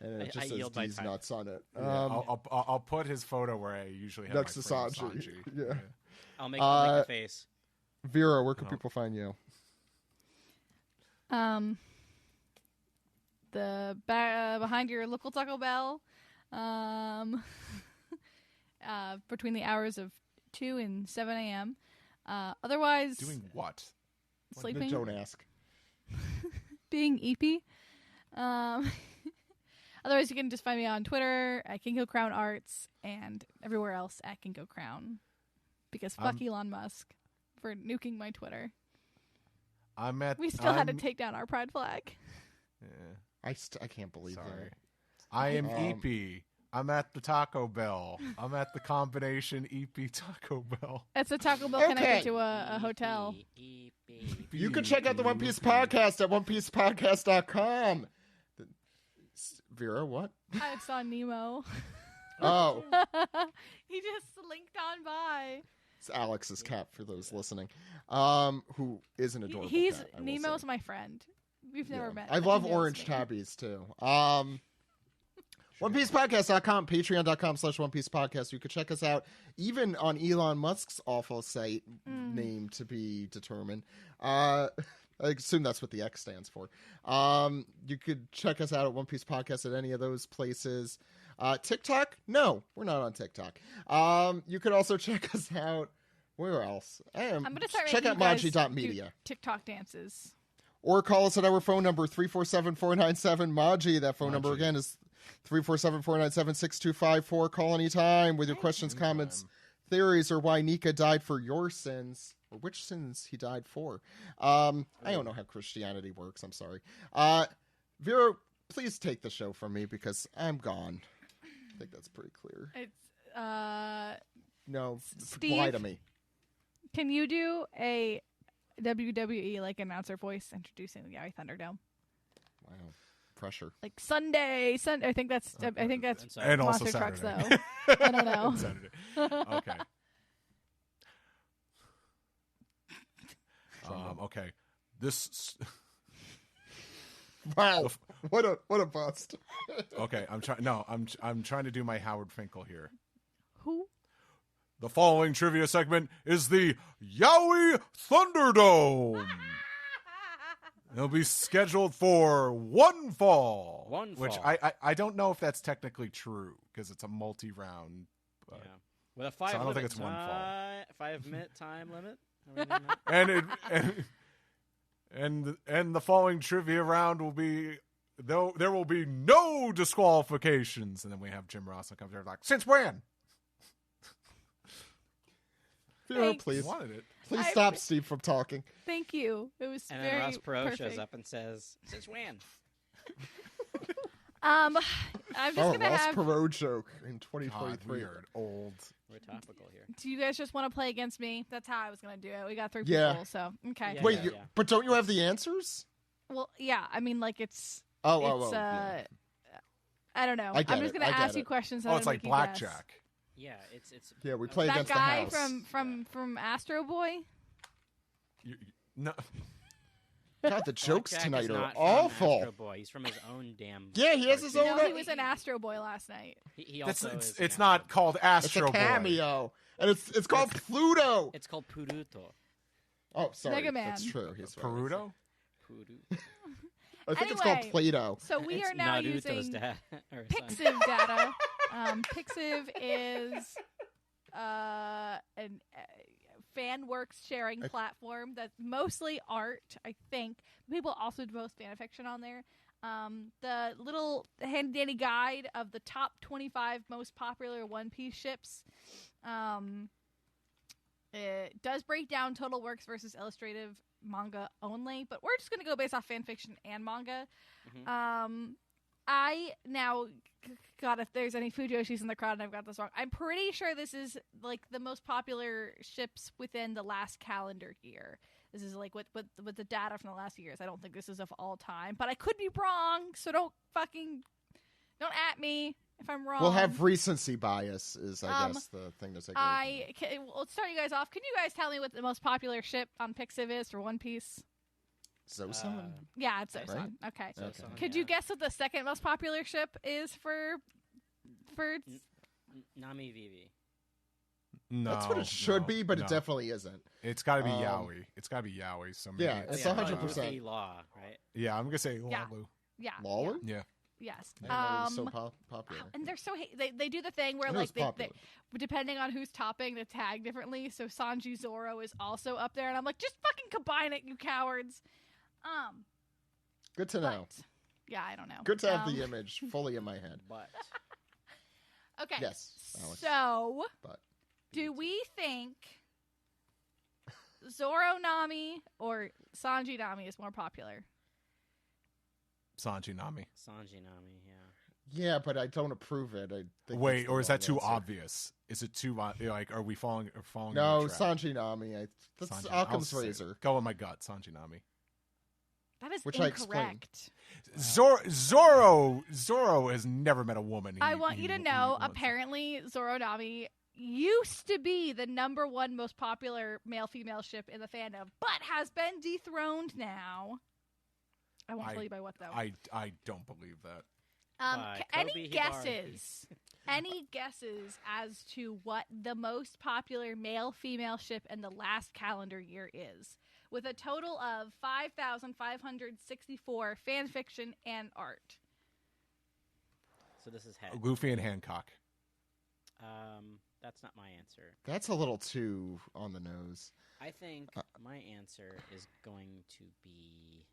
and it I just says yield my D's time. nuts on it. Yeah, I'll put his photo where I usually have Next my to frame of Sanji. Sanji. Yeah. I'll make a face. Vero, where can Oh. people find you? Behind your local Taco Bell, between the hours of 2 and 7 a.m. Otherwise, Doing what? sleeping, Don't ask. being EP. Otherwise, you can just find me on Twitter at Kinko Crown Arts and everywhere else at Kinko Crown. Because fuck Elon Musk for nuking my Twitter. We still had to take down our pride flag. Yeah, I can't believe sorry. that. I am EP. I'm at the Taco Bell. I'm at the combination EP Taco Bell. It's a Taco Bell Okay. connected to a hotel. You can check out the One Piece podcast at onepiecepodcast.com. Vera, what? I saw Nemo. Oh, He just linked on by. it's Alex's cat for those listening. Who is an adorable He's cat, I will Nemo's say. my friend. We've never Yeah. met. I but love he knows orange me. tabbies too. OnePiecePodcast.com, Patreon.com/One Piece Podcast. You could check us out even on Elon Musk's awful site, name to be determined. I assume that's what the X stands for. You could check us out at One Piece Podcast at any of those places. TikTok? No, we're not on TikTok. You could also check us out. Where else? I'm gonna start check making out you guys Maji.media. do TikTok dances. Or call us at our phone number, 347-497-MAJI. That phone number Maji. again is 347-497-6254. Call anytime with your questions, anytime. comments, theories, or why Nika died for your sins, or which sins he died for. I don't know how Christianity works. I'm sorry. Vero, please take the show from me because I'm gone. I think that's pretty clear. It's No, Steve? lie to me. Can you do a WWE like announcer voice introducing the YAOI Thunderdome? Wow, pressure. Like Sunday. I think that's And also Monster Trucks Saturday. though. I don't know. Saturday. Okay. Okay. This. Wow, what a bust. Okay. I'm trying. No, I'm trying to do my Howard Finkel here. Who? The following trivia segment is the YAOI Thunderdome. It'll be scheduled for one fall. Which fall. I don't know if that's technically true because it's a multi-round. Yeah. With a 5 So I don't limit think it's one fall. 5-minute time limit. Are we doing that? And the following trivia round will be there will be no disqualifications. And then we have Jim Ross that comes there like, since when? Vero, Thanks. please. Wanted it. Please stop Steve from talking. Thank you. It was And very then Ross Perot perfect. shows up and says, "Since when?" I'm just gonna Ross have. Perot joke in God, 2023. weird, old. We're topical here. Do you guys just want to play against me? That's how I was gonna do it. We got 3 Yeah. people, so okay. Yeah. Wait, but don't you have the answers? Well, yeah. I mean, like it's. Oh, it's yeah. I don't know. I get I'm just it, gonna I get ask you it. questions. Oh, and it's then like make you guess. blackjack. Yeah, it's Yeah, we play That against guy the house. from Astro Boy. No, God, the jokes Blackjack tonight is are not from awful. Astro Boy. He's from his own damn. Yeah, he has his cartoon. own- No, he was an Astro Boy last night. He that's, also it's is an it's not Astro called It's Astro a Boy. cameo, and it's called Pluto. It's called Puruto. Oh, sorry, Mega Man. that's true. He's right. Peruto. Puruto. I think it's called Anyway. Play-Doh. So we It's are now Naruto's using dad, or son. Pixiv data. Pixiv is an fan works sharing platform that's mostly art, I think. People also post fan fiction on there. The little handy dandy guide of the top 25 most popular One Piece ships. It does break down total works versus illustrative manga only, but we're just going to go based off fan fiction and manga. Mhm. I now God, if there's any Fujoshis in the crowd and I've got this wrong, I'm pretty sure this is like the most popular ships within the last calendar year. This is like with the data from the last years. I don't think this is of all time, but I could be wrong. So don't at me if I'm wrong. We'll have recency bias is, I guess, the thing to take. Let's start you guys off. Can you guys tell me what the most popular ship on Pixiv is for One Piece? Zosan? Yeah, it's Zosan. Right? Okay. Zosan, Could you guess what the second most popular ship is for Nami Vivi. No, That's what it should be, but no. it definitely isn't. It's got to be Yaoi. It's got to be Yaoi. So maybe Yeah, it's 100%. Luffy Law, right? Yeah, I'm gonna say Yeah. Lalu. Yeah. Lawler? Yeah. Yes. I didn't know it was so popular. And they're so they do the thing where It like was popular. they depending on who's topping, they tag differently. So Sanji Zoro is also up there, and I'm like, just fucking combine it, you cowards. Good to know. But, yeah, I don't know. Good to have the image fully in my head. But Okay. Yes, Alex. So, But do we think Zoro Nami or Sanji Nami is more popular? Sanji Nami. Sanji Nami, yeah. yeah, but I don't approve it. I think Wait, that's the or is that wrong too answer. obvious? Is it too like? Are we falling? No, in the trap? Sanji Nami. That's Sanji. I'll Occam's say- razor. Go with my gut, Sanji Nami. That is Which I explained. incorrect. Zoro has never met a woman. I want you to know, apparently, Zoro Nami used to be the #1 most popular male-female ship in the fandom, but has been dethroned now. I won't tell you by what, though. I don't believe that. Any Kobe guesses? Any guesses as to what the most popular male-female ship in the last calendar year is? With a total of 5,564 fan fiction and art. So this is head. Luffy and Hancock. That's not my answer. That's a little too on the nose. I think my answer is going to be.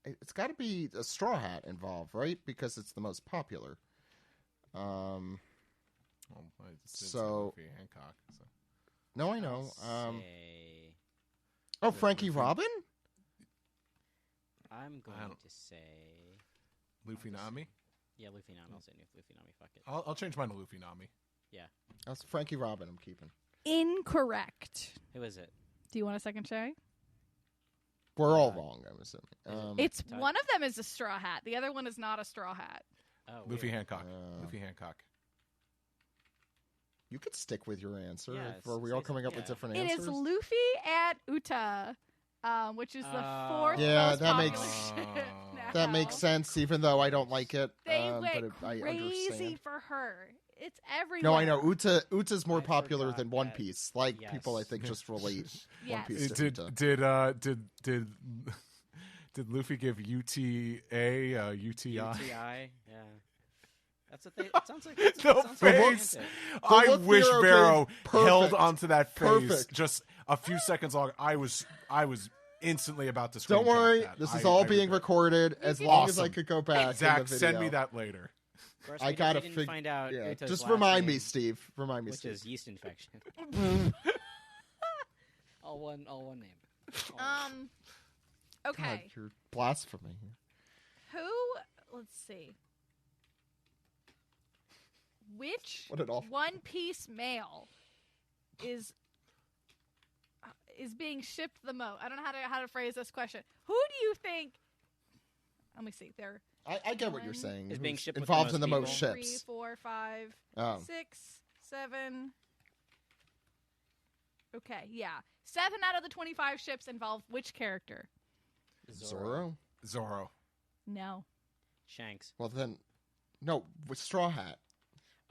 It's got to be a Straw Hat involved, right? Because it's the most popular. Well, I just did say So- Luffy and Hancock. So. No, I know. Say, Frankie Robin? I'm I going don't- to say. Luffy Nami. Yeah, Luffy Nami. I'll say Luffy Nami. Fuck it. I'll change mine to Luffy Nami. That's Frankie Robin I'm keeping. Incorrect. Who is it? Do you want a second try? We're all wrong, I'm assuming. It's Todd? one of them is a straw hat. The other one is not a straw hat. Oh, Luffy weird. Hancock. Uh, Luffy Hancock. You could stick with your answer. Yeah, Are we all coming up with yeah. different It answers? is Luffy and Uta, which is the fourth Yeah, most that popular makes- ship now. That makes sense, even though I don't like it. They but went I crazy understand. for her. It's everywhere. No, I know. Uta's more I popular forgot than One that. Piece. Like, Yes. people, I think, just relate One Yes. Piece to Did Uta. did Luffy give UTA UTI? UTI. Yeah. That's what they. It sounds like. It The sounds like face. romantic. I look wish Vero Vero gave- perfect. held onto that face Perfect. just a few seconds long. I was instantly about to. Don't screenshot worry. that. This is I all being regret. recorded. As long as I Awesome. could go back in Zach, the video. send me that later. Of course, I gotta we didn't find out. Yeah. Uta's Just last remind me, name, Steve. Remind me, which Steve. is yeast infection. all one name. Okay. God, you're blasphemy. Who? Let's see. Which What an awful- One Piece male is being shipped the most? I don't know how to phrase this question. Who do you think? Let me see. There I get what you're One saying. is being Who's shipped with the involved most in the most people. 3, ships. 4, 5, Oh. 6, 7. Okay, yeah. 7 out of the 25 ships involve which character? Zoro? Zoro. No. Shanks. Well, then, no, with Straw Hat.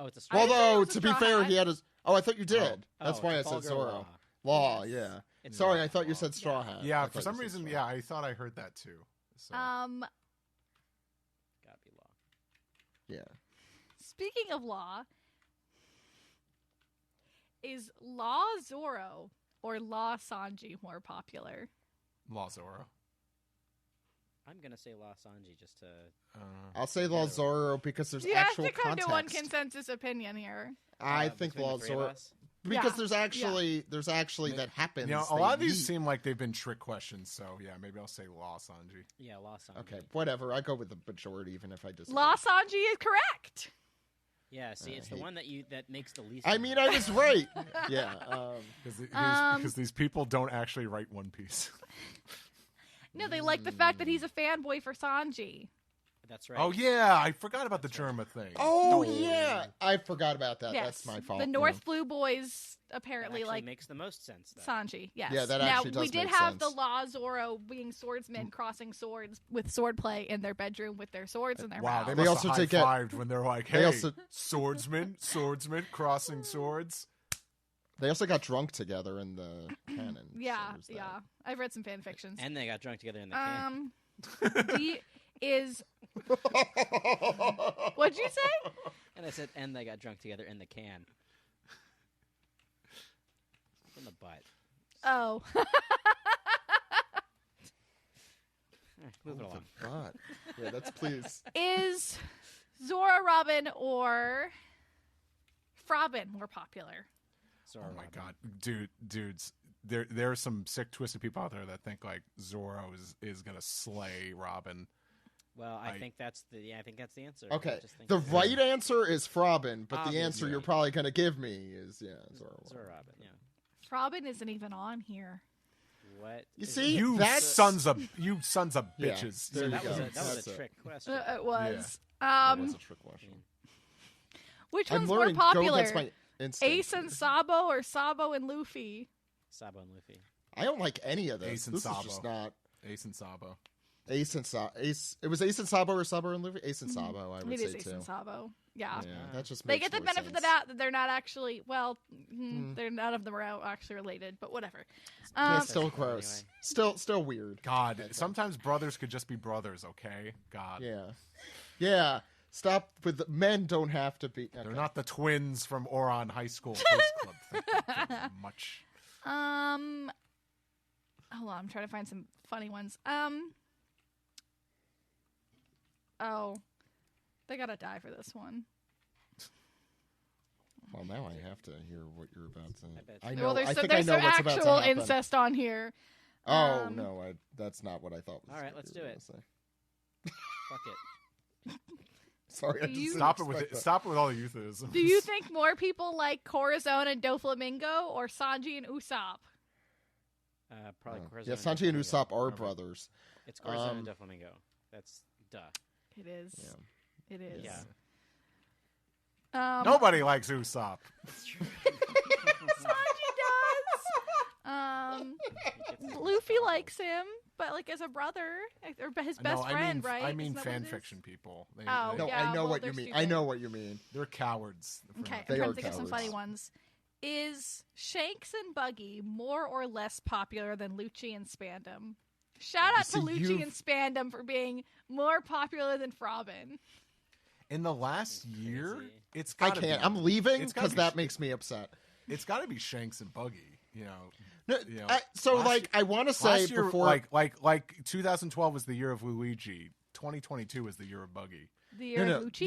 Oh, it's a I straw. didn't say it Although, was a to be Straw fair, Hat. he had his. Oh, I thought you did. Oh, That's why I said Trafalgar Zoro. Law. Law, Yes. yeah. It's Sorry, not I thought you Law. said Straw Hat. I Yeah, thought for you some said reason, Straw yeah, Hat. I thought I heard that too. So. Gotta be Law. Yeah. Speaking of Law, is Law Zoro or Law Sanji more popular? Law Zoro. I'm gonna say Law Sanji just to. I'll say Law Zoro because there's You have actual to come context. to one consensus opinion here. I think between the Law three of Zoro. us? because there's actually that happens. You know, a They lot of these meet. seem like they've been trick questions. So yeah, maybe I'll say law, Sanji. Yeah, lost on. Okay, whatever. I go with the majority, even if I disagree. La Sanji is correct. Yeah, see, it's the one that makes the least. I mean, I was right. Yeah. Because these people don't actually write One Piece. No, they like the fact that he's a fanboy for Sanji. That's right. Oh yeah, I forgot about the Germa thing. Oh yeah, I forgot about that. Yes. That's my fault. The North Blue Boys apparently that like makes the most sense. Though. Sanji. Yes. Yeah, that now actually does we did make have sense. the Law Zoro being swordsmen crossing swords with swordplay in their bedroom with their swords in their Wow, mouths. they They must also have take it- high-fived when they're like, they "Hey, also- swordsman, crossing swords." They also got drunk together in the canon. so Yeah, there's that. yeah. I've read some fan fictions. And they got drunk together in the can. Is what'd you say? And I said, and they got drunk together in the can. In the butt. Oh. Move it along. God. Yeah, that's please. Is Zora Robin or Frobin more popular? Sorry, Oh my Robin. god, dudes, there are some sick, twisted people out there that think like Zoro is gonna slay Robin. Well, I think that's the answer. I Okay, just think the that- right answer is Frobin, but the Obviously. answer you're probably going to give me is Zoro. Zoro Robin, yeah. Frobin isn't even on here. What? You is see? it? You That's- sons of Yeah, bitches. there you that go. was a That's it. trick question. It was. That was a trick question. Which I'm one's more learning. Go popular? against my instinct. Ace and Sabo or Sabo and Luffy? Sabo and Luffy. I don't like any of this. Ace and This Sabo. is just not Ace and Sabo. Ace and Sabo. It was Ace and Sabo or Sabo and Luffy. Ace and Sabo. I would It say is Ace too. and Sabo. Yeah. Yeah, that just They makes get the more benefit of the sense. doubt that they're not actually, they're none of them are actually related, but whatever. Yeah, still Anyway. gross. Still weird. God, sometimes brothers could just be brothers, okay? God. Yeah. Stop with the men. Don't have to be. They're okay. not the twins from Oron High School Post Club. Thank you very much. Hold on, I'm trying to find some funny ones. Oh, they gotta die for this one. Well, now I have to hear what you're about to. I bet I you- know. Well, there's I some, think I there's know some what's about to actual happen. incest on here. Oh no, that's not what I thought. All right, let's do it. Say. Fuck it. Sorry, I Do just you- didn't Stop it with expect it. that. Stop it with all the euphemisms. Do you think more people like Corazon and Doflamingo or Sanji and Usopp? Probably Oh. Corazon Yeah, Sanji and Doflamingo. Usopp are brothers. It's Corazon and Doflamingo. That's duh. It is. Yeah. It is. Yeah. Nobody likes Usopp. Sanji does. Luffy likes him, but like as a brother or his best friend, right? I mean Isn't that what fan it is? fiction people. They, Oh, No, yeah, I know well, what you they're mean. I stupid. know what you mean. they're cowards. Okay, I'm They trying are to think of some cowards. funny ones. Is Shanks and Buggy more or less popular than Lucci and Spandam? Shout out to See, Lucci you've- and Spandam for being more popular than Frobin. In the last year, Crazy. it's I gotta can't. Be, I'm leaving it's gotta because be that Sh- makes me upset. It's got to be Shanks and Buggy. You know. No, You know, so last like year- I want to say Last year, before like 2012 was the year of Luigi. 2022 is the year of Buggy. The year no, of no, Lucci?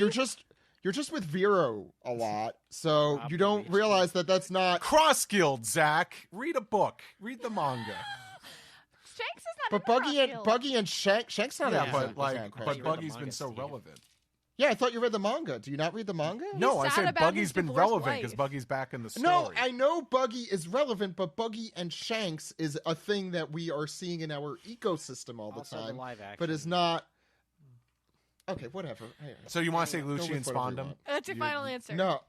you're just with Vero a lot, so Probably you don't reached realize that that's not. Cross Guild, Zach. Read a book. Read the manga. Shanks is not But in the Buggy and Rock Guild. Buggy and Shank's not Yeah, 100% but like, correct. but You read the Buggy's been manga, so Steve. relevant. Yeah, I thought you read the manga. Do you not read the manga? No, I sad said about Buggy's his been divorced relevant because wife. Buggy's back in the story. No, I know Buggy is relevant, but Buggy and Shanks is a thing that we are seeing in our ecosystem all the Also time, the live action. but is not. Okay, whatever. So you want to say Go Lucci with and whatever you Spondum? want. That's your You- final answer. No,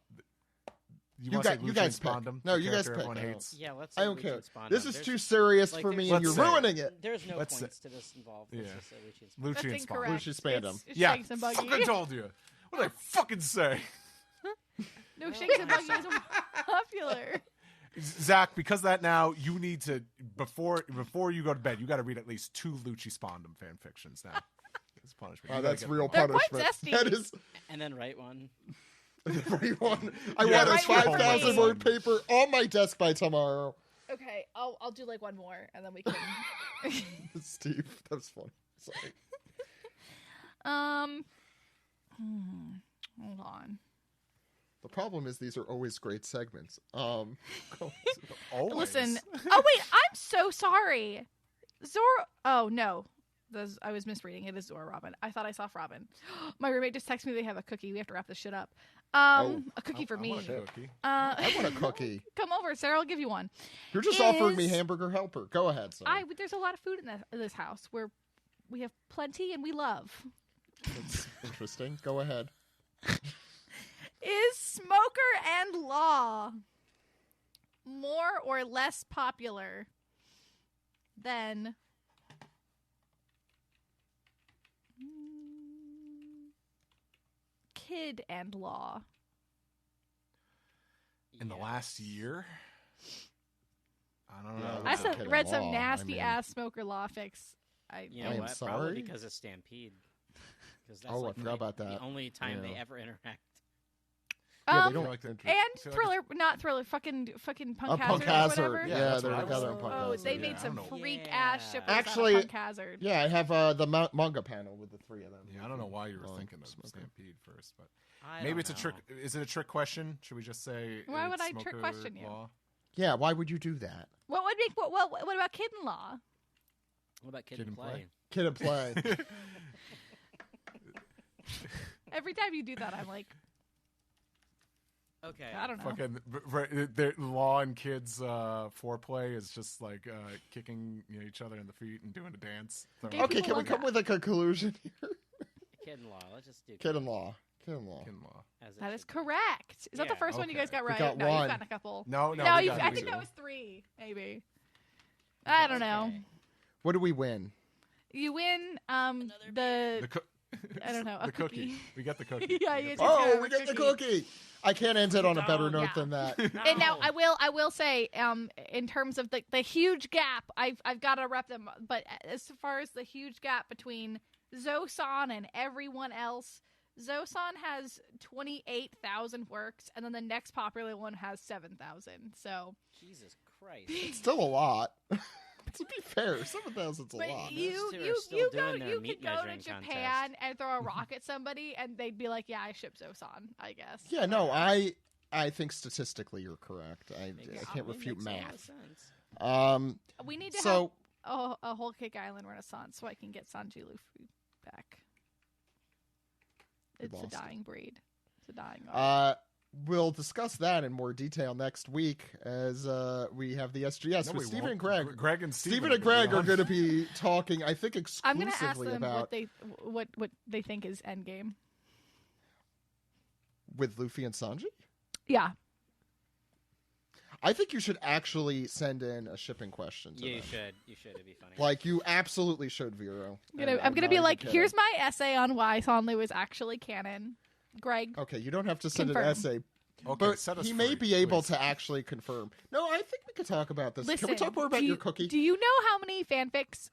You, You want to got- say you Lucci guys and pick. Spondum? No, the you guys character pick. everyone I don't- hates? Yeah, let's. I say don't Lucci care. and Spondum. This is There's- too serious like, for me, there's- and you're Let's say- ruining it. There's no Let's say- points to this involved. Let's Yeah. just say Lucci and Spondum. Lucci That's and Spondum. incorrect. Lucci Spandam. It's Yeah, Shanks and Buggy. fucking told you. What did I fucking say? No, Shanks and Buggy is popular. Zach, because of that now, you need to before you go to bed, you got to read at least 2 Lucci Spondum fan fictions now. It's punishment. Oh, You gotta that's get real them all. They're quite punishment. zesty. That is And then write one. everyone. I Yeah, want a that's right. 5,000 word paper on my desk by tomorrow. Okay, I'll do like one more, and then we can. Steve, that was funny. Sorry. Hold on. The problem is these are always great segments. Always. Listen. Oh wait, I'm so sorry. Zora. Oh no, I was misreading. It is Zora Robin. I thought I saw Robin. My roommate just texted me they have a cookie. We have to wrap this shit up. A cookie for I me. want a cookie. I want a cookie. Come over, Sarah. I'll give you one. You're just offering me hamburger helper. Go ahead, Sarah. There's a lot of food in this house where we have plenty and we love. That's interesting. Go ahead. Is Smoker and Law more or less popular than Kid and Law? In the last year? I don't know. I read some nasty ass Smoker Law fics. You know I am what? sorry. Probably because of Stampede. Because that's I forgot about that. The only time they Yeah. ever interact. Yeah, they don't like And feel like Thriller, not Thriller, fucking Punk Punk Hazard or Hazard. whatever. Yeah, that's they're what I together was- on Punk Oh, Hazard. they Yeah, made I some don't know. freak Yeah. ass shippers Actually- out of Punk Hazard. Yeah, I have the manga panel with the three of them. Yeah, I don't know why you were Oh, thinking of Smoker. Stampede first, but I maybe don't it's a know. trick. Is it a trick question? Should we just say? Why would it's I trick Smoker question you? Law? Yeah, why would you do that? What would make what about Kid and Law? What about Kid Kid and and Play? Kid and play. Every time you do that, I'm like, Okay. I don't know. Fucking the Law and Kids foreplay is just like kicking each other in the feet and doing a dance. Gay Okay, people can we want come that. with a conclusion here? Kid and Law. Let's just do Kid and Law. Kid and Law. Kid and Law. as it That is should be. correct. Is that the Yeah, first one you guys okay. got We right? got No, one. you've gotten a couple. No, No, we got I two. think that was 3, maybe. I don't know. Okay. What do we win? You win The I don't know, a the cookie. cookie. We got the cookie. Yeah, We you got did. the- Oh, we get the cookie. I can't end it on a better note Yeah. than that. And now I will say, in terms of the huge gap, I've got to rep them. But as far as the huge gap between Zosan and everyone else, Zosan has 28,000 works, and then the next popular one has 7,000. So, Jesus Christ. It's still a lot. To be fair, 7,000's a but lot. you Those two are you still you go doing their you meat could go to measuring Japan and throw a rock at somebody, and they'd be like, "Yeah, I ship Zosan." I guess. Yeah, no, I think statistically you're correct. I can't Probably refute makes a lot of math. sense. We need to So have a whole Cake Island Renaissance so I can get Sanji Luffy back. We It's a lost it. dying breed. It's a dying art. we'll discuss that in more detail next week as we have the SGS No, with we Stephen won't. and Greg. Greg and Steven Stephen and Greg are on. going to be talking, I think, I'm gonna ask exclusively them about what they think is endgame. with Luffy and Sanji. Yeah, I think you should actually send in a shipping question to You them. should. You should. It'd be funny. Like, you absolutely should, Vero. I'm gonna be like, here's my essay on why Sanlu is actually canon. Greg, Okay, you don't have to send Confirm. an essay, Okay, but set us he may free, be able please. to actually confirm. No, I think we could talk about this. listen. Can we talk more about do your you- cookie? Do you know how many fanfics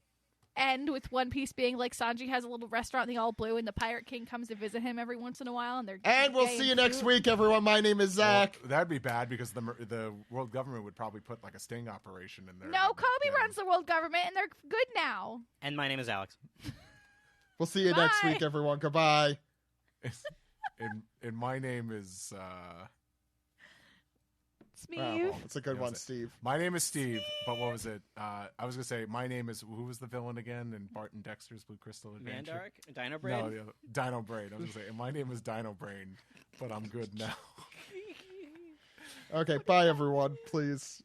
end with One Piece being like Sanji has a little restaurant in the all blue, and the Pirate King comes to visit him every once in a while, and they're And we'll gay see you and next cute? week, everyone. My name is Zach. Well, that'd be bad because the world government would probably put like a sting operation in there. No, Kobe runs the world government, and they're good now. And my name is Alex. We'll see you next Bye. week, everyone. Goodbye. And my name is Steve. That's a good Yeah, one, that's Steve. my name is Steve. But what was it? I was gonna say my name is who was the villain again in Barton Dexter's Blue Crystal Adventure? Mandark? Dino Brain? No, Dino Brain. I was gonna say my name is Dino Brain, but I'm good now. Okay, bye, everyone. Please.